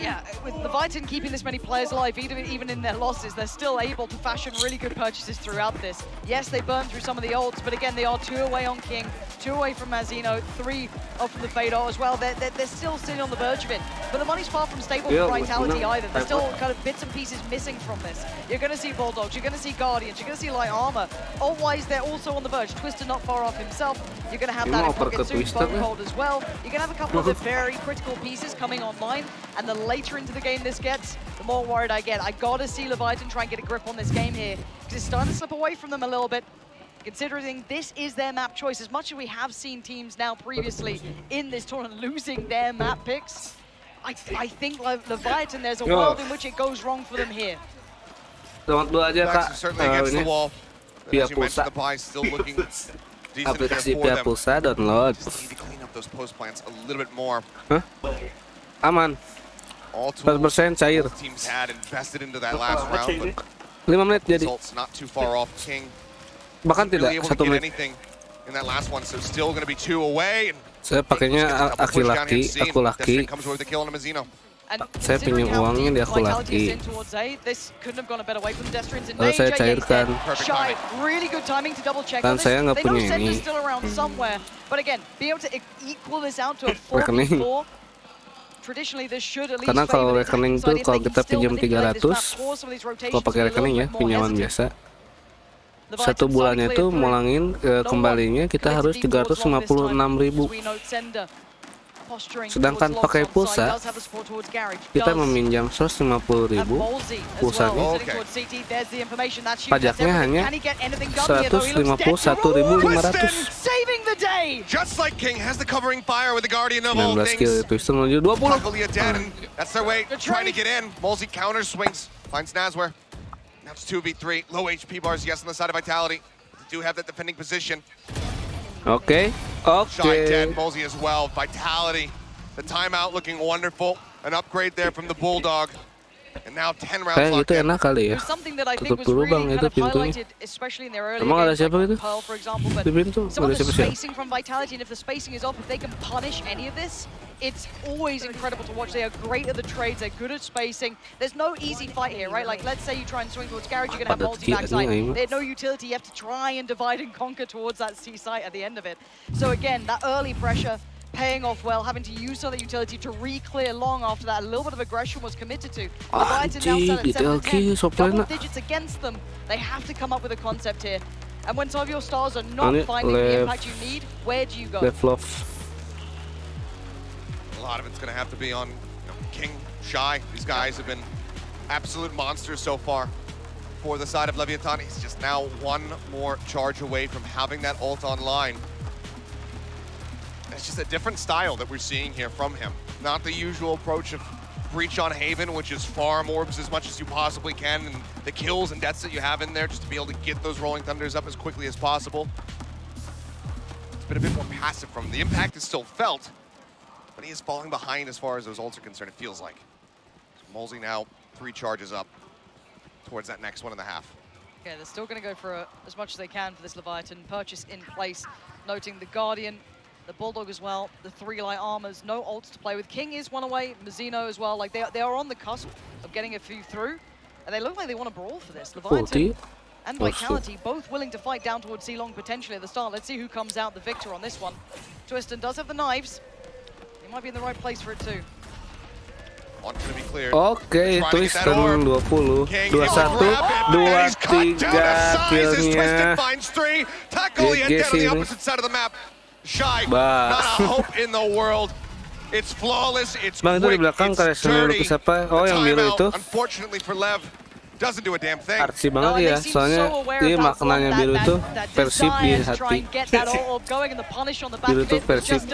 R: Yeah, with Leviathan keeping this many players alive, even in their losses, they're still able to fashion really good purchases throughout this. Yes, they burned through some of the ults, but again, they are 2 away on King, 2 away from Mazino, 3 off from the Fador as well. They're still sitting on the verge of it, but the money's far from stable for Vitality either. There's still kind of bits and pieces missing from this. You're going to see Bulldogs, you're going to see Guardians, you're going to see Light Armor. Ult-wise, they're also on the verge. Twiston not far off himself. You're going to have that Pocket Bone Cold as well. You're going to have a couple of the very critical pieces coming online, and the later into the game this gets, the more worried I get. I gotta see Leviathan try and get a grip on this game here, because it's starting to slip away from them a little bit, considering this is their map choice. As much as we have seen teams now previously in this tournament losing their map picks, I think Leviathan, there's a world in which it goes wrong for them here.
M: Certainly against the wall. As you mentioned, the buy still looking decent
C: aplikasi
M: for
C: pihak
M: them.
C: pulsa download.
M: Just need to clean up those post plants a little bit more.
C: Aman.
M: All tools
C: 100% cair.
M: both teams had invested into that last round, but
C: 5 menit jadi.
M: results not too far off. King
C: Bahkan tidak
M: able to
C: 1
M: get
C: menit.
M: anything in that last one, so still going to be 2 away.
C: Saya pakainya aku laki.
M: Destrin comes away with the kill on Amazino.
C: Saya pinjam uangnya di aku laki. Lalu saya cairkan. Dan saya nggak punya ini. Rekening. Karena kalau rekening itu kalau kita pinjam 300, kalau pakai rekening ya pinjaman biasa, 1 bulannya itu mulangin kembalinya kita harus 356.000. Sedangkan pakai pulsa kita meminjam 150.000 pulsanya, pajaknya hanya 151.500. 19 kill Twister menuju 20.
M: That's their way trying to get in. Molzy counter swings, finds Nazware. Now it's 2v3. Low HP bars, yes, on the side of Vitality. They do have that defending position. Shy dead, Molzy as well. Vitality, the timeout looking wonderful. An upgrade there from the Bulldog. And now 10 rounds locked
C: itu
M: in.
C: enak kali ya. Tutup dulu bang itu pintunya. Emang ada siapa gitu? Di pintu ada siapa-siapa?
R: It's always incredible to watch. They are great at the trades. They're good at spacing. There's no easy fight here, right? Like, let's say you try and swing towards Garage, you're going to have multi backside. They had no utility. You have to try and divide and conquer towards that C site at the end of it. So again, that early pressure paying off well, having to use some of the utility to re-clear long after that. A little bit of aggression was committed to. Leviathan now set at 7-10. Double digits against them. They have to come up with a concept here. And when some of your stars are not finding the impact you need, where do you go?
M: A lot of it's going to have to be on King, Shy. These guys have been absolute monsters so far for the side of Leviathan. He's just now 1 more charge away from having that ult online. It's just a different style that we're seeing here from him. Not the usual approach of breach on Haven, which is farm orbs as much as you possibly can, and the kills and deaths that you have in there just to be able to get those Rolling Thunders up as quickly as possible. It's been a bit more passive from him. The impact is still felt, but he is falling behind as far as those ults are concerned, it feels like. So Molzy now 3 charges up towards that next 1.5.
R: Yeah, they're still going to go for as much as they can for this Leviathan. Purchase in place, noting the Guardian, the Bulldog as well, the 3 light armors, no ults to play with. King is 1 away, Mazino as well. Like, they are on the cusp of getting a few through, and they look like they want to brawl for this. Leviathan and Vitality both willing to fight down towards C-Long potentially at the start. Let's see who comes out the victor on this one. Twiston does have the knives. Might be in the right place for it too.
C: Oke, Twiston 20, 21, 23 killnya. GG sini. Bang, itu di belakang karesnya lukis apa? Oh, yang biru itu. Artsy banget ya, soalnya dia maknanya biru itu Persib di hati. Biru itu Persib.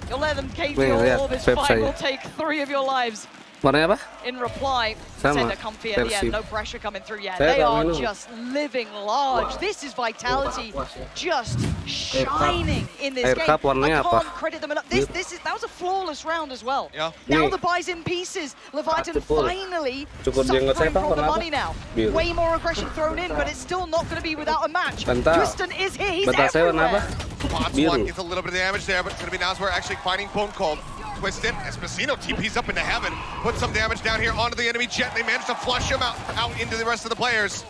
R: You'll let them cave your orb, this fight will take 3 of your lives.
C: Warnanya apa?
R: In reply,
C: Sama,
R: they're comfy at the end, no pressure coming through yet. They are just living large. This is Vitality just shining in this game. I can't credit them enough. That was a flawless round as well. Now the buy's in pieces. Leviathan finally suffering from the money now. Way more aggression thrown in, but it's still not going to be without a match. Twiston is here, he's everywhere.
M: Bots 1 gets a little bit of damage there, but it's going to be Nazware actually finding Bone Cold. Twisted as Mazino TP's up into heaven, puts some damage down here onto the enemy jet. They managed to flush him out into the rest of the players.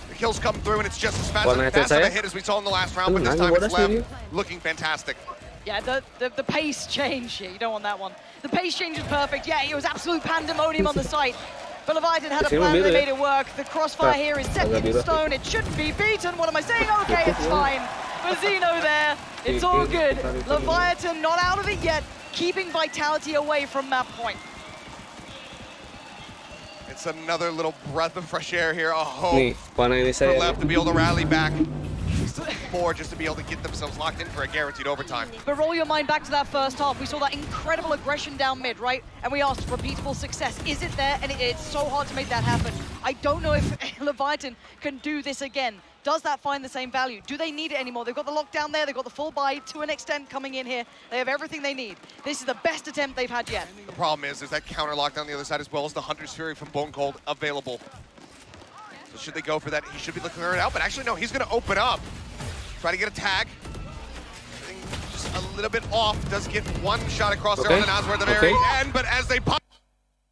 M: The kills come through, and it's just as fast of a hit as we saw in the last round, but this time it's Lev looking fantastic.
R: Yeah, the pace change here, you don't want that one. The pace change is perfect. Yeah, it was absolute pandemonium on the site. But Leviathan had a plan, they made it work. The crossfire here is set in stone. It shouldn't be beaten. What am I saying? Okay, it's fine. Mazino there. It's all good. Leviathan not out of it yet, keeping Vitality away from map point.
M: It's another little breath of fresh air here. A hope for Lev to be able to rally back. More just to be able to get themselves locked in for a guaranteed overtime.
R: But roll your mind back to that first half. We saw that incredible aggression down mid, right? And we asked repeatable success. Is it there? And it's so hard to make that happen. I don't know if Leviathan can do this again. Does that find the same value? Do they need it anymore? They've got the lockdown there. They've got the full buy to an extent coming in here. They have everything they need. This is the best attempt they've had yet.
M: The problem is there's that counter lockdown on the other side as well as the Hunter's Fury from Bone Cold available. So So should they go for that? He should be looking it out, but actually no, he's gonna open up. Try to get a tag. Just a little bit off, does get one shot across there on the Naswar at the very end, but as they pile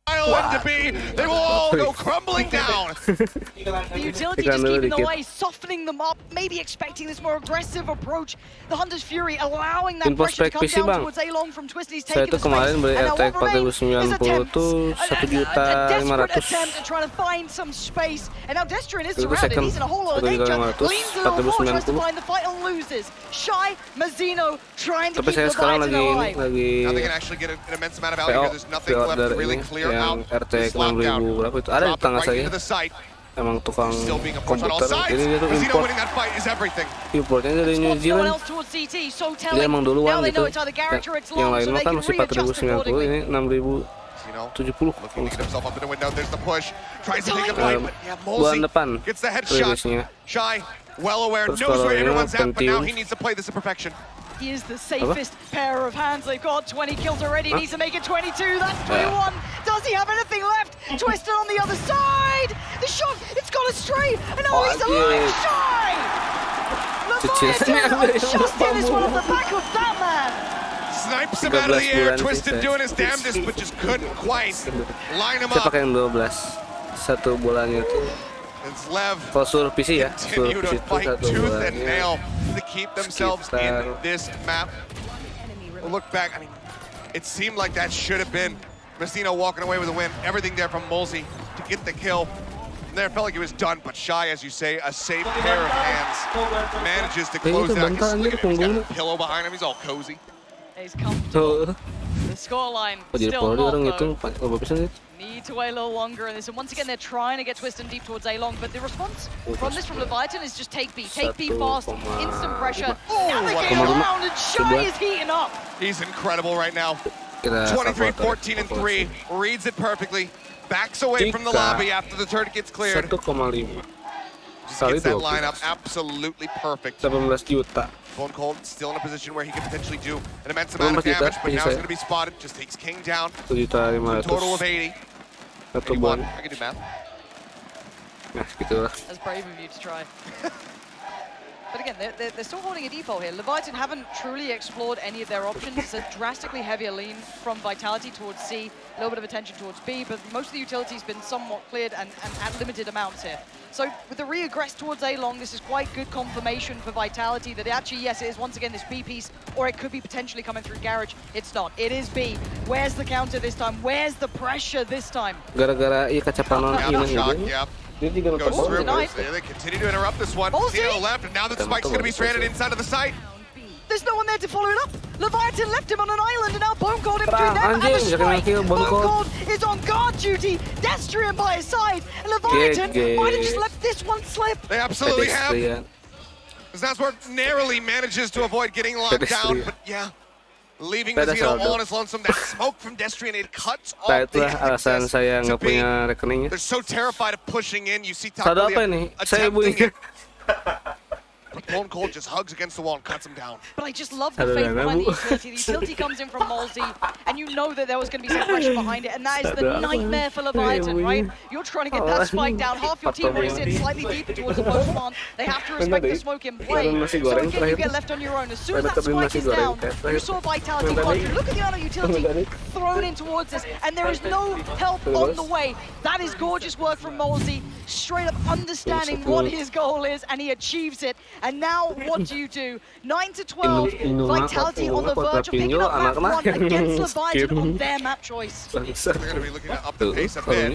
M: into B, they will all go crumbling down.
R: The utility just keeping the way, softening them up, maybe expecting this more aggressive approach. The Hunter's Fury allowing that pressure to come down towards A-Long from Twisted. He's taking the space. And now what remains is a desperate attempt at trying to find some space. And now Destrian is surrounded. He's in a whole lot of danger. Leans a little more, tries to find the fight and loses. Shy, Mazzino trying to keep Leviathan alive.
M: Now they can actually get an immense amount of value here. There's nothing left to really clear out.
C: RT 6.000 berapa itu ada di tengah saya. Emang tukang komputer. Ini dia tuh importnya dari New Zealand. Dia emang duluan gitu. Yang lain mah kan masih 4.090, ini 6.070. Bulan depan rilisnya.
M: Well aware, knows where everyone's at, but now he needs to play this to perfection.
R: He is the safest pair of hands. They've got 20 kills already. Needs to make it 22. That's 21. Does he have anything left? Twisted on the other side. The shot, it's gone astray. And now he's alive. Shy! Leviathan just in this one off the back of that man.
M: Snipes him out of the air. Twisted doing his damnedest, but just couldn't quite line him
C: Saya
M: up.
C: pakai yang 12. Satu bolanya itu. Kalau suruh PC ya, suruh PC itu satu bolanya.
M: To keep themselves in this map. We'll look back, I mean, it seemed like that should have been Messina walking away with a win. Everything there from Molzy to get the kill. And there, felt like it was done, but Shy, as you say, a safe pair of hands, manages to close out. Look at him, he's got a pillow behind him, he's all cozy.
R: He's comfortable. The scoreline still not though. Need to wait a little longer in this, and once again they're trying to get Twisted deep towards A-Long, but the response from this from Leviathan is just take B fast, instant pressure. Now they get around, and Shy is heating up.
M: He's incredible right now. 23, 14, and 3, reads it perfectly, backs away from the lobby after the turret gets cleared.
C: 1,5
M: Just gets that lineup absolutely perfect.
C: 18 juta.
M: Bone Cold still in a position where he could potentially do an immense amount of damage, but now he's going to be spotted. Just takes King down. A total of 80. 81. I can do math.
R: That's brave of you to try. But again, they're still holding a depot here. Leviathan haven't truly explored any of their options. It's a drastically heavier lean from Vitality towards C, a little bit of attention towards B, but most of the utility's been somewhat cleared and at limited amounts here. So with the re-aggress towards A-Long, this is quite good confirmation for Vitality that actually, yes, it is once again this B piece, or it could be potentially coming through Garage. It's not. It is B. Where's the counter this time? Where's the pressure this time?
C: Gara-gara kaca panon ini
M: Goes through. They continue to interrupt this one. Zeno left, and now the spike's going to be stranded inside of the site.
R: There's no one there to follow it up. Leviathan left him on an island, and now Bone Cold in between them and the strike. Bone Cold is on guard duty. Destrian by his side. And Leviathan might have just left this one slip.
M: They absolutely have. Because that's where narrowly manages to avoid getting locked down. But yeah, leaving Mazzino all on his lonesome. That smoke from Destrian, it cuts off
C: itulah alasan saya nggak punya rekeningnya.
M: They're so terrified of pushing in. You see Takelia attempting it. Bone Cold just hugs against the wall and cuts him down.
R: But I just love the faith behind the utility. The utility comes in from Molzy, and you know that there was going to be some pressure behind it, and that is the nightmare for Leviathan, right? You're trying to get that spike down. Half your team already sits slightly deeper towards the post plant. They have to respect the smoke in play. So again, you get left on your own. As soon as that spike is down, you saw Vitality control. Look at the other utility thrown in towards this, and there is no help on the way. That is gorgeous work from Molzy, straight up understanding what his goal is, and he achieves it. And now, what do you do? 9 to 12, Vitality on the verge of picking up map 1 against Leviathan on their map choice.
M: They're going to be looking to up the pace a bit.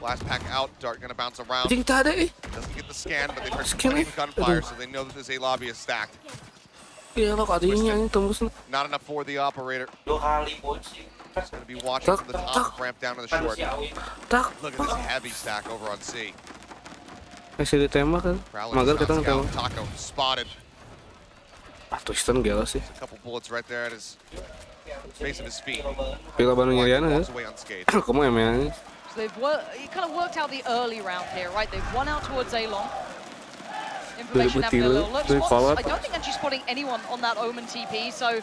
M: Blast pack out, Dart going to bounce around. Doesn't get the scan, but they've heard some gunfire, so they know that this A lobby is stacked. Not enough for the operator. Just going to be watching from the top, ramp down to the short. Look at this heavy stack over on C.
C: Masih ditembak kan? Mager kita ngetembak.
M: Taco spotted.
C: Twisted gila sih.
M: A couple bullets right there at his base of his feet.
C: Pila Bandung Iriana ya? Kamu emang.
R: So they've kind of worked out the early round here, right? They've won out towards A-Long. Information having a little look. I don't think actually spotting anyone on that Omen TP, so,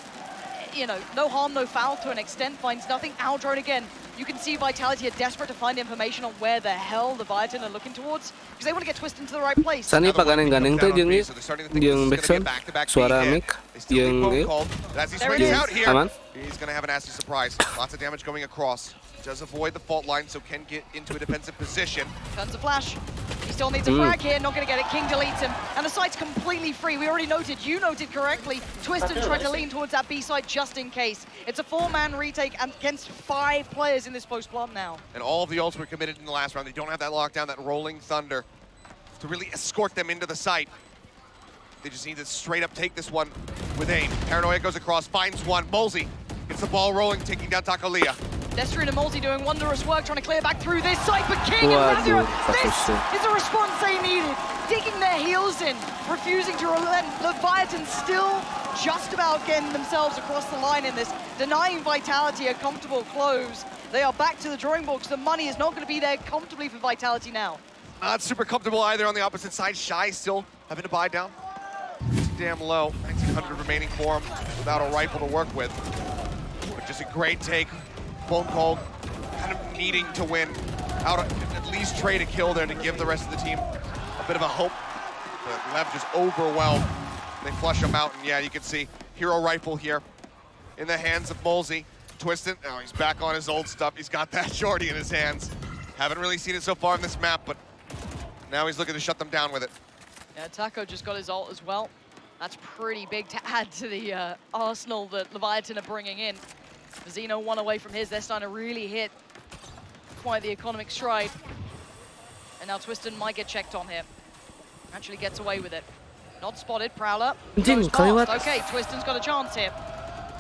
R: you know, no harm, no foul to an extent. Finds nothing. Aldrone again You can see Vitality are desperate to find information on where the hell Leviathan are looking towards, because they want to get Twisted into the right place.
C: Sani pagandeng-gandeng tuh jeung backsound suara mic jeung aman.
M: He's going to have a nasty surprise. Lots of damage going across. Does avoid the fault line, so can get into a defensive position.
R: Turns a flash. He still needs a frag here, not going to get it. King deletes him, and the site's completely free. We already noted, you noted correctly, Twisted tried to lean towards that B site just in case. It's a 4-man retake against 5 players in this post-plant now.
M: And all of the ults were committed in the last round. They don't have that lockdown, that rolling thunder to really escort them into the site. They just need to straight up take this one with aim. Paranoia goes across, finds one. Molzy gets the ball rolling, taking down Takolia.
R: Destrin and Molzy doing wonderous work trying to clear back through this site, but King and Nazira, this is a response they needed. Digging their heels in, refusing to relent. Leviathan still just about getting themselves across the line in this, denying Vitality a comfortable close. They are back to the drawing board because the money is not going to be there comfortably for Vitality now.
M: Not super comfortable either on the opposite side. Shy still having to buy down. Damn low, 1900 remaining for him without a rifle to work with. But just a great take. Bone Cold kind of needing to win out, at least trade a kill there to give the rest of the team a bit of a hope. But Lev just overwhelmed. They flush him out, and yeah, you can see hero rifle here in the hands of Molzy. Twisted, now he's back on his old stuff. He's got that shorty in his hands. Haven't really seen it so far in this map, but now he's looking to shut them down with it.
R: Yeah, Taco just got his ult as well. That's pretty big to add to the arsenal that Leviathan are bringing in. Zeno 1 away from his. They're starting to really hit quite the economic stride. And now Twisted might get checked on here. Actually gets away with it. Not spotted, Prowler. Goes past. Okay, Twiston's got a chance here.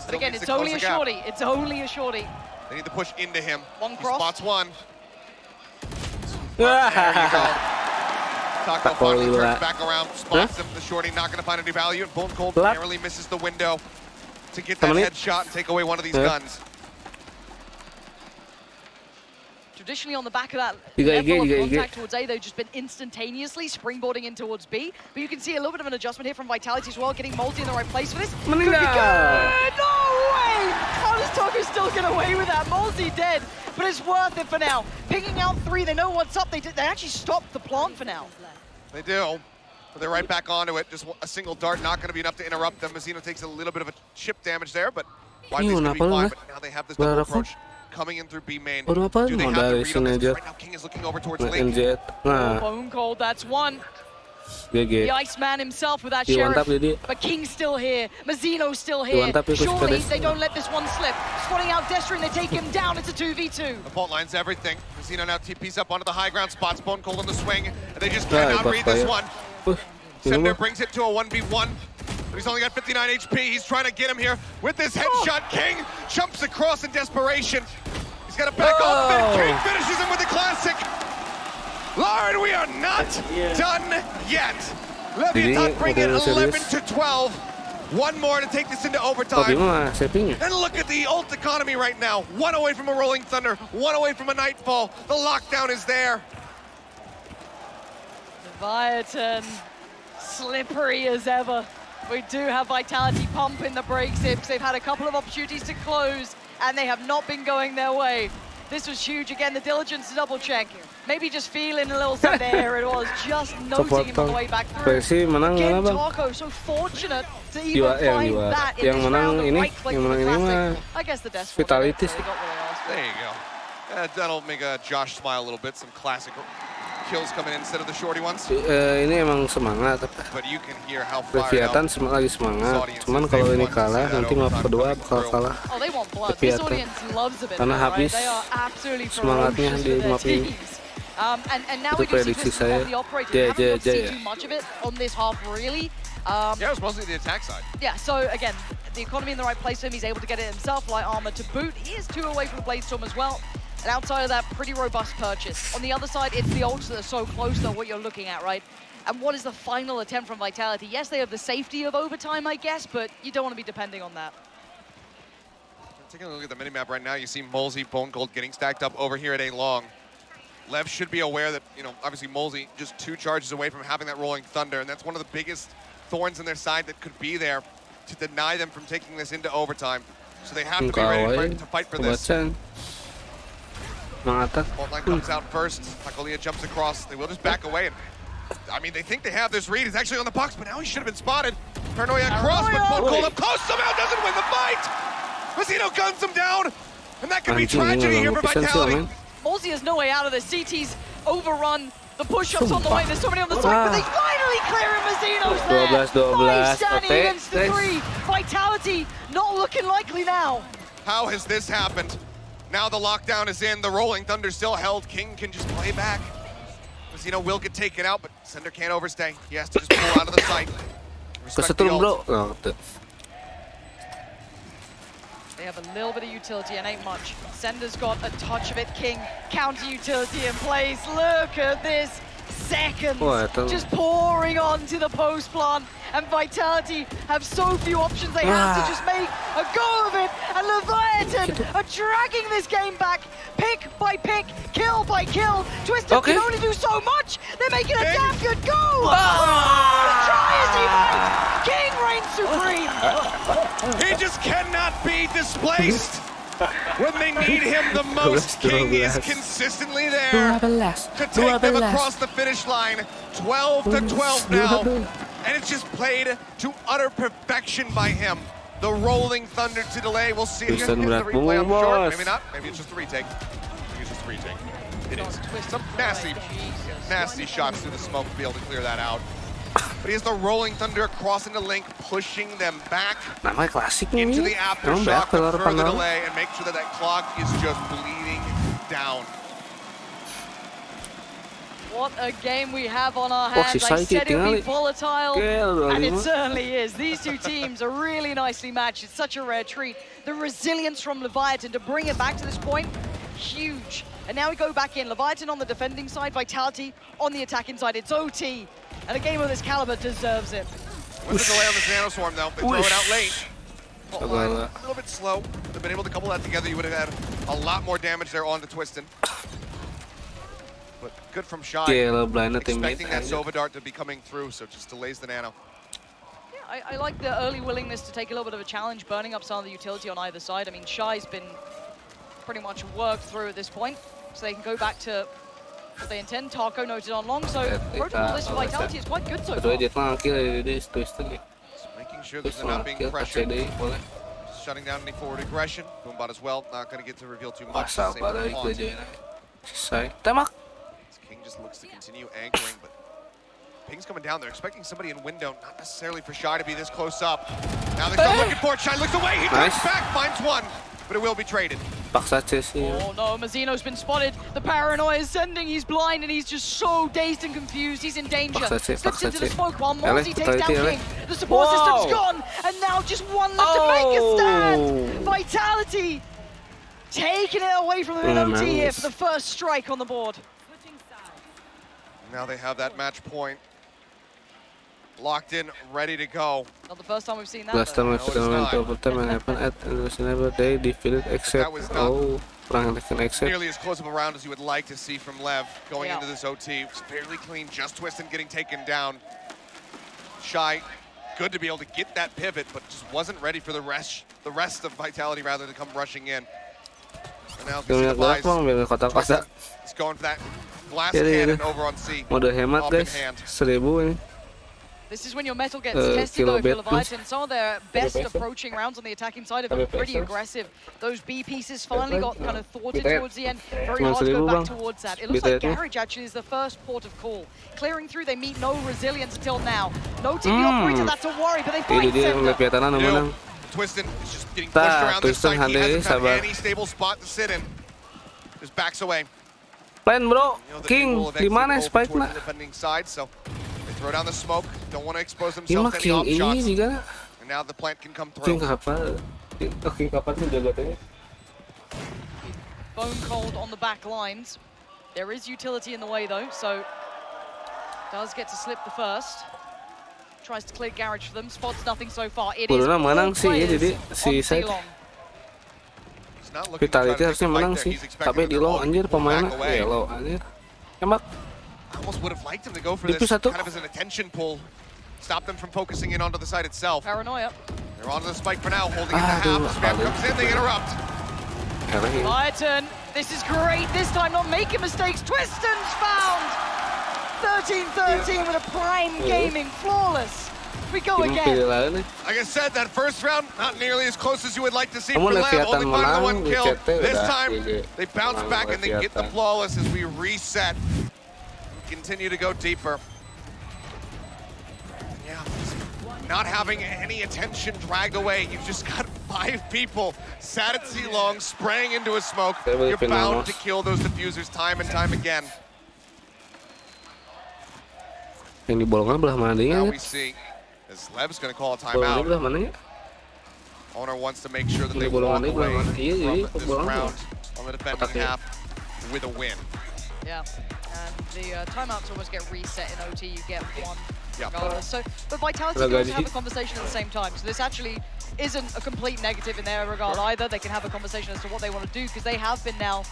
R: But again, it's only a shorty. It's only a shorty.
M: They need to push into him.
R: One
M: He
R: cross.
M: spots one. There you go. Taco finally turns back around, spots him. The shorty not going to find any value, and Bone Cold narrowly misses the window to get that headshot and take away one of these guns.
R: Traditionally on the back of that level of contact towards A, they've just been instantaneously springboarding in towards B. But you can see a little bit of an adjustment here from Vitality as well, getting Molzy in the right place for this. Could be good! No way! How does Taco still get away with that? Molzy dead, but it's worth it for now. Pinging out 3, they know what's up. They actually stopped the plant for now.
M: They do. But they're right back onto it. Just a single dart, not going to be enough to interrupt them. Mazzino takes a little bit of a chip damage there, but Wiley's going to be fine. But now they have this double approach coming in through B main. Do they have the read on this? Right now, King is looking over towards lane.
R: Bone Cold, that's one. The Iceman himself with that Sheriff, but King's still here. Mazzino's still here. Surely they don't let this one slip. Spotting out Destrin, they take him down. It's a 2v2.
M: The fault line's everything. Mazzino now TP's up onto the high ground, spots Bone Cold on the swing, and they just cannot read this one. Sender brings it to a 1v1. He's only got 59 HP. He's trying to get him here with this headshot. King jumps across in desperation. He's got to back off, and King finishes him with the classic. Lord, we are not done yet. Leviathan bring it 11-12. One more to take this into overtime. And look at the ult economy right now. 1 away from a Rolling Thunder, 1 away from a Nightfall. The lockdown is there.
R: Leviathan, slippery as ever. We do have Vitality pumping the brake zips. They've had a couple of opportunities to close, and they have not been going their way. This was huge. Again, the diligence to double check. Maybe just feeling a little something there. It was just noting him on the way back through. Again, Taco, so fortunate to even find that in this round of right click for the classic. I guess the desk Vitality.
M: There you go. That'll make Josh smile a little bit. Some classic kills coming in instead of the shorty ones.
C: Ini emang semangat.
M: But you can hear how
C: LEVIATAN lagi semangat. Cuman kalau ini kalah, nanti map kedua bakal kalah.
R: Oh, they want blood. This audience loves a bit.
C: Karena habis semangatnya di map ini.
R: And now we do see Twisted on the operator. We haven't seen too much of it on this half, really.
M: Yeah, it was mostly the attack side.
R: Yeah, so again, the economy in the right place for him. He's able to get it himself. Light armor to boot. He is 2 away from the Bladestorm as well. And outside of that, pretty robust purchase. On the other side, it's the ults that are so close to what you're looking at, right? And what is the final attempt from Vitality? Yes, they have the safety of overtime, I guess, but you don't want to be depending on that.
M: Taking a look at the minimap right now, you see Molzy, Bone Cold getting stacked up over here at A long. Lev should be aware that, you know, obviously Molzy just 2 charges away from having that Rolling Thunder, and that's one of the biggest thorns in their side that could be there to deny them from taking this into overtime. So they have to be ready to fight for this.
B: Fault line comes out first. Pacolia jumps across. They will just back away. And, I mean, they think they have this read. He's actually on the box, but now he should have been spotted. Paranoia across, but Bolt called up close. Somehow doesn't win the fight. Mazzino guns him down. And that could be tragedy here for Vitality.
R: Mozzie has no way out of this. CT's overrun. The push-ups on the way. There's somebody on the side, but they finally clear him. Mazzino's there. 5 standing against the 3. Vitality not looking likely now.
B: How has this happened? Now the lockdown is in. The Rolling Thunder still held. King can just play back. Mazzino will get taken out, but Sender can't overstay. He has to just pull out of the site.
C: Kesetrum bro.
R: They have a little bit of utility and ain't much. Sender's got a touch of it. King counter utility in place. Look at this. Seconds just pouring onto the post plant, and Vitality have so few options. They have to just make a go of it, and Leviathan are dragging this game back, pick by pick, kill by kill. Twisted can only do so much. They're making a damn good go. Try as he might, King reigns supreme.
B: He just cannot be displaced. When they need him the most, King is consistently there to take them across the finish line. 12 to 12 now, and it's just played to utter perfection by him. The Rolling Thunder to delay. We'll see if the replay, I'm sure. Maybe not. Maybe it's just a retake. I think it's just a retake. It is. Some nasty shots through the smoke to be able to clear that out. But he has the Rolling Thunder across into Link, pushing them back into the aftershock to further delay and make sure that that clock is just bleeding down.
R: What a game we have on our hands. I said it would be volatile, and it certainly is. These two teams are really nicely matched. It's such a rare treat. The resilience from Leviathan to bring it back to this point, huge. And now we go back in. Leviathan on the defending side, Vitality on the attacking side. It's OT. And a game of this caliber deserves it.
B: With the delay on this Nano Swarm, though, they throw it out late. A little bit slow. They've been able to couple that together. You would have had a lot more damage there on the Twistin. But good from Shy. Expecting that Sova Dart to be coming through, so just delays the Nano.
R: Yeah, I like the early willingness to take a little bit of a challenge, burning up some of the utility on either side. I mean, Shy's been pretty much worked through at this point, so they can go back to what they intend. Taco noted on long, so protocol list for Vitality is quite good so far.
B: Making sure that they're not being pressured. Just shutting down any forward aggression. Boombot as well, not going to get to reveal too much. Same with King just looks to continue anchoring, but Ping's coming down. They're expecting somebody in window, not necessarily for Shy to be this close up. Now they're still looking for it. Shy looks away, he turns back, finds one, but it will be traded.
R: Oh no, Mazzino's been spotted. The paranoia is sending. He's blind and he's just so dazed and confused. He's in danger. Slips into the smoke while Mozzie takes down King. The support system's gone, and now just one left to make a stand. Vitality taking it away from the OT here for the first strike on the board.
B: Now they have that match point locked in, ready to go.
R: Not the first time we've seen that.
C: Last time I've went to overtime and happened at never they defeated except
B: nearly as close of a round as you would like to see from Lev going into this OT. It's fairly clean, just Twistin getting taken down. Shy, good to be able to get that pivot, but just wasn't ready for the rest of Vitality rather to come rushing in. And now it's going for that blast cannon over on C.
C: Mode hemat guys, 1000 ini.
R: This is when your metal gets tested though for Leviathan. Some of their best approaching rounds on the attacking side have been pretty aggressive. Those B pieces finally got kind of thwarted towards the end. Very hard to go back towards that. It looks like Garage actually is the first port of call. Clearing through, they meet no resilience until now. No TP operator, that's a worry, but they fight Sender.
B: Twistin is just getting pushed around this side. He hasn't found any stable spot to sit in. Just backs away.
C: Plan bro, King, di mana spike-nya?
B: Throw down the smoke. Don't want to expose themselves to any op shots. And now the plant can come through.
C: King kapan? King kapan tuh jaga-jaganya?
R: Bone cold on the back lines. There is utility in the way though, so does get to slip the first. Tries to clear garage for them. Spots nothing so far. It is all players on C-Long.
C: Vitality harusnya menang sih, tapi di low anjir pemainnya. Ya low anjir. Tembak.
B: I almost would have liked him to go for this kind of as an attention pull. Stop them from focusing in onto the site itself.
R: Paranoia.
B: They're onto the spike for now, holding it to half. Spam comes in, they interrupt.
R: Leviathan, this is great. This time not making mistakes. Twisten's found. 13-13 with a prime gaming flawless. We go again.
M: Like I said, that first round, not nearly as close as you would like to see for Lev. Only finding the one kill. This time, they bounce back and they get the flawless as we reset. Continue to go deeper. Yeah, not having any attention dragged away. You've just got 5 people sat at C-Long, spraying into a smoke. You're bound to kill those diffusers time and time again.
C: Yang di bolongan belah mana dia?
M: Now we see as Lev's going to call a timeout.
C: Belah mana ya?
M: Owner wants to make sure that they walk away from this round on the defending half with a win.
R: Yeah, and the timeouts always get reset in OT. You get one regardless. So, but Vitality can also have a conversation at the same time. So this actually isn't a complete negative in their regard either. They can have a conversation as to what they want to do because they have been now.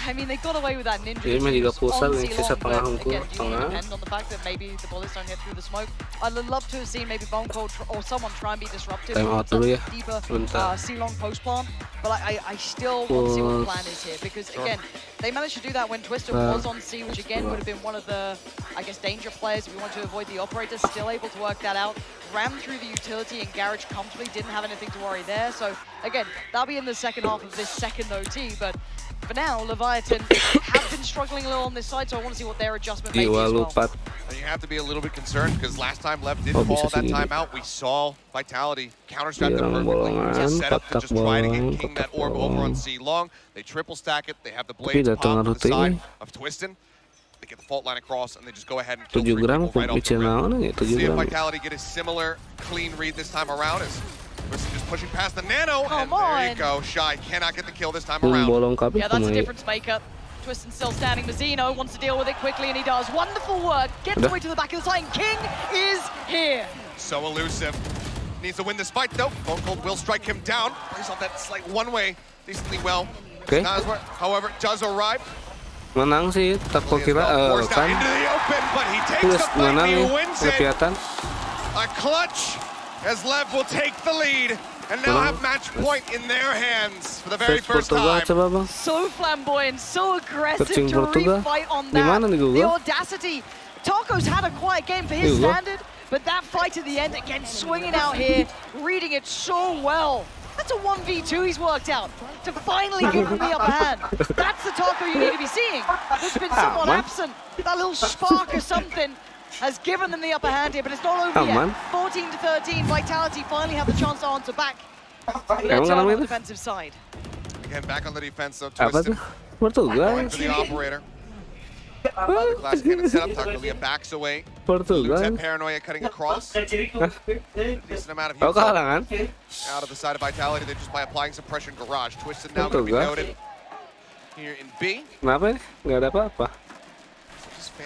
R: I mean, they got away with that ninja on C-Long, but again, do you depend on the fact that maybe the bullets don't hit through the smoke? I'd love to have seen maybe Bone Cold or someone try and be disruptive with some deeper C-Long post-plant, but I still want to see what the plan is here, because again, they managed to do that when Twister was on C, which again would have been one of the, I guess, danger players if you want to avoid the operator, still able to work that out. Ran through the utility and Garage comfortably, didn't have anything to worry there, so again, that'll be in the second half of this second OT, but for now, Leviathan have been struggling a little on this side, so I want to see what their adjustment may be as well.
M: And you have to be a little bit concerned because last time Lev did fall that timeout, we saw Vitality counter-strat them perfectly. Just set up to just try to get King that orb over on C-Long. They triple stack it, they have the blades pop to the side of Twistin. They get the fault line across and they just go ahead and kill 3 people right off the rim. See if Vitality get a similar clean read this time around as Twistin just pushing past the nano, and there you go. Shy cannot get the kill this time around.
R: Yeah, that's a difference maker. Twistin still standing. Mazzino wants to deal with it quickly, and he does. Wonderful work. Gets away to the back of the side, and King is here.
M: So elusive. Needs to win this fight, though. Bone Cold will strike him down. Plays off that slight one-way decently well.
C: Okay.
M: However, does arrive.
C: Menang sih, takut kira kan. Terus menang nih, LEVIATAN.
M: A clutch as Lev will take the lead and now have match point in their hands for the very first time.
R: So flamboyant, so aggressive to refight on that. The audacity. Taco's had a quiet game for his standard, but that fight at the end, again, swinging out here, reading it so well. That's a 1v2 he's worked out to finally give him the upper hand. That's the Taco you need to be seeing. There's been somewhat absent. That little spark or something has given them the upper hand here, but it's not over yet. 14-13, Vitality finally have the chance to answer back. Let's on the defensive side.
M: Again, back on the defense, though, Twistin.
C: Portugal.
M: For the operator. Classic cannon set up, Taco backs away.
C: Portugal.
M: Paranoia cutting across. A decent amount of heat out of the side of Vitality. They just by applying some pressure in Garage. Twistin now going to be noted here in B.
C: Kenapa nih? Nggak ada apa-apa.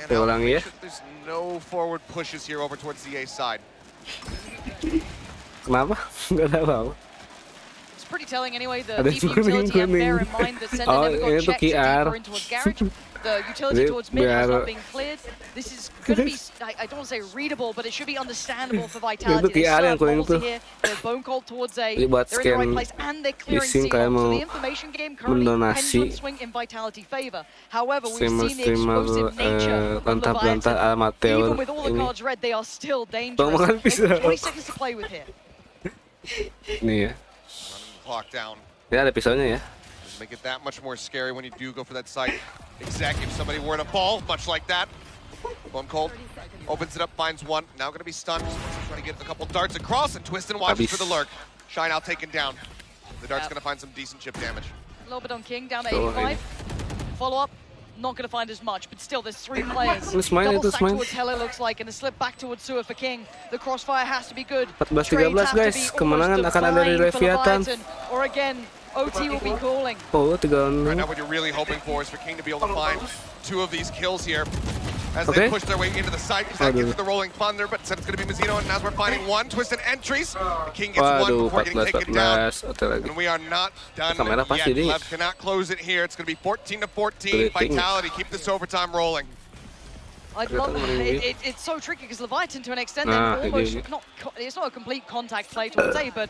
M: There's no forward pushes here over towards the A side.
C: Kenapa? Nggak ada apa-apa.
R: It's pretty telling anyway. The DP utility have bear in mind that Sender never got checked deeper into his garage. The utility towards mid has not been cleared. This is going to be, I don't want to say readable, but it should be understandable for Vitality. They serve policy here. They're Bone Cold towards A. They're in the right place and they're clearing C-Long. So the information game currently pendulum swing in Vitality favor. However, we've seen the explosive nature of Leviathan. Even with all the cards red, they are still dangerous. They have 20 seconds to play with here.
C: Nih ya.
M: Clock down.
C: Ya ada pisaunya ya.
M: Make it that much more scary when you do go for that site. Exact if somebody were in a ball, much like that. Bone Cold opens it up, finds one. Now going to be stunned. Trying to get a couple darts across, and Twistin watches for the lurk. Shy now taken down. The dart's going to find some decent chip damage.
R: A little bit on King, down to 85. Follow up, not going to find as much, but still there's 3 players. Double stack towards Hell it looks like, and a slip back towards Sewer for King. The crossfire has to be good.
C: 14-13 guys, kemenangan akan ada di LEVIATAN.
R: Or again, OT will be calling.
C: Oh, 3-6.
M: Right now what you're really hoping for is for King to be able to find 2 of these kills here as they push their way into the site. That gives it the Rolling Thunder, but instead it's going to be Mazzino, and now we're finding 1. Twistin entries. The King gets 1 before getting taken down. And we are not done yet. Lev cannot close it here. It's going to be 14-14. Vitality, keep this overtime rolling.
R: I'd love it. It's so tricky because Leviathan, to an extent, they're almost not. It's not a complete contact play towards A, but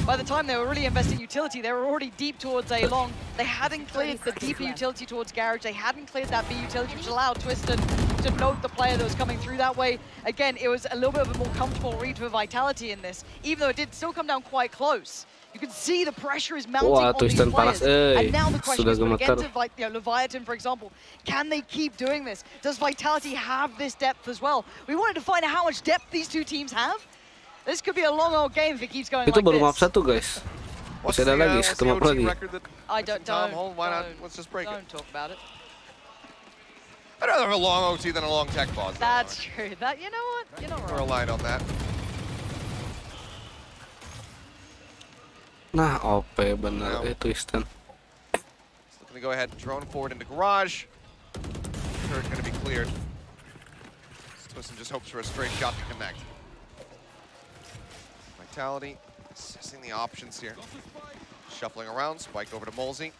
R: by the time they were really investing utility, they were already deep towards A long. They hadn't cleared the deeper utility towards Garage. They hadn't cleared that B utility, which allowed Twiston to note the player that was coming through that way. Again, it was a little bit of a more comfortable read for Vitality in this, even though it did still come down quite close. You can see the pressure is mounting on these players. And now the question is, again, to Leviathan, for example, can they keep doing this? Does Vitality have this depth as well? We wanted to find out how much depth these two teams have. This could be a long old game if it keeps going like this.
C: Itu baru map 1, guys. Masih ada lagi, satu map lagi.
B: Let's just break it.
R: Don't talk about it.
B: I'd rather have a long OT than a long tech pause.
R: That's true. That, you know what? You're not
B: We're aligned on that.
C: Nah, OP bener Twiston.
B: Looking to go ahead and drone forward into garage. Turret going to be cleared. Twiston just hopes for a straight shot to connect. Vitality assessing the options here. Shuffling around, spike over to Molesy.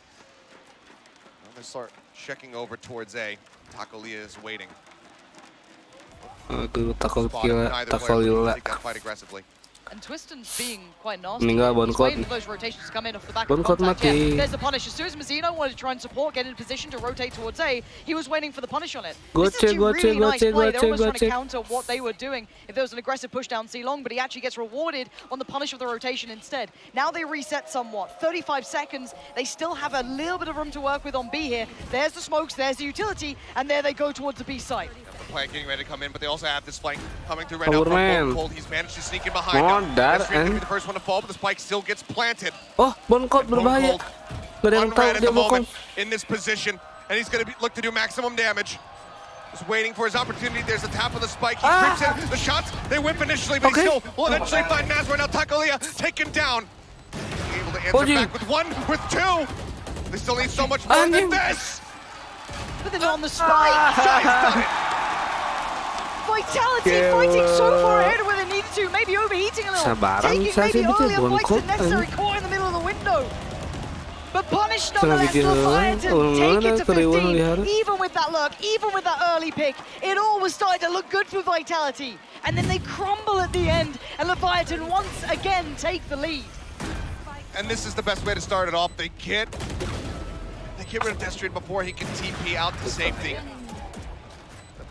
B: Now they start checking over towards A. Takolia is waiting.
C: Aduh, Takolia.
B: Take that fight aggressively.
R: And Twiston's being quite nasty.
C: He's
R: waiting for those rotations to come in off the back of the contact. Yeah, there's the punish. As soon as Mazzino wanted to try and support, get in position to rotate towards A, he was waiting for the punish on it. This is actually really nice play. They're almost trying to counter what they were doing if there was an aggressive push down C long, but he actually gets rewarded on the punish of the rotation instead. Now they reset somewhat. 35 seconds. They still have a little bit of room to work with on B here. There's the smokes, there's the utility, and there they go towards the B site.
B: Plant getting ready to come in, but they also have this flank coming through right now from Cold. He's managed to sneak in behind him. That's going to be the first one to fall, but the spike still gets planted.
C: Oh, Boncode berbahaya. Gak ada yang tahu dia bokong.
B: In this position, and he's going to look to do maximum damage. Just waiting for his opportunity. There's a tap of the spike. He creeps in. The shots, they whip initially, but he still will eventually find Nazar. Now Takolia taken down. Able to answer back with one, with two. They still need so much more than this.
R: But then on the spike. Vitality fighting so far ahead where they needed to, maybe overheating a little, taking maybe earlier fights than necessary, caught in the middle of the window. But punished nonetheless, Leviathan take it to 15, even with that luck, even with that early pick, it all was starting to look good for Vitality. And then they crumble at the end, and Leviathan once again take the lead.
B: And this is the best way to start it off. They get rid of Destrian before he can TP out to safety.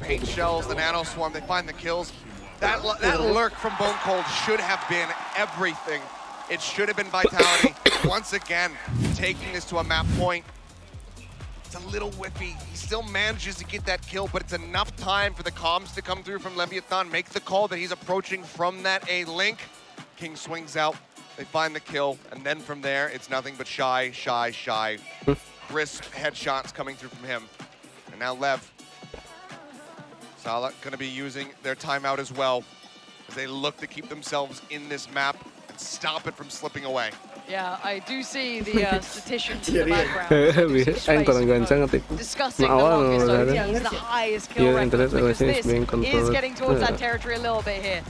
B: Paint shells, the nano swarm, they find the kills. That lurk from Bone Cold should have been everything. It should have been Vitality. Once again, taking this to a map point. It's a little whiffy. He still manages to get that kill, but it's enough time for the comms to come through from Leviathan, make the call that he's approaching from that A link. King swings out, they find the kill, and then from there, it's nothing but shy. Crisp headshots coming through from him. And now Lev. Sala going to be using their timeout as well as they look to keep themselves in this map and stop it from slipping away.
R: Yeah, I do see the statisticians in the background. Discussing the longest OTs, the highest kill records, because this is getting towards that territory a little bit here.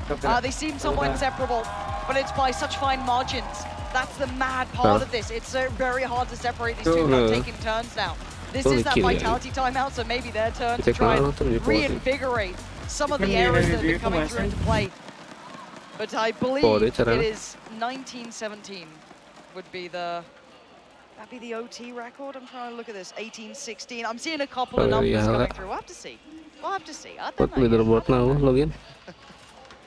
R: They seem somewhat inseparable, but it's by such fine margins. That's the mad part of this. It's very hard to separate these two, not taking turns now. This is that Vitality timeout, so maybe their turn to try and reinvigorate some of the errors that have been coming through into play. But I believe it is 1917 would be the... That'd be the OT record. I'm trying to look at this. 1816. I'm seeing a couple of numbers coming through. We'll have to see. I don't know.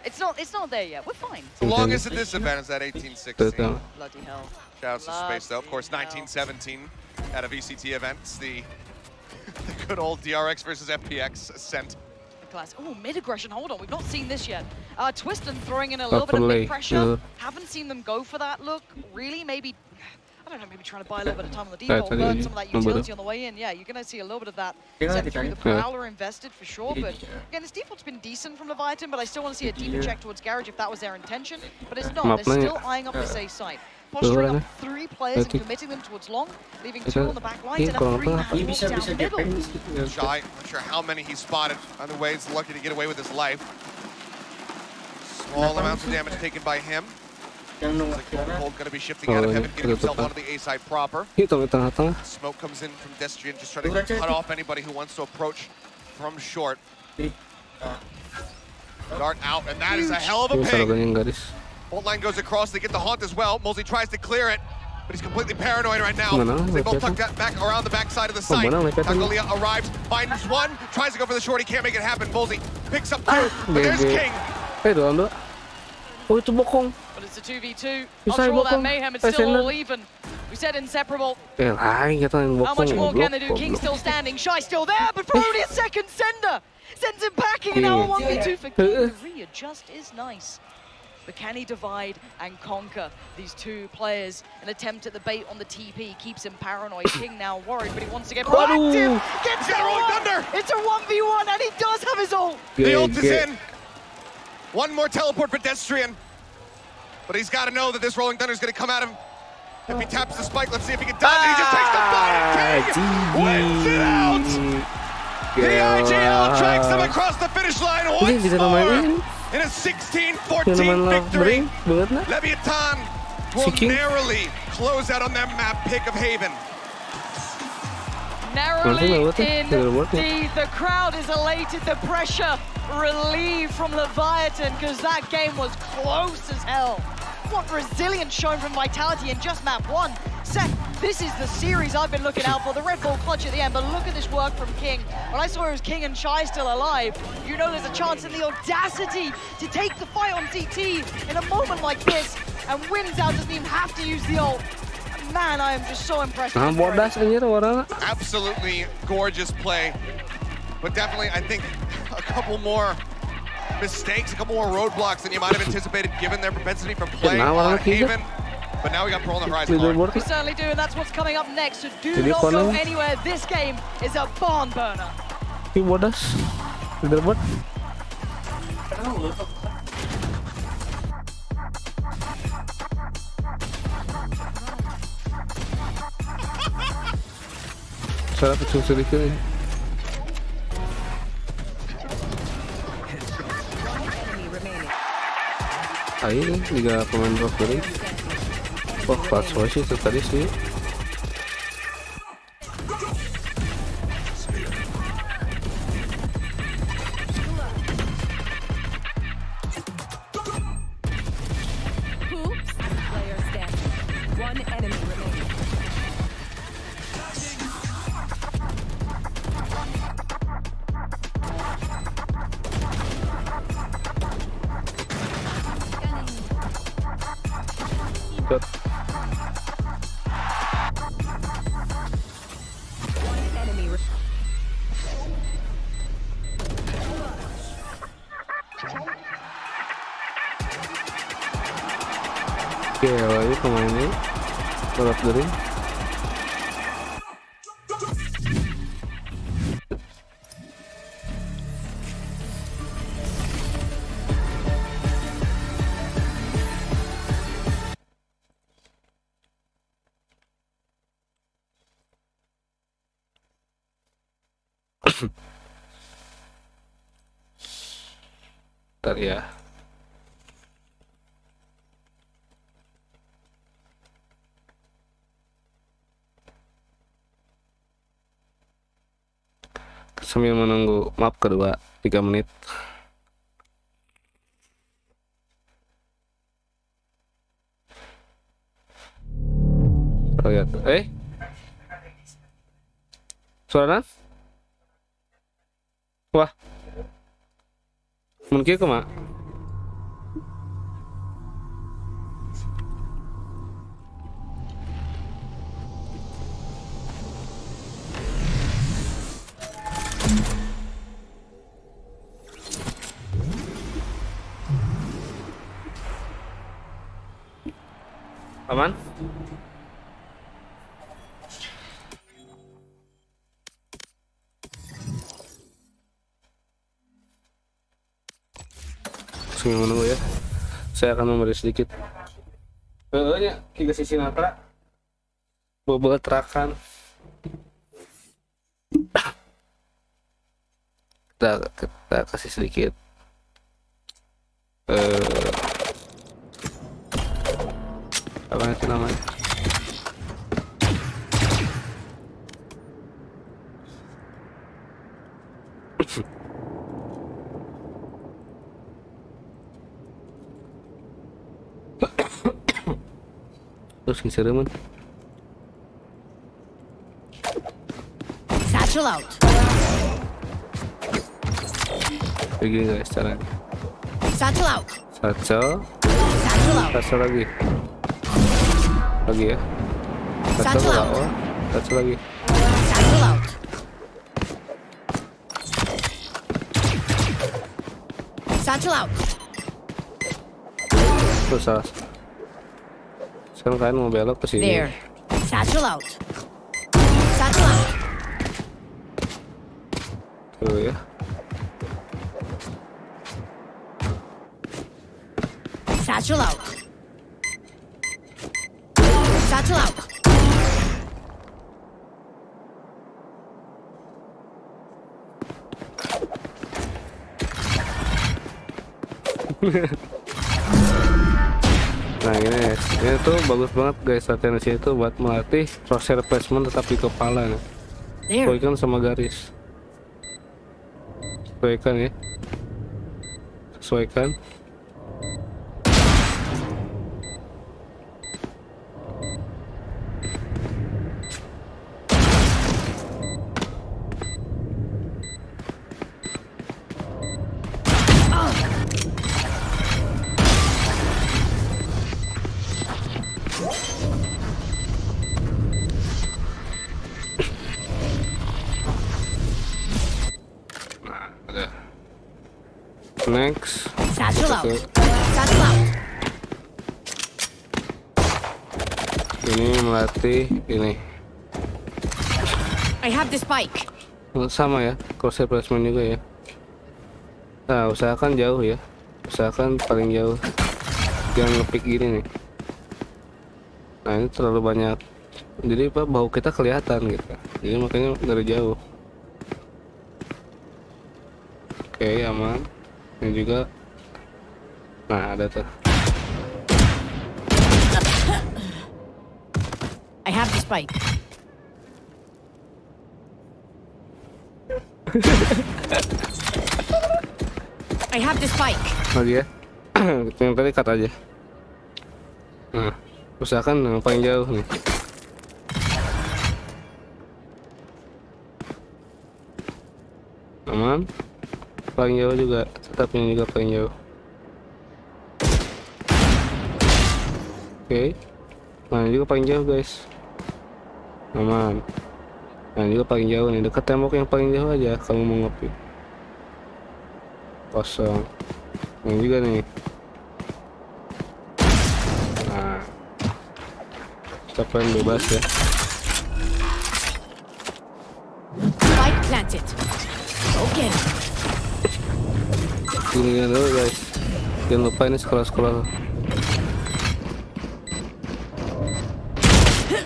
R: It's not there yet. We're fine.
B: The longest at this event is that 1816.
R: Bloody hell.
B: Shout out to Space though. Of course, 1917 at a VCT event. It's the good old DRX versus FPX ascent.
R: Class. Oh, mid-aggression. Hold on. We've not seen this yet. Twiston throwing in a little bit of mid-pressure. Haven't seen them go for that look. Really, maybe... I don't know, maybe trying to buy a little bit of time on the default, burn some of that utility on the way in. Yeah, you're going to see a little bit of that set through the Prowler invested for sure. But again, this default's been decent from Leviathan, but I still want to see a deeper check towards Garage if that was their intention. But it's not. They're still eyeing up the safe side. Posturing up 3 players and committing them towards long, leaving 2 on the back lines and a 3-man walk down middle.
B: Shy, not sure how many he spotted. Either way, he's lucky to get away with his life. Small amounts of damage taken by him. Cold going to be shifting out of heaven, getting himself onto the A side proper. Smoke comes in from Destrian, just trying to cut off anybody who wants to approach from short. Dart out, and that is a hell of a ping.
M: Bolt line goes across, they get the haunt as well. Molzy tries to clear it, but he's completely paranoid right now. They both tuck that back around the backside of the site. Tagolia arrives, finds one, tries to go for the short, he can't make it happen. Molzy picks up two, but there's King.
C: Oh, itu bokong.
R: But it's a 2v2. After all that mayhem, it's still all even. We said inseparable. How much more can they do? King still standing, Shy still there, but for only a second, Sender sends him packing, and now a 1v2 for King to readjust is nice. But can he divide and conquer these two players? An attempt at the bait on the TP keeps him paranoid. King now worried, but he wants to get proactive. Gets the Rolling Thunder! It's a 1v1, and he does have his ult!
M: The ult is in. One more teleport pedestrian. But he's got to know that this Rolling Thunder is going to come at him. If he taps the spike, let's see if he can dodge it. He just takes the fight. King wins it out. The IGL tracks them across the finish line once more in a 16-14 victory. Leviathan will narrowly close out on that map pick of Haven.
R: Narrowly indeed. The crowd is elated. The pressure relieved from Leviathan because that game was close as hell. What resilience shown from Vitality in just map one. Seth, this is the series I've been looking out for. The Red Bull clutch at the end, but look at this work from King. When I saw it was King and Shy still alive, you know there's a chance in the audacity to take the fight on CT in a moment like this, and wins out, doesn't even have to use the ult. Man, I am just so impressed.
M: Absolutely gorgeous play, but definitely I think a couple more mistakes, a couple more roadblocks than you might have anticipated given their propensity for playing on Haven. But now we got Pearl on the horizon.
R: We certainly do, and that's what's coming up next. So do not go anywhere. This game is a barn burner.
C: He bodas. Leaderboard. Salah kecil sedikit ini. Ini 3 pemain drop dari. Wah, pas sih itu tadi sih. Oke, lagi pemainnya Torap dari Bentar ya. Sambil menunggu map kedua 3 menit. Lihat, suara? Wah, mungkin kemana? Aman? Sambil menunggu ya, saya akan memberi sedikit tiga sisi natra bobol terakan. Kita kasih sedikit apa itu namanya, terus ngiseureun.
T: Satchel out.
C: Begini guys caranya.
T: Satchel out.
C: Satchel.
T: Satchel out.
C: Satchel lagi. Lagi ya.
T: Satchel
C: ke
T: out.
C: bawah. Satchel lagi.
T: Satchel out. Satchel out.
C: Terus salah. Sekarang kalian mau belok ke sini.
T: There. Satchel out. Satchel out.
C: Tuh ya.
T: Satchel out. Satchel out.
C: Nah ini tuh bagus banget guys, latihan di sini tuh buat melatih crosshair placement tetap di kepala nih. Sesuaikan sama garis. Sesuaikan ya. Sesuaikan. Next.
T: Satchel out. Satchel out.
C: Ini melatih ini.
T: I have the spike.
C: Sama ya, crosshair placement juga ya. Nah, usahakan jauh ya. Usahakan paling jauh. Jangan ngepick gini nih. Nah, ini terlalu banyak. Jadi Pak, bau kita kelihatan gitu. Jadi makanya dari jauh. Oke, aman. Ini juga. Nah, ada tuh.
T: I have the spike. I have the spike.
C: Lagi ya. Yang tadi cut aja. Nah, usahakan yang paling jauh nih. Aman. Paling jauh juga, tetapnya juga paling jauh. Oke. Nah, ini juga paling jauh guys. Aman. Nah, ini juga paling jauh nih, dekat tembok yang paling jauh aja kalau mau ngopi. Kosong. Ini juga nih. Nah, kita paling bebas ya.
T: Spike planted. Okay.
C: Gini dulu guys. Jangan lupa ini sekolah-sekolah.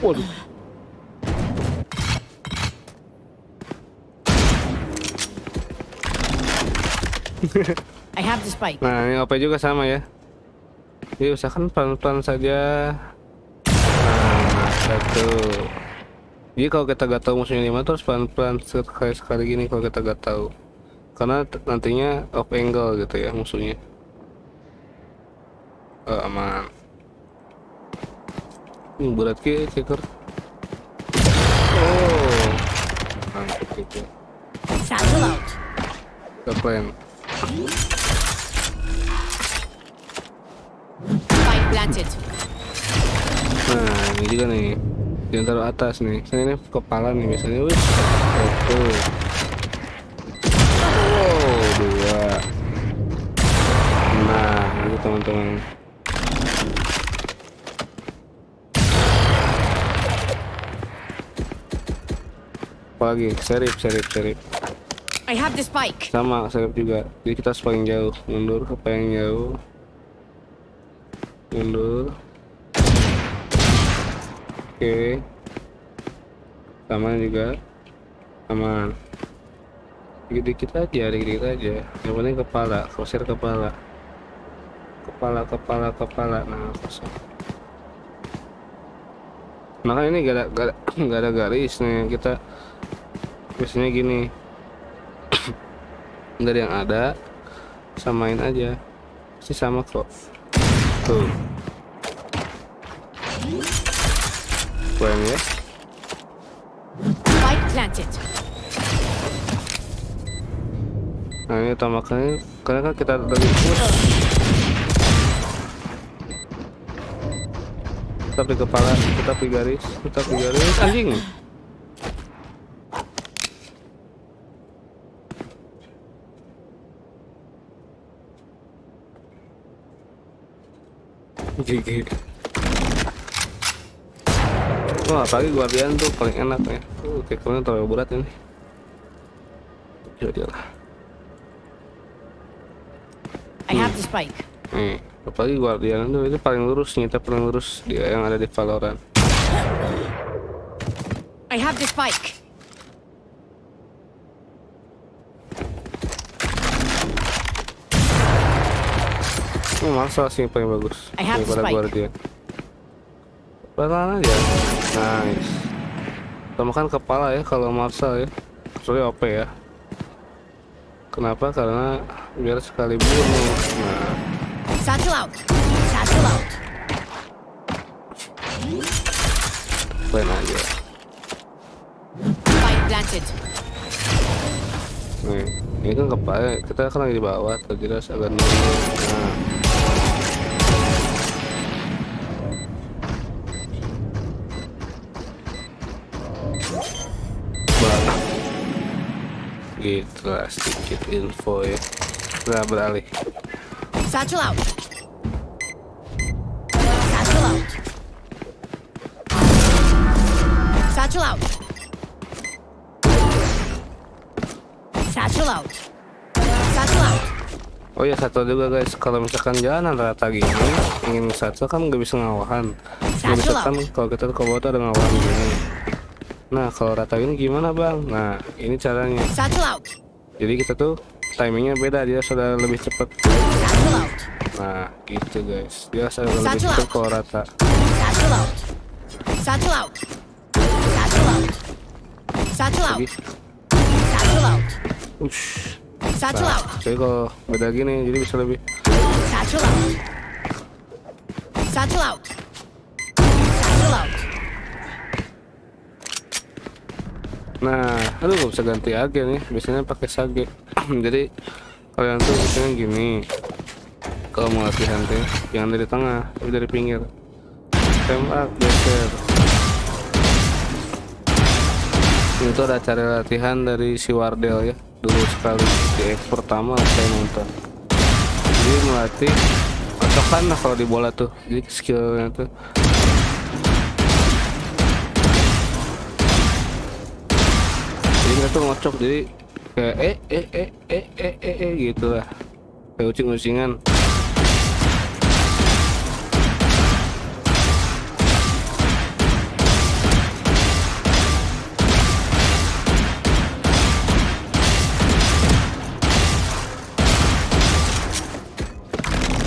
C: Waduh.
T: I have the spike.
C: Nah, ini OP juga sama ya. Jadi usahakan pelan-pelan saja. Nah, satu. Jadi kalau kita gak tahu musuhnya dimana, terus pelan-pelan sekali gini kalau kita gak tahu. Karena nantinya off angle gitu ya musuhnya. Aman. Ini berat kicker. Oh, mantap itu.
T: Satchel out.
C: Keren.
T: Spike planted.
C: Nah, ini juga nih. Jangan taruh atas nih. Misalnya ini kepala nih biasanya. Wih, satu. Oh, dua. Nah, ini teman-teman. Apalagi serif.
T: I have the spike.
C: Sama serif juga. Jadi kita paling jauh, mundur ke paling jauh. Mundur. Oke. Aman juga. Aman. Dikit-dikit aja. Yang penting kepala, crosshair kepala. Kepala. Nah, kosong. Makanya ini gak ada garis nih, kita biasanya gini. Dari yang ada samain aja. Pasti sama kok. Tuh. poin ya.
T: Spike planted.
C: Nah ini tambahkannya karena kan kita lagi push. Tapi kepala, tapi garis anjing. Gigi. Wah, apalagi Guardian tuh paling enak ya. Oke, kalian terlalu berat ini. Jadi lah.
T: I have the spike.
C: Nih, apalagi Guardian itu paling lurus, nyata paling lurus dia yang ada di Valorant.
T: I have the spike.
C: Marshall sih yang paling bagus daripada Guardian. Pelan aja. Nice. Tambahkan kepala ya kalau Marshall ya. Soalnya OP ya. Kenapa? Karena biar sekali bunuh. Nah.
T: Satchel out. Satchel out.
C: Plain aja.
T: Spike planted.
C: Nih, ini kan kepala. Kita kan lagi di bawah. Jadi agak normal. Nah. Gitu lah sedikit info ya. Nah beralih.
T: Satchel out. Satchel out. Satchel out. Satchel out. Satchel out.
C: Oh ya satu juga guys, kalau misalkan jalan rata gini, ingin satu kan nggak bisa ngawahan. Nggak bisa kan kalau kita ke bawah ada ngawahan gini. Nah kalau rata ini gimana bang? Nah ini caranya. Jadi kita tuh timingnya beda, dia sudah lebih cepat. Nah gitu guys, dia sudah lebih cepat kalau rata. Nah, jadi kalau beda gini jadi bisa lebih. Nah, aduh gak bisa ganti agen nih, biasanya pakai sage. Jadi kalian tuh biasanya gini, kalau mau latihan tuh jangan dari tengah, tapi dari pinggir. Tembak, geser. Itu ada cara latihan dari si Wardell ya, dulu sekali di X pertama saya nonton. Jadi melatih cocokan lah kalau di bola tuh, jadi skillnya tuh. Kita tuh ngocok jadi kayak gitu lah, kayak ucing-ucingan.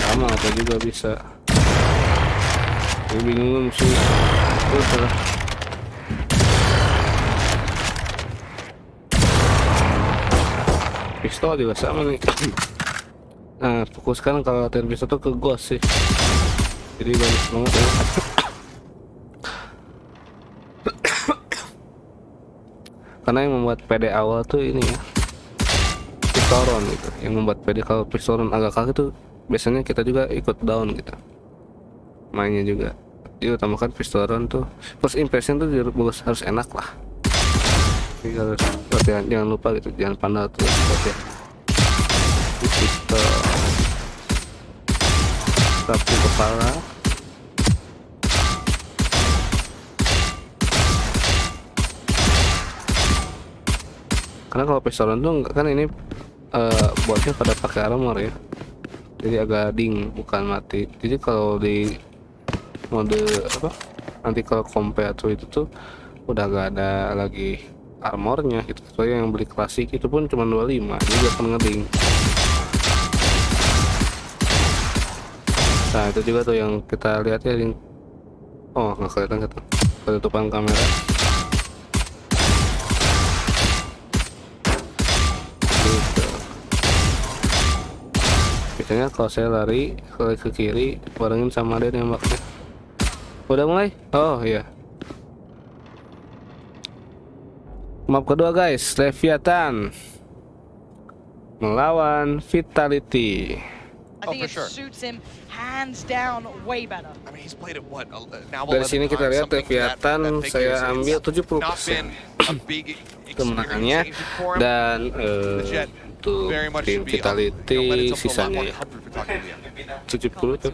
C: Sama apa juga bisa. Gue bingung sih. Salah. Pistol juga sama nih. Nah fokuskan kalau latihan pistol tuh ke ghost sih, jadi bagus banget ya. Karena yang membuat PD awal tuh ini ya, pistoron gitu. Yang membuat PD kalau pistoron agak kaget tuh biasanya kita juga ikut down gitu mainnya juga. Jadi utamakan pistoron tuh first impression tuh harus enak lah. Jadi harus latihan, jangan lupa gitu, jangan pandang tuh ya. Pistol tapi kepala. Karena kalau pistolan tuh kan ini botnya pada pakai armor ya, jadi agak ding bukan mati. Jadi kalau di mode apa nanti kalau compare atau itu tuh udah gak ada lagi armornya gitu. Soalnya yang beli klasik itu pun cuma 25, jadi akan ngeding. Nah itu juga tuh yang kita lihat ya. Oh nggak kelihatan gitu, ketutupan kamera. Gitu. Biasanya kalau saya lari ke kiri barengin sama dia nembaknya. Udah mulai? Oh iya. Map kedua guys, Leviathan melawan Vitality.
R: I think it suits him hands down way better.
M: I mean, he's played it what now
C: Dari sini kita lihat Leviathan saya ambil 70% kemenangannya dan untuk tim Vitality sisanya 70 30.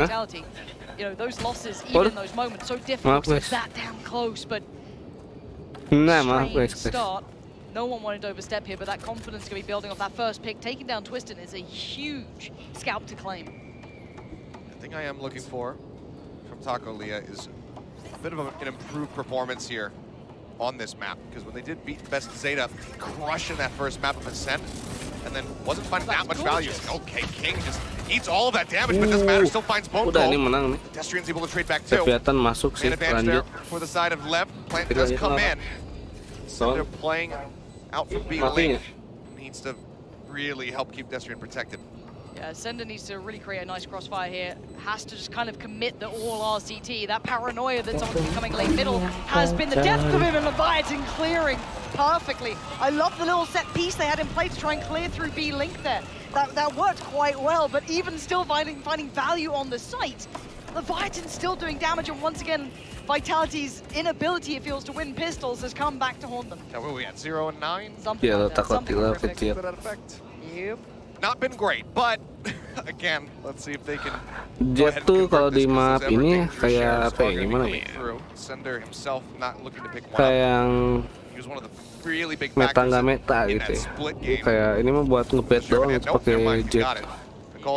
C: Hah?
R: You know, those losses, even in those moments, so difficult to that damn close, but start. No one wanted to overstep here, but that confidence going to be building off that first pick. Taking down Twiston is a huge scalp to claim.
M: The thing I am looking for from Taco Leah is a bit of an improved performance here on this map, because when they did beat Best Zeta, crushing that first map of Ascent, and then wasn't finding that much value. Okay, King just eats all of that damage, but it doesn't matter, still finds Bone
C: Udah
M: Cold.
C: ini menang nih.
M: Destrian's able to trade back too.
C: Leviathan masuk sih, lanjut.
M: For the side of Lev, Plant does come in. So they're playing out from B lane. Needs to really help keep Destrian protected.
R: Yeah, Sender needs to really create a nice crossfire here. Has to just kind of commit the all RCT. That paranoia that's on becoming late middle has been the death of him, and Leviathan clearing perfectly. I love the little set piece they had in place to try and clear through B link there. That worked quite well, but even still finding value on the site, Leviathan's still doing damage, and once again, Vitality's inability, it feels, to win pistols has come back to haunt them.
M: Now, where are we at? 0 and 9?
R: Something like that. Something horrific.
M: Yep. Not been great, but again, let's see if they can.
C: Jet tuh kalau di map ini kayak apa ya, gimana ya?
M: Sender himself not looking to pick one
C: Kayak yang meta nggak meta gitu ya. Kayak ini mah buat ngebet doang pakai jet. Kalau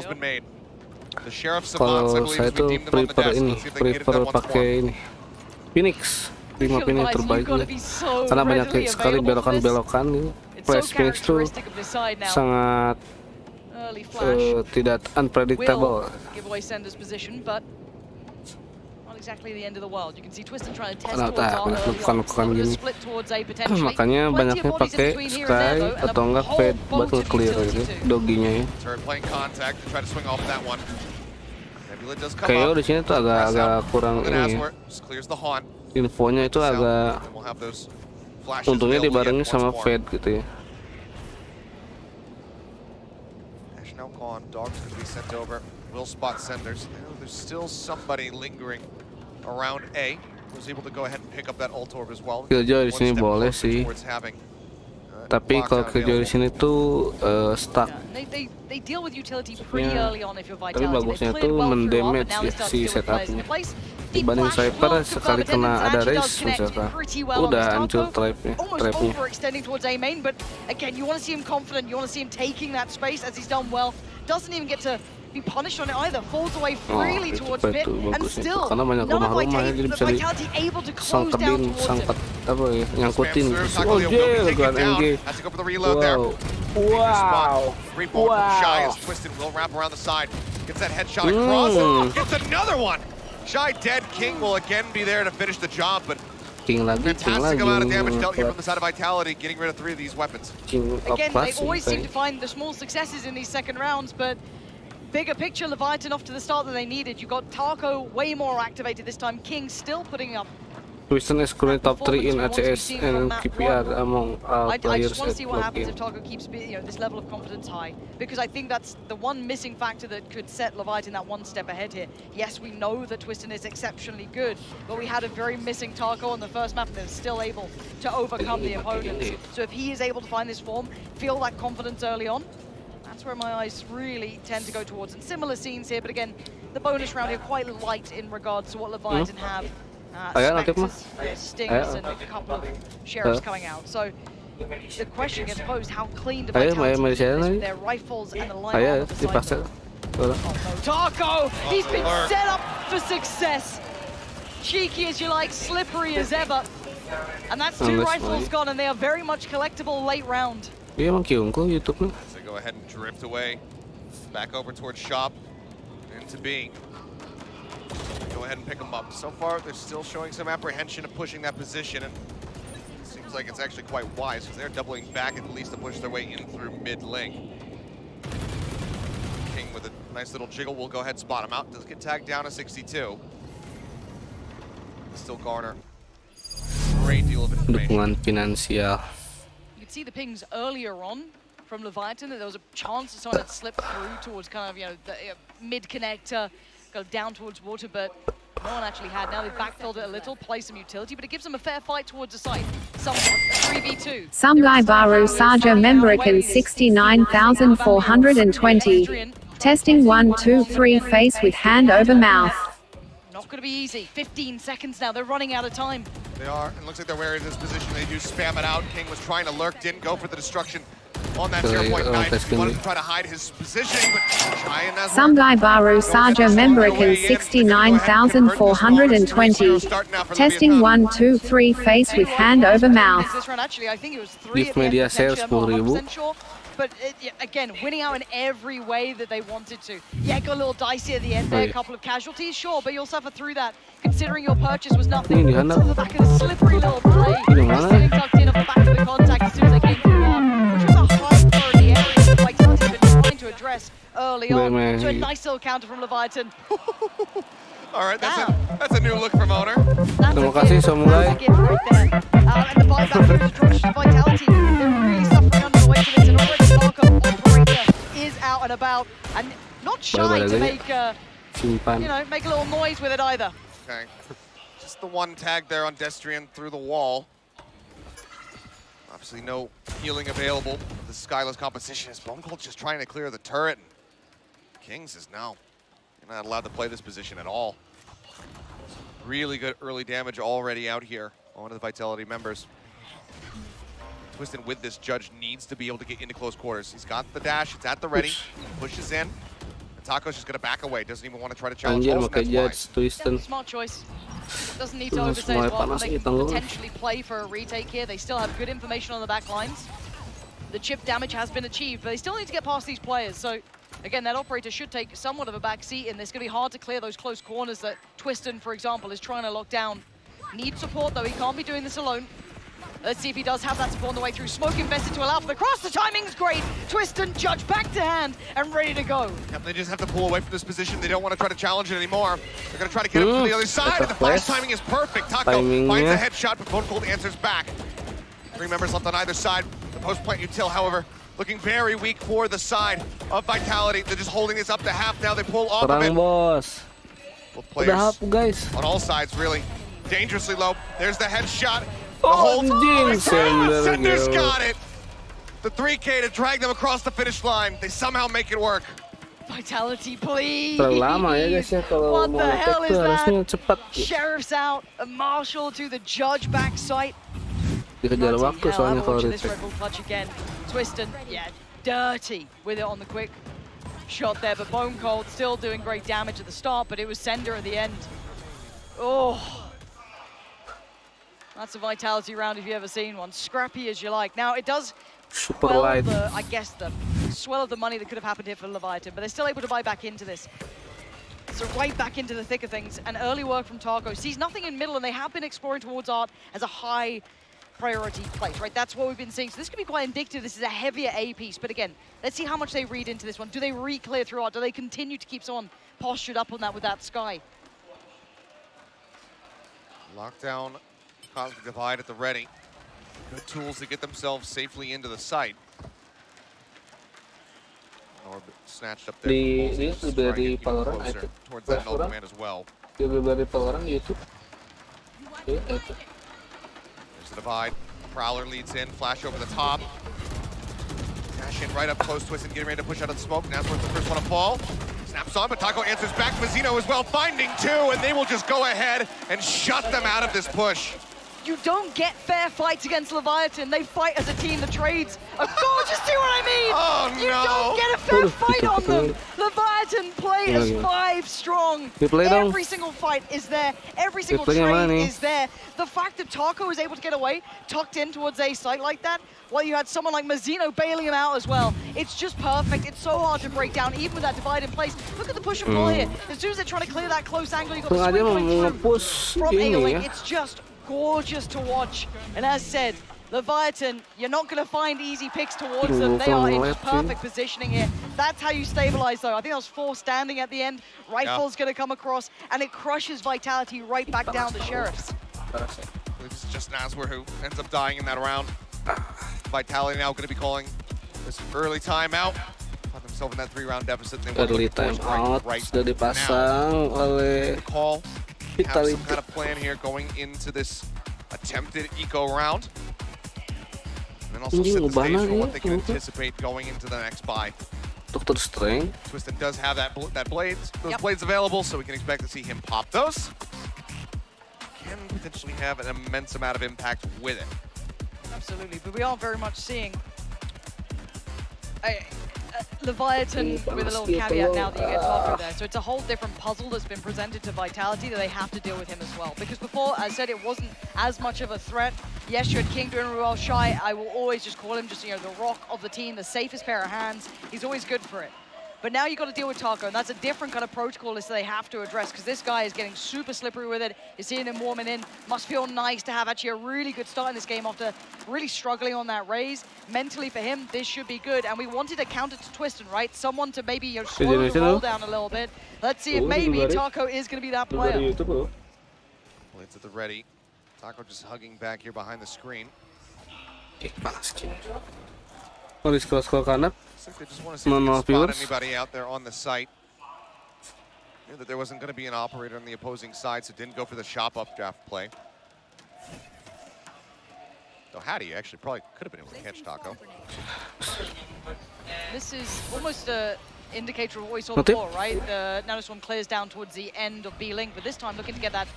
C: saya tuh prefer pakai ini Phoenix, 5 Phoenix terbaik nih. Karena banyak sekali belokan-belokan gitu. Flash Phoenix tuh sangat tidak unpredictable.
R: Exactly the end of the world. You can see Twiston trying to test
C: bukan gini. Makanya banyaknya pakai Sky atau enggak Fade buat nge-clear gitu, doginya ya. Kayak di sini tuh agak kurang ini ya. Infonya itu agak untungnya dibarengi sama Fade gitu ya.
M: Will spot Senders. There's still somebody lingering around A. Was able to go ahead and pick up that ult orb as well.
C: Killjoy di sini boleh sih. Tapi kalau Killjoy di sini tuh stuck.
R: They deal with utility pretty early on if you're
C: Vitality. Tapi bagusnya tuh mendamage ya si setupnya. Dibanding Sniper sekali kena ada race misalkan, udah hancur trapnya.
R: Overextending towards A main, but again, you want to see him confident. You want to see him taking that space as he's done well. Doesn't even get to be punished on it either. Falls away freely towards Pit, and still none of Vitality able to close down towards him.
C: Apa ya, nyangkutin. Oh yeah, gun MG.
M: Wow. Shy as Twiston will wrap around the side. Gets that headshot across. Gets another one. Shy dead. King will again be there to finish the job, but fantastic amount of damage dealt here from the side of Vitality, getting rid of 3 of these weapons.
R: Again, they always seem to find the small successes in these second rounds, but bigger picture, Leviathan off to the start that they needed. You got Taco way more activated this time. King still putting up.
C: Twiston is currently top 3 in ACS and KPR among
R: I
C: players.
R: just want to see what happens if Taco keeps this level of confidence high, because I think that's the one missing factor that could set Leviathan that one step ahead here. Yes, we know that Twiston is exceptionally good, but we had a very missing Taco on the first map, and they're still able to overcome the opponents. So if he is able to find this form, feel that confidence early on, that's where my eyes really tend to go towards. And similar scenes here, but again, the bonus round here quite light in regards to what Leviathan have. Spectres, Stings, and a couple of Sheriffs coming out. So the question gets posed, how clean do Vitality is with their rifles and the line of the side? Oh no, Taco! He's been set up for success! Cheeky as you like, slippery as ever. And that's 2 rifles gone, and they are very much collectible late round.
C: Dia emang kiungku YouTube-nya.
M: So go ahead and drift away, back over towards shop, into B. Go ahead and pick them up. So far, they're still showing some apprehension of pushing that position, and it seems like it's actually quite wise, because they're doubling back at least to push their way in through mid-lane. King with a nice little jiggle will go ahead and spot him out. Does get tagged down to 62. Still Garner great deal of information.
C: Dukungan finansial.
R: You could see the pings earlier on from Leviathan that there was a chance that someone had slipped through towards kind of, the mid connector, go down towards water, but no one actually had. Now they've backfilled it a little, play some utility, but it gives them a fair fight towards the site. Some 3v2.
U: Some guy Baru Saja Memberican 69,420. Testing 1, 2, 3 face with hand over mouth.
R: Not going to be easy. 15 seconds now. They're running out of time.
M: They are, and looks like they're wearing this position. They do spam it out. King was trying to lurk, didn't go for the destruction on that 0.9. He wanted to try to hide his positioning, but shy and that's
U: Some guy Baru Saja Memberican 69,420. Testing 1, 2, 3 face with hand over mouth.
R: This round, actually, I think it was 3
C: Give media sales 10.000.
R: Sure. But again, winning out in every way that they wanted to. Yeah, got a little dicey at the end there, a couple of casualties, sure, but you'll suffer through that. Considering your purchase was nothing. It's on the back of the slippery little play. Just getting tucked in off the back of the contact as soon as they came through on, which was a high priority area that Vitality had been trying to address early on. So a nice little counter from Leviathan.
M: all right, that's a new look from Owner.
C: Terima kasih Samurai.
R: And the buyback through the Drush Vitality, they're really suffering under the weight of this, and already Marco Operator is out and about, and not shy to make make a little noise with it either.
M: Okay, just the one tag there on Destrian through the wall. Obviously no healing available. The Skyless competition is Bone Cold just trying to clear the turret. Kings is now, you're not allowed to play this position at all. Really good early damage already out here on one of the Vitality members. Twisted with this Judge needs to be able to get into close quarters. He's got the dash, it's at the ready, pushes in. And Taco's just gonna back away, doesn't even want to try to challenge Olsen, that's why.
R: Smart choice. Doesn't need to overstay as well. They can potentially play for a retake here. They still have good information on the back lines. The chip damage has been achieved, but they still need to get past these players. So again, that operator should take somewhat of a back seat in this. It's going to be hard to clear those close corners that Twiston, for example, is trying to lock down. Needs support, though. He can't be doing this alone. Let's see if he does have that support on the way through. Smoke invested to allow for the cross. The timing's great. Twiston, Judge back to hand and ready to go.
M: Yep, they just have to pull away from this position. They don't want to try to challenge it anymore. They're going to try to get him to the other side, and the flash timing is perfect. Taco finds a headshot, but Bone Cold answers back. 3 members left on either side. The post-plant util, however, looking very weak for the side of Vitality. They're just holding this up to half now. They pull off of it.
C: Bos.
M: Both players on all sides, really dangerously low. There's the headshot. The hold. Cinder's got it. The 3K to drag them across the finish line. They somehow make it work.
R: Vitality, please.
C: Terlalu lama ya guys ya kalau
R: What
C: mau
R: the hell
C: ngetek
R: is
C: tuh harusnya
R: that?
C: cepat.
R: Sheriff's out. A Marshal to the Judge back site.
C: Dikejar waktu soalnya kalau retake.
R: Clutch again. Twiston, yeah, dirty with it on the quick shot there, but Bone Cold still doing great damage at the start, but it was Sender at the end. Oh, that's a Vitality round if you've ever seen one. Scrappy as you like. Now it does swell the, I guess, the swell of the money that could have happened here for Leviathan, but they're still able to buy back into this. So right back into the thick of things, and early work from Targo. Sees nothing in middle, and they have been exploring towards Art as a high priority place, right? That's what we've been seeing. So this could be quite indicative. This is a heavier A piece, but again, let's see how much they read into this one. Do they re-clear through Art? Do they continue to keep someone postured up on that with that Sky?
M: Lockdown, Cosmic Divide at the ready. Good tools to get themselves safely into the site. Orbit snatched up there.
C: Di dari Valorant itu.
M: Towards that null command as well.
C: Dari Valorant di YouTube.
M: There's the divide. Prowler leads in, flash over the top. Dash in right up close, Twisted getting ready to push out of the smoke. Nazworth the first one to fall. Snaps on, but Taco answers back. Mazzino as well, finding two, and they will just go ahead and shut them out of this push.
R: You don't get fair fights against Leviathan. They fight as a team. The trades are gorgeous, see what I mean?
M: Oh,
R: you don't get a fair fight on them. Leviathan play as 5 strong. Every single fight is there. Every single trade is there. The fact that Taco was able to get away, tucked in towards a site like that, while you had someone like Mazzino bailing him out as well. It's just perfect. It's so hard to break down, even with that divide in place. Look at the push and pull here. As soon as they're trying to clear that close angle, you've got the swing coming through from A-Link. It's just gorgeous to watch. And as said, Leviathan, you're not going to find easy picks towards them. They are in perfect positioning here. That's how you stabilize, though. I think that was 4 standing at the end. Rifle's going to come across, and it crushes Vitality right back down to Sheriffs.
M: It's just Naswer who ends up dying in that round. Vitality now going to be calling this early timeout. Found themselves in that 3-round deficit. They want
C: Early
M: to force
C: timeout
M: right
C: sudah dipasang oleh
M: call. Have
C: Vitality.
M: some kind of plan here going into this attempted eco round. And then also set the stage for what they can anticipate going into the next buy.
C: Dr. Strange.
M: Twisted does have those blades available, so we can expect to see him pop those. Can potentially have an immense amount of impact with it.
R: Absolutely, but we are very much seeing Leviathan with a little caveat now that you get Taco there. So it's a whole different puzzle that's been presented to Vitality that they have to deal with him as well. Because before, as I said, it wasn't as much of a threat. Yes, you had King doing really well. Shy, I will always just call him just, the rock of the team, the safest pair of hands. He's always good for it. But now you've got to deal with Taco, and that's a different kind of protocol list that they have to address, because this guy is getting super slippery with it. You're seeing him warming in. Must feel nice to have actually a really good start in this game after really struggling on that raise. Mentally for him, this should be good. And we wanted to counter to Twisted, right? Someone to maybe slow the roll down a little bit. Let's see if maybe Taco is going to be that player.
M: Blades at the ready. Taco just hugging back here behind the screen.
C: Oh, di scroll kanan.
M: They just want to see if they can spot anybody out there on the site. Knew that there wasn't going to be an operator on the opposing side, so didn't go for the shop up draft play. Though Hattie actually probably could have been able to catch Taco.
R: This is almost an indicator of what we saw before, right? The Nanoswarm clears down towards the end of B-Link, but this time looking to get that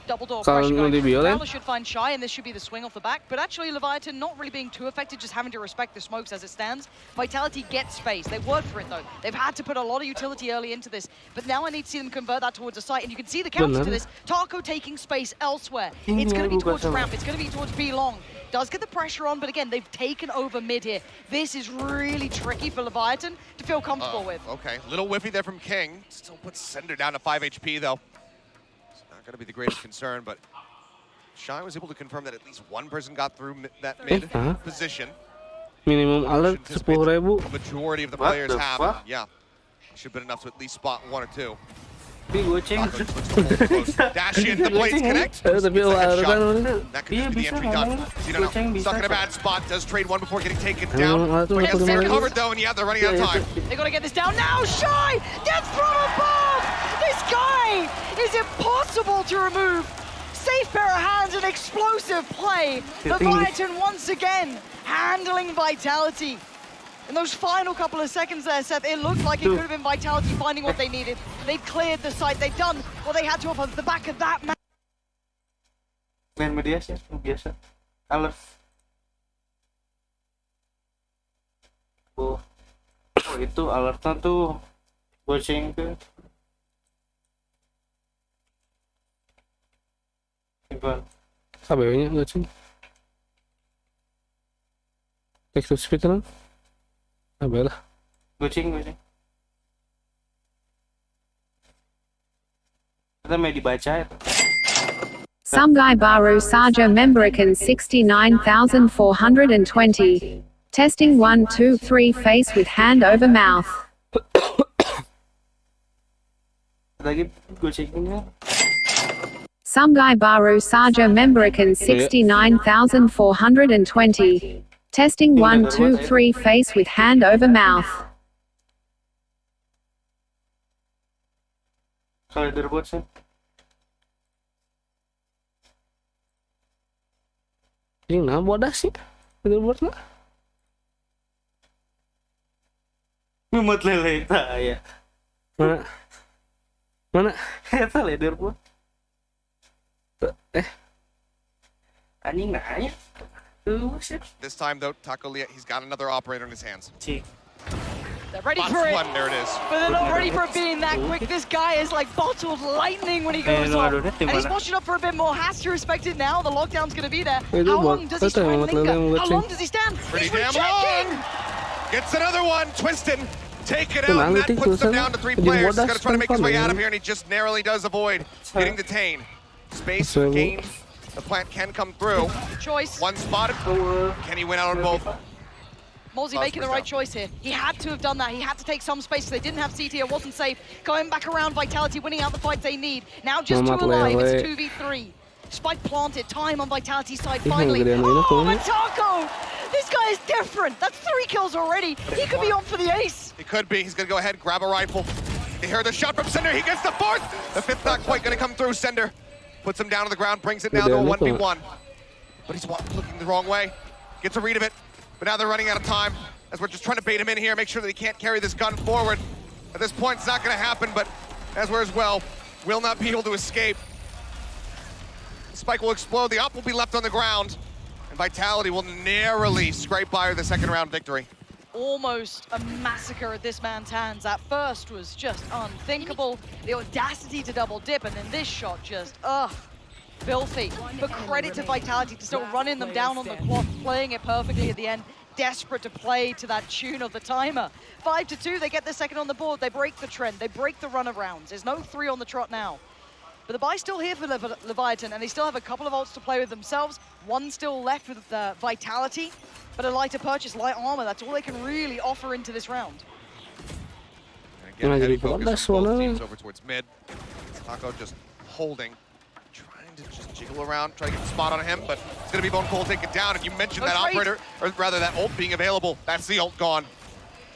R: double door pressure going. Fowler should find Shy, and this should be the swing off the back. But actually, Leviathan not really being too affected, just having to respect the smokes as it stands. Vitality gets space. They work for it, though. They've had to put a lot of utility early into this. But now I need to see them convert that towards a site. And you can see the counter to this. Taco taking space elsewhere. It's going to be towards ramp. It's going to be towards B-Long. Does get the pressure on, but again, they've taken over mid here. This is really tricky for Leviathan to feel comfortable with.
M: Okay, little whiffy there from King. Still puts Sender down to 5 HP, though. Going to be the greatest concern, but Shy was able to confirm that at least one person got through that mid position.
C: Minimum alert 10.000.
M: Majority of the players have. And yeah, should have been enough to at least spot one or two. Dash in, the blades connect. That could just be the entry done. Stuck in a bad spot, does trade one before getting taken down. Gets it covered though, and yeah, they're running out of time.
R: They got to get this down now. Shy gets from above. This guy is impossible to remove. Safe pair of hands, an explosive play. Leviathan once again handling Vitality. In those final couple of seconds there, Seth, it looked like it could have been Vitality finding what they needed. They'd cleared the site. They'd done what they had to off the back of that match.
C: Main media sih, biasa. Alert. Oh, itu alertnya tuh boceng ke. Coba. KBW-nya boceng. Text to speed kan? Abelah. Boceng. Kita mau dibaca ya.
U: Some guy Baru Saja Memberikan 69,420. Testing 1 2 3 face with hand over mouth.
C: Lagi gocengnya.
U: Some guy Baru Saja Memberikan 69,420. Testing 1 2 3 face with hand over mouth.
C: Kalau leaderboard sih. Ini nah bodas sih. Leaderboard lah. Memot lele ya. Mana? Eta leaderboard. Anjing nanya.
M: This time though, Taco Lia, he's got another operator in his hands.
R: They're ready for it.
M: There it is.
R: But they're not ready for it being that quick. This guy is like bottled lightning when he goes on. And he's pushing up for a bit more. Has to respect it now. The lockdown's going to be there. How long does he try and linger? How long does he stand?
M: Pretty damn long. Gets another one. Twisted. Take it out. And that puts them down to 3 players. He's going to try to make his way out of here, and he just narrowly does avoid getting detained. Space gains. The plant can come through.
R: Choice.
M: One spotted. Can he win out on both?
R: Mozzie making the right choice here. He had to have done that. He had to take some space. They didn't have CT. It wasn't safe. Going back around, Vitality winning out the fights they need. Now just 2 alive. It's 2v3. Spike planted, time on Vitality's side finally. Oh, but Taco! This guy is different. That's 3 kills already. He could be on for the ace.
M: He could be. He's going to go ahead, grab a rifle. He heard the shot from Sender. He gets the 4th. The 5th not quite going to come through. Sender puts him down on the ground, brings it down to a 1v1. But he's looking the wrong way. Gets a read of it. But now they're running out of time as we're just trying to bait him in here, make sure that he can't carry this gun forward. At this point, it's not going to happen, but as well, will not be able to escape. The spike will explode. The op will be left on the ground. And Vitality will narrowly scrape by the 2nd round victory.
R: Almost a massacre at this man's hands. That first was just unthinkable. The audacity to double dip, and then this shot just, filthy. But credit to Vitality to still running them down on the clock, playing it perfectly at the end. Desperate to play to that tune of the timer. 5-2, they get the 2nd on the board. They break the trend, they break the run of rounds. There's no 3 on the trot now. But the buy's still here for Leviathan, and they still have a couple of ults to play with themselves. 1 still left with Vitality, but a lighter purchase, light armor, that's all they can really offer into this round.
M: And again, heavy focus from both teams over towards mid. Taco just holding, trying to just jiggle around, trying to get the spot on him, but it's going to be Bone Cold taken down. And you mentioned that operator, or rather that ult being available. That's the ult gone.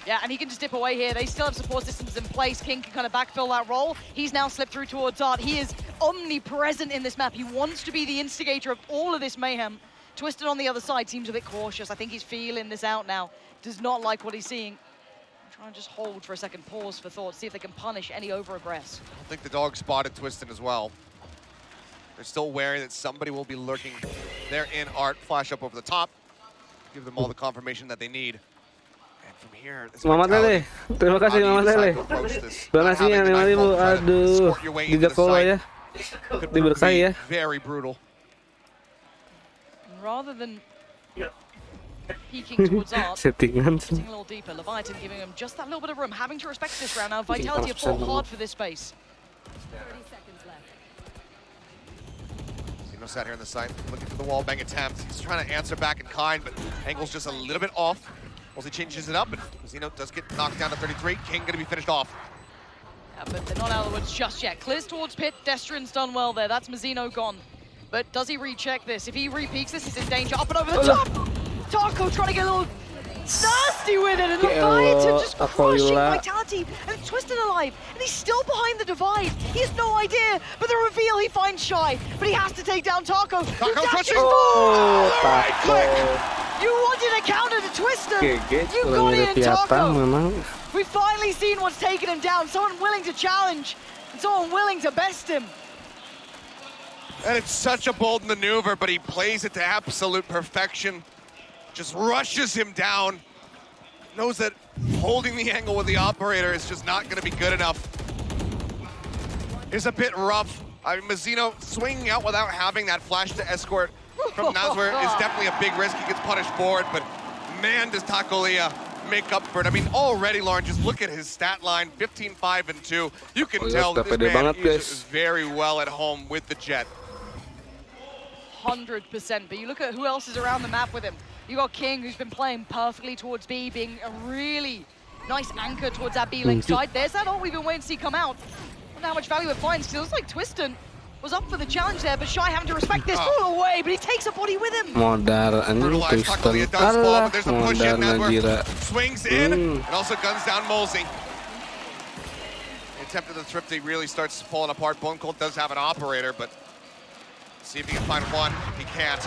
R: Yeah, and he can just dip away here. They still have support systems in place. King can kind of backfill that role. He's now slipped through towards Art. He is omnipresent in this map. He wants to be the instigator of all of this mayhem. Twisted on the other side seems a bit cautious. I think he's feeling this out now. Does not like what he's seeing. Try and just hold for a second, pause for thought, see if they can punish any over-aggress.
M: I think the dog spotted Twisted as well. They're still wary that somebody will be lurking there in Art. Flash up over the top. Give them all the confirmation that they need.
C: Mama Tele, terima kasih Mama Tele. Donasinya 5.000. Aduh, di Jakola ya. Diberkahi ya.
M: Very brutal.
R: Rather than peeking towards Art,
C: settingan
R: a little deeper, Leviathan giving him just that little bit of room, having to respect this round. Now Vitality have fought hard for this space.
T: 30 seconds left.
M: Zeno sat here on the side, looking for the wall bang attempts. He's trying to answer back in kind, but angle's just a little bit off. He changes it up, but Zeno does get knocked down to 33. King gonna be finished off.
R: Yeah, but they're not out of the woods just yet. Clears towards pit. Destrin's done well there. That's Mazzino gone. But does he recheck this? If he re-peeks this, he's in danger. Up and over the top! Taco trying to get a little nasty with it, and Leviathan just crushing Vitality, and Twisted alive, and he's still behind the divide. He has no idea, but the reveal, he finds Shy, but he has to take down Taco.
M: Taco
R: crashing
M: right click!
R: You wanted a counter to Twister. You got it in Taco. We've finally seen what's taken him down. Someone willing to challenge, and someone willing to best him.
M: And it's such a bold maneuver, but he plays it to absolute perfection. Just rushes him down. Knows that holding the angle with the operator is just not going to be good enough. It's a bit rough. I mean, Mazzino swinging out without having that flash to escort from Nazwer is definitely a big risk. He gets punished for it, but man, does Takolia make up for it. I mean, already, Lauren, just look at his stat line, 15, 5, and 2. You can tell that this man is very well at home with the Jet.
R: 100%, but you look at who else is around the map with him. You got King, who's been playing perfectly towards B, being a really nice anchor towards that B-link side. There's that ult we've been waiting to see come out. I wonder how much value it finds, because it looks like Twiston was up for the challenge there, but Shy having to respect this all away, but he takes a body with him.
C: Modar anjing Twiston. Alah, modar Najira.
M: Swings in, and also guns down Molesy. The attempt at the thrifty really starts falling apart. Bone Cold does have an operator, but see if he can find one. He can't.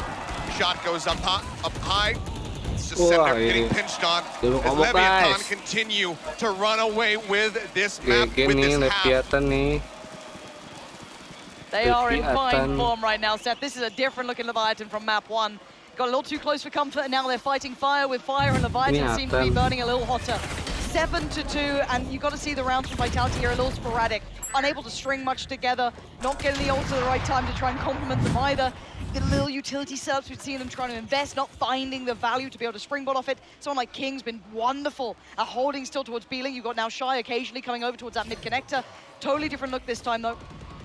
M: Shot goes up high. It's just Sender getting pinched on. As Leviathan continue to run away with this map, with this half.
R: They are in fine form right now, Seth. This is a different looking Leviathan from map 1. Got a little too close for comfort, and now they're fighting fire with fire, and Leviathan seems to be burning a little hotter. 7-2, and you got to see the rounds from Vitality here a little sporadic. Unable to string much together, not getting the ult at the right time to try and complement them either. The little utility setups we've seen them trying to invest, not finding the value to be able to springboard off it. Someone like King's been wonderful at holding still towards B-Link. You've got now Shy occasionally coming over towards that mid-connector. Totally different look this time, though.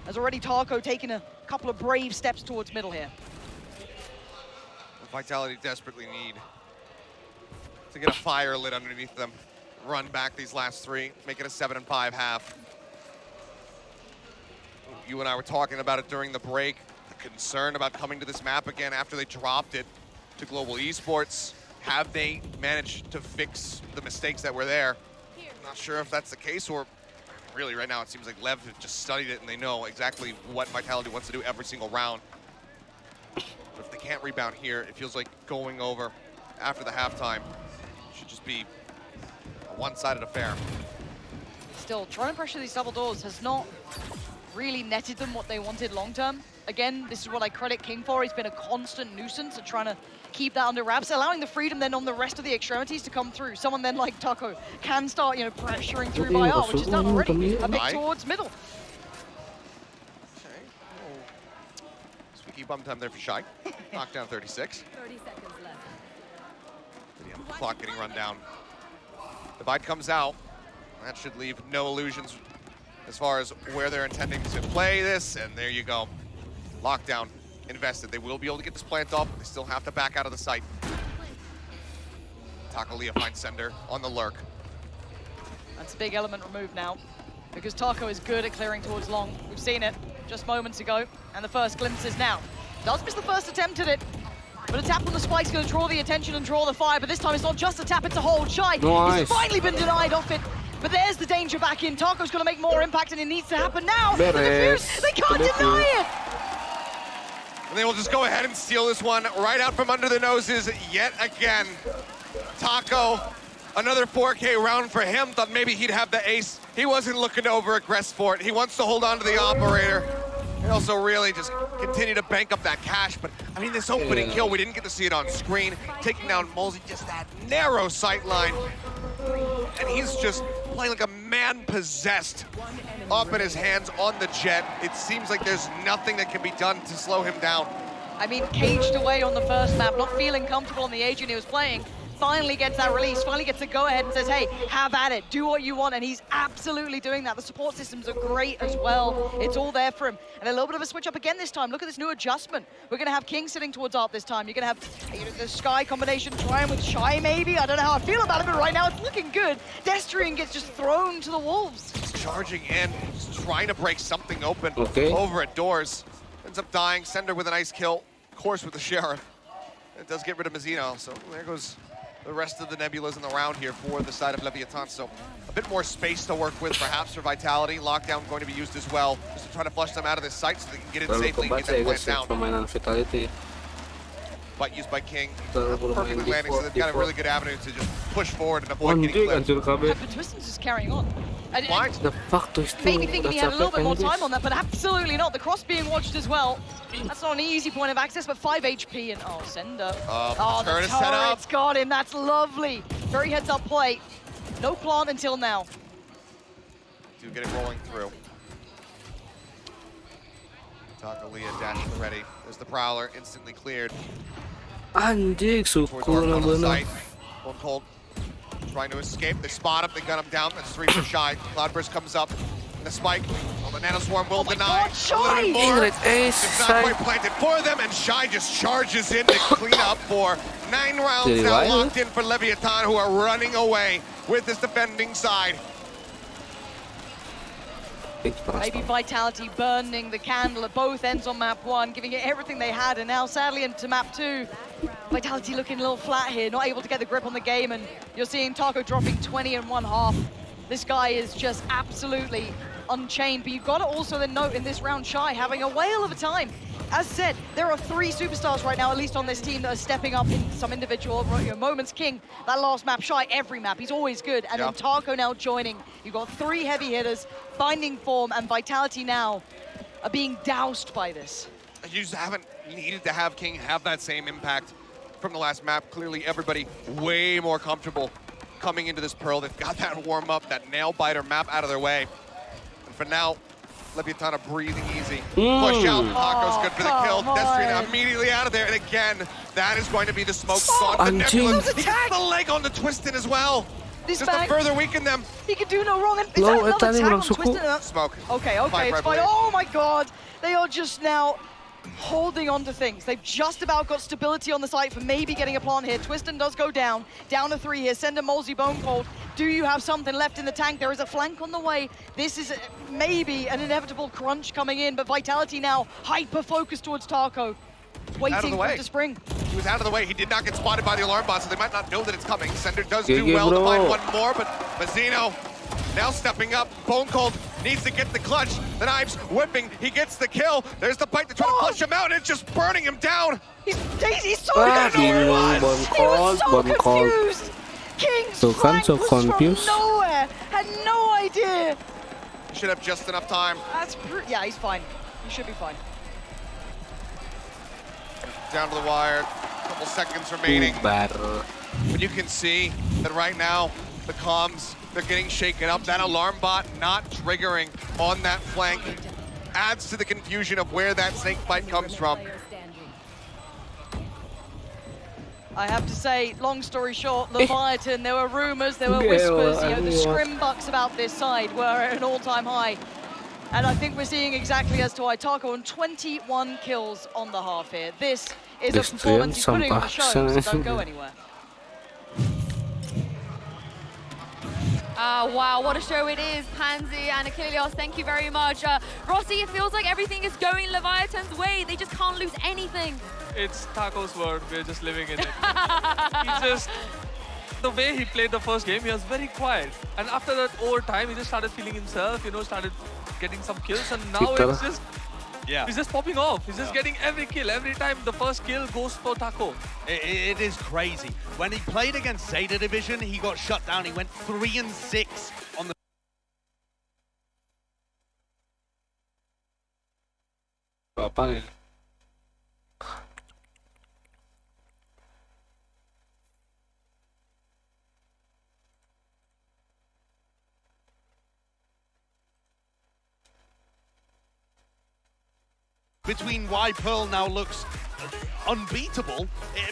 R: As already Taco taking a couple of brave steps towards middle here.
M: Vitality desperately need to get a fire lit underneath them. Run back these last 3, make it a 7-5 half. You and I were talking about it during the break. The concern about coming to this map again after they dropped it to Global Esports. Have they managed to fix the mistakes that were there? Not sure if that's the case, or really right now it seems like Lev have just studied it and they know exactly what Vitality wants to do every single round. But if they can't rebound here, it feels like going over after the halftime should just be a one-sided affair.
R: Still, trying to pressure these double doors has not really netted them what they wanted long-term. Again, this is what I credit King for. He's been a constant nuisance at trying to keep that under wraps, allowing the freedom then on the rest of the extremities to come through. Someone then like Taco can start, you know, pressuring through by R, which is done already. A bit towards middle.
M: Okay. Oh. Squeaky bum time there for Shy. Knockdown 36.
T: 30 seconds left.
M: The clock getting run down. Divide comes out. That should leave no illusions as far as where they're intending to play this, and there you go. Lockdown invested. They will be able to get this plant off, but they still have to back out of the site. Taco Leah finds Sender on the lurk.
R: That's a big element removed now, because Taco is good at clearing towards long. We've seen it just moments ago, and the first glimpses now. Does miss the first attempt at it, but a tap on the spike's going to draw the attention and draw the fire, but this time it's not just a tap, it's a hold. Shy, he's finally been denied off it. But there's the danger back in. Taco's going to make more impact, and it needs to happen now. The defuse, they can't deny it.
M: And they will just go ahead and steal this one right out from under their noses yet again. Taco, another 4K round for him. Thought maybe he'd have the ace. He wasn't looking to over-aggress for it. He wants to hold on to the operator. And also really just continue to bank up that cash. But I mean, this opening kill, we didn't get to see it on screen. Taking down Molzy, just that narrow sight line. And he's just playing like a man possessed up in his hands on the jet. It seems like there's nothing that can be done to slow him down.
R: I mean, caged away on the first map, not feeling comfortable on the agent he was playing. Finally gets that release, finally gets a go-ahead and says, hey, have at it, do what you want, and he's absolutely doing that. The support systems are great as well. It's all there for him. And a little bit of a switch up again this time. Look at this new adjustment. We're going to have King sitting towards ARP this time. You're going to have the Sky combination trying with Shy maybe. I don't know how I feel about it, but right now it's looking good. Destrian gets just thrown to the wolves.
M: Charging in, just trying to break something open over at doors. Ends up dying. Sender with a nice kill, of course, with the Sheriff. It does get rid of Mazzino, so there goes the rest of the Nebulas in the round here for the side of Leviathan. So a bit more space to work with, perhaps, for Vitality. Lockdown going to be used as well, just to try to flush them out of this site so they can get in safely and get that plant down.
C: Permainan Vitality.
M: But used by King, perfectly landing, so they've got a really good avenue to just push forward and avoid getting clipped.
R: But Twiston's just carrying on.
C: What the fuck, Twiston?
R: Made me think he had a little bit more time on that, but absolutely not. The cross being watched as well. That's not an easy point of access, but 5 HP and Sender.
M: The
R: turret's got him. That's lovely. Very heads-up play. No plant until now.
M: Do get it rolling through. Taco Leah dash to the ready. There's the Prowler, instantly cleared.
C: Anjing, syukur lah bener.
M: One cold. Trying to escape. They spot him. They gun him down. That's 3 for Shy. Cloudburst comes up. And the spike. Oh, the Nanoswarm will deny.
R: Shy!
M: It's not quite planted for them, and Shy just charges in to clean up for 9 rounds now locked in for Leviathan, who are running away with this defending side.
R: Maybe Vitality burning the candle at both ends on map 1, giving it everything they had, and now sadly into map 2. Vitality looking a little flat here, not able to get the grip on the game, and you're seeing Taco dropping 20 and 1/2. This guy is just absolutely unchained, but you've got to also then note in this round, Shy having a whale of a time. As said, there are 3 superstars right now, at least on this team, that are stepping up in some individual moments. King, that last map, Shy every map, he's always good. And then Taco now joining. You've got 3 heavy hitters, finding form, and Vitality now are being doused by this.
M: You just haven't needed to have King have that same impact from the last map. Clearly everybody way more comfortable coming into this Pearl. They've got that warm up, that nail biter map out of their way. And for now, Leviathan are breathing easy. Push out, Taco's good for the kill. Destrian immediately out of there, and again, that is going to be the smoke on the Nebula. He gets the leg on the Twiston as well.
R: This
M: just to further weaken them.
R: He can do no wrong. And is that another tag on Twiston?
M: Smoke.
R: Okay, it's fine. Oh my god. They are just now holding on to things. They've just about got stability on the site for maybe getting a plant here. Twiston does go down to 3 here. Send a Molzy Bone Cold. Do you have something left in the tank? There is a flank on the way. This is maybe an inevitable crunch coming in, but Vitality now hyper-focused towards Taco. Waiting for it to spring.
B: He was out of the way. He did not get spotted by the alarm bot, so they might not know that it's coming. Sender does do well to find one more, but Mazzino now stepping up. Bone Cold needs to get the clutch. The knives whipping. He gets the kill. There's the bite to try to flush him out, and it's just burning him down.
R: He's so confused. King's flank was from nowhere. Had no idea.
B: He should have just enough time.
R: Yeah, he's fine. He should be fine.
B: Down to the wire. Couple seconds remaining. But you can see that right now, the comms, they're getting shaken up. That alarm bot not triggering on that flank adds to the confusion of where that snake bite comes from.
R: I have to say, long story short, Leviathan, there were rumors, there were whispers, you know, the scrimbucks about this side were at an all-time high. And I think we're seeing exactly as to why Taco on 21 kills on the half here. This is a performance he's putting on the show, so don't go anywhere.
D: Wow, what a show it is. Pansy and Achilles, thank you very much. Rossi, it feels like everything is going Leviathan's way. They just can't lose anything.
Q: It's Taco's world. We're just living in it. The way he played the first game, he was very quiet. And after that overtime, he just started feeling himself, you know, started getting some kills. And now it's just, he's just popping off. He's just getting every kill. Every time the first kill goes for Taco.
G: It is crazy. When he played against Zeta Division, he got shut down. He went 3-6 on the... Between why Pearl now looks unbeatable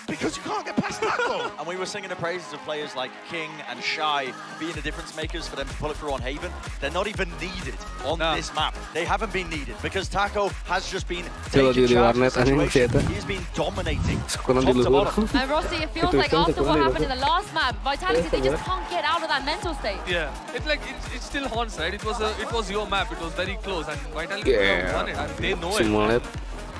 G: because you can't get past Taco.
F: And we were singing the praises of players like King and Shy being the difference makers for them to pull it through on Haven. They're not even needed on this map. They haven't been needed because Taco has just been taking charge of the situation. He's been dominating top to bottom.
D: And Rossi, it feels like after what happened in the last map, Vitality, they just can't get out of that mental state.
Q: Yeah, it's like, it still haunts, right? It was your map, it was very close, and Vitality won it, and they know it.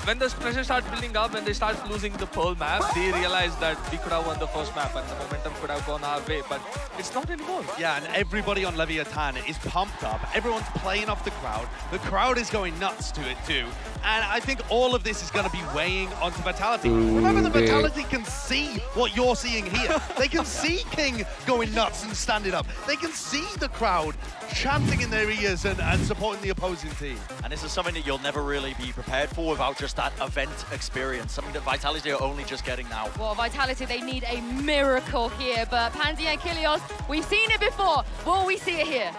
Q: When the pressure starts building up, when they start losing the Pearl map, they realize that we could have won the first map and the momentum could have gone our way, but it's not anymore.
G: Yeah, and everybody on Leviathan is pumped up. Everyone's playing off the crowd. The crowd is going nuts to it too. And I think all of this is going to be weighing onto Vitality. Remember that Vitality can see what you're seeing here. They can see King going nuts and standing up. They can see the crowd chanting in their ears and supporting the opposing team.
F: And this is something that you'll never really be prepared for without just that event experience, something that Vitality are only just getting now.
D: Well, Vitality, they need a miracle here, but Pansy and Kilios, we've seen it before. Will we see it here?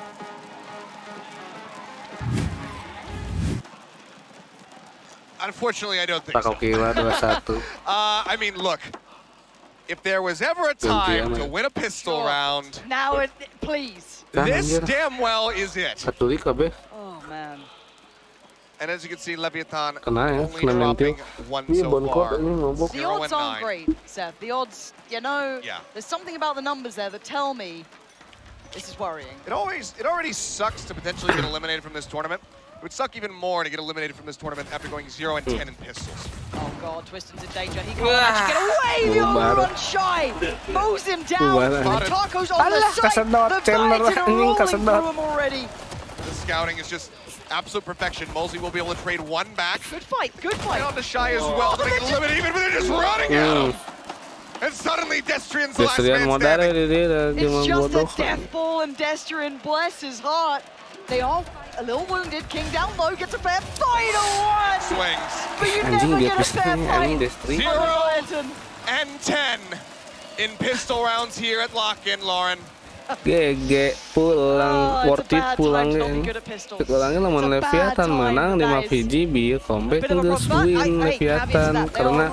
B: Unfortunately, I don't think so. I mean, look, if there was ever a time to win a pistol round,
R: now, please.
B: This damn well is it.
R: Oh, man.
B: And as you can see, Leviathan only dropping one so far.
R: The odds aren't great, Seth. The odds, you know, there's something about the numbers there that tell me this is worrying.
B: It already sucks to potentially get eliminated from this tournament. It would suck even more to get eliminated from this tournament after going 0-10 in pistols.
R: Oh god, Twiston's in danger. He can't actually get away! The overrun Shy mows him down! And Taco's on the site! The Vitality are rolling through him already!
B: The scouting is just absolute perfection. Molzy will be able to trade one back.
R: Good fight, good fight!
B: And on to Shy as well to make it limit even, but they're just running at him! And suddenly Destrian's the last man standing.
R: It's just a death ball and Destrian, bless his heart. They are a little wounded. King down low, gets a fair fight. One
B: swings.
R: But you never get a fair fight.
B: 0-10 in pistol rounds here at Lock-In, Lauren.
C: GG pulang, worth it pulangnya. Pulangnya lawan Leviathan menang 5 VG biar comeback ngeus win Leviathan karena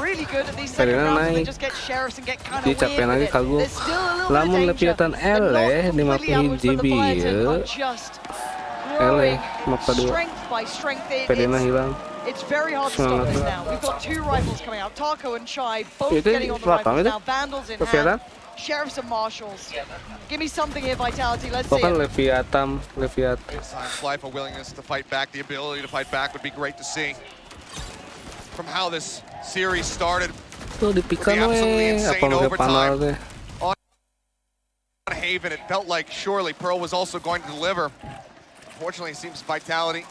C: Karena naik dia capek lagi kagum. Lamun Leviathan eleh 5 VG biar eleh mapa 2 pedena hilang.
R: It's very hard to stop this now. We've got two rifles coming out. Taco and Shy both getting on the rifles now. Vandals in hand. Sheriffs and Marshals. Give me something here, Vitality. Let's see it.
B: Leviathan. Life, a willingness to fight back, the ability to fight back would be great to see. From how this series started, the absolutely insane overtime on Haven, it felt like surely Pearl was also going to deliver. Unfortunately, it seems Vitality.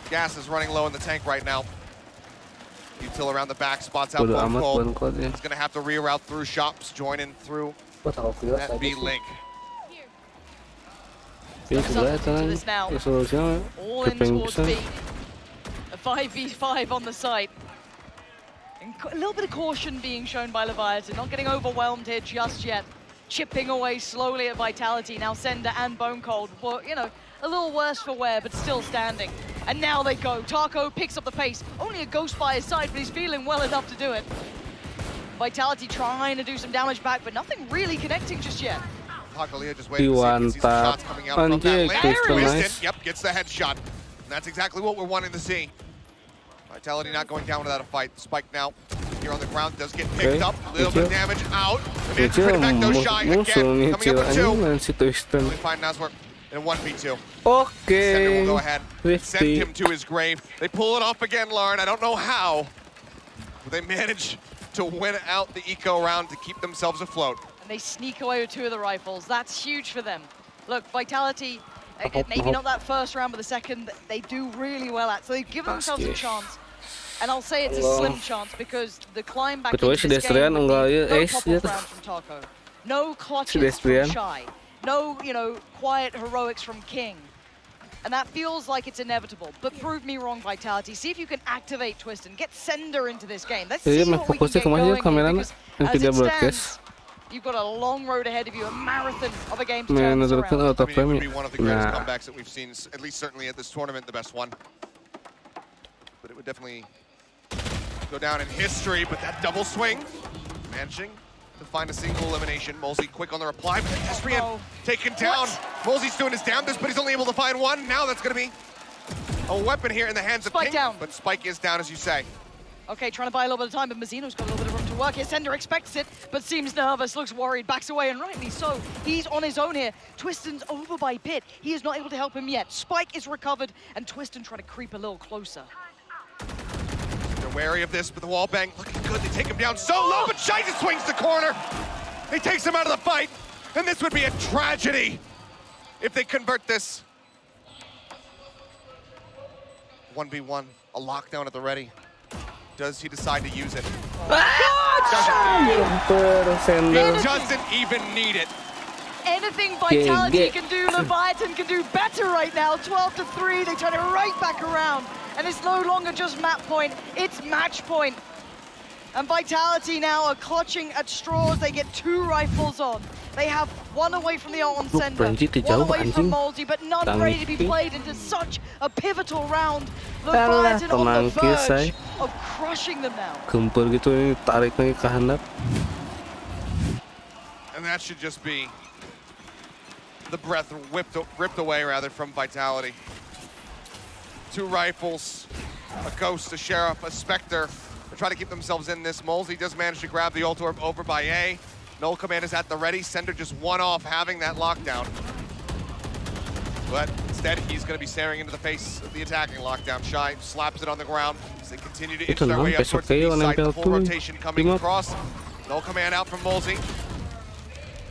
B: Gas is running low in the tank right now. Util around the back, spots out Bone Cold. He's going to have to reroute through shops, join in through that B link.
R: This now. All in towards B. A 5v5 on the site. And a little bit of caution being shown by Leviathan, not getting overwhelmed here just yet. Chipping away slowly at Vitality. Now Sender and Bone Cold, well, you know, a little worse for wear, but still standing. And now they go. Taco picks up the pace. Only a ghost by his side, but he's feeling well enough to do it. Vitality trying to do some damage back, but nothing really connecting just yet.
B: Taco just waiting to see if he sees the shots coming out from that lane. Yep, gets the headshot. And that's exactly what we're wanting to see. Vitality not going down without a fight. The spike now here on the ground does get picked up. A little bit of damage out. And then bring back those Shy again. Coming up with two. We find Naswar in a 1v2. Sender will go ahead, send him to his grave. They pull it off again, Lauren. I don't know how, but they manage to win out the eco round to keep themselves afloat.
R: And they sneak away with two of the rifles. That's huge for them. Look, Vitality, maybe not that first round, but the second, they do really well at. So they've given themselves a chance. And I'll say it's a slim chance because the climb back into this game would be no pop-off rounds from Taco. No clutches from Shy. No, you know, quiet heroics from King. And that feels like it's inevitable. But prove me wrong, Vitality. See if you can activate Twist and get Sender into this game. Let's see what we can get going here, because as it stands, you've got a long road ahead of you, a marathon of a game to turn this around.
B: I mean, it would be one of the greatest comebacks that we've seen, at least certainly at this tournament, the best one. But it would definitely go down in history, but that double swing, managing to find a single elimination. Molzy quick on the reply, but Destrian taken down. Molzy's doing his damnedest, but he's only able to find one. Now that's going to be a weapon here in the hands of King. But Spike is down, as you say.
R: Okay, trying to buy a little bit of time, but Mazzino's got a little bit of room to work here. Sender expects it, but seems nervous, looks worried, backs away, and rightly so. He's on his own here. Twiston's over by Pit. He is not able to help him yet. Spike is recovered, and Twiston trying to creep a little closer.
B: They're wary of this, but the wall bang looking good. They take him down so low, but Shy just swings the corner. He takes him out of the fight, and this would be a tragedy if they convert this. 1v1, a lockdown at the ready. Does he decide to use it? He doesn't even need it.
R: Anything Vitality can do, Leviathan can do better right now. 12-3, they turn it right back around. And it's no longer just map point, it's match point. And Vitality now are clutching at straws. They get two rifles on. They have one away from the ult on Sender, one away from Molzy, but none ready to be played into such a pivotal round. Leviathan on the verge of crushing them now.
C: Gempur gitu ini tarik lagi ke handap.
B: And that should just be the breath ripped away rather from Vitality. Two rifles, a Ghost, a Sheriff, a Spectre. They're trying to keep themselves in this. Molzy does manage to grab the ult orb over by A. Null Command is at the ready. Sender just one off having that lockdown. But instead, he's going to be staring into the face of the attacking lockdown. Shy slaps it on the ground as they continue to inch their way up towards the B site. The full rotation coming across. Null Command out from Molzy.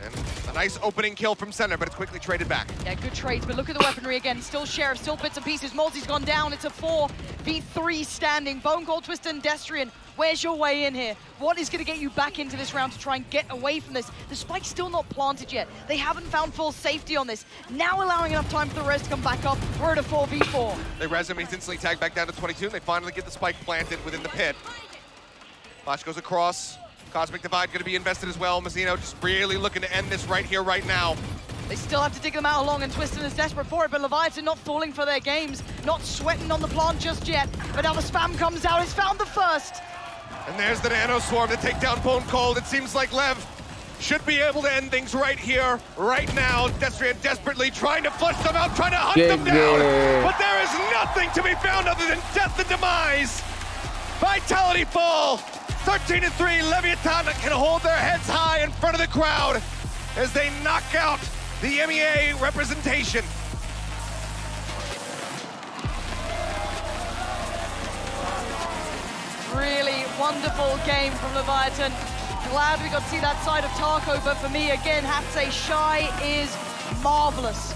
B: And a nice opening kill from Sender, but it's quickly traded back.
R: Yeah, good trades, but look at the weaponry again. Still Sheriff, still bits and pieces. Molzy's gone down. It's a 4v3 standing. Bone Cold, Twiston, and Destrian. Where's your way in here? What is going to get you back into this round to try and get away from this? The spike's still not planted yet. They haven't found full safety on this. Now allowing enough time for the rest to come back up. We're at a 4v4.
B: They res him, he's instantly tagged back down to 22, and they finally get the spike planted within the pit. Flash goes across. Cosmic Divide going to be invested as well. Mazzino just really looking to end this right here, right now.
R: They still have to dig them out along, and Twiston is desperate for it, but Leviathan not falling for their games, not sweating on the plant just yet. But now the spam comes out, it's found the first.
B: And there's the Nano Swarm to take down Bone Cold. It seems like Lev
A: should be able to end things right here, right now. Destrian desperately trying to flush them out, trying to hunt them down. But there is nothing to be found other than death and demise. Vitality fall. 13-3, Leviathan can hold their heads high in front of the crowd as they knock out the MEA representation.
R: Really wonderful game from Leviathan. Glad we got to see that side of Taco, but for me, again, have to say, Shy is marvelous.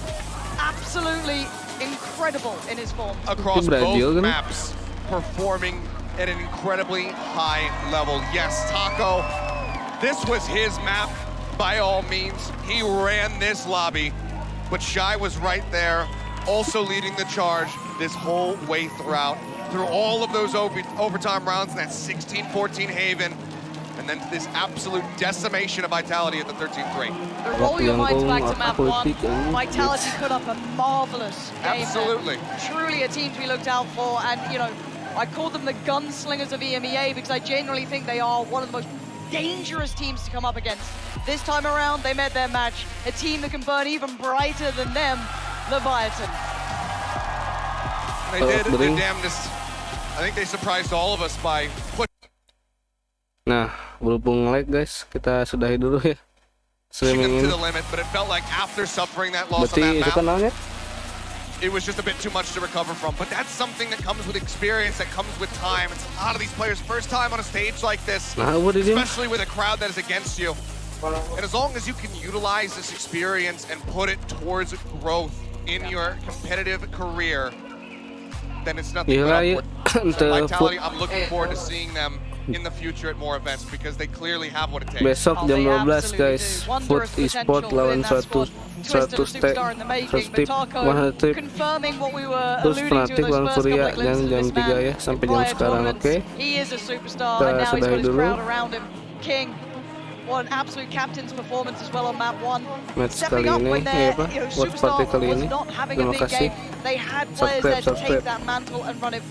R: Absolutely incredible in his form.
A: Across both maps, performing at an incredibly high level. Yes, Taco, this was his map by all means. He ran this lobby, but Shy was right there, also leading the charge this whole way through all of those overtime rounds in that 16-14 Haven, and then this absolute decimation of Vitality at the 13-3.
R: Roll your minds back to map 1. Vitality put up a marvelous game.
A: Absolutely.
R: There. Truly a team to be looked out for, and you know, I call them the gunslingers of EMEA because I genuinely think they are one of the most dangerous teams to come up against. This time around, they met their match, a team that can burn even brighter than them, Leviathan.
A: They did their damnedest. I think they surprised all of us by
C: Nah, berhubung lag guys, kita sudahi dulu ya streaming
A: to
C: ini.
A: the limit, but it felt like after suffering that loss on that
C: Berarti itu kan
A: map,
C: namanya?
A: it was just a bit too much to recover from. But that's something that comes with experience, that comes with time. It's a lot of these players' first time on a stage like this,
C: Nah, what did you?
A: especially with a crowd that is against you. And as long as you can utilize this experience and put it towards growth in your competitive career, then it's nothing but upward. So Vitality, I'm looking forward to seeing them in the future at more events because they clearly have what it takes.
C: Besok jam 12 guys, Food Esport lawan suatu step, terus Fnatic lawan Furia dan jam 3 ya sampai jam sekarang, oke? Kita sudahi dulu.
R: What an absolute captain's performance as well on map 1.
C: Match kali ini, ya Pak, Watch Party kali ini. Terima kasih.
R: They had players there to take that mantle and run it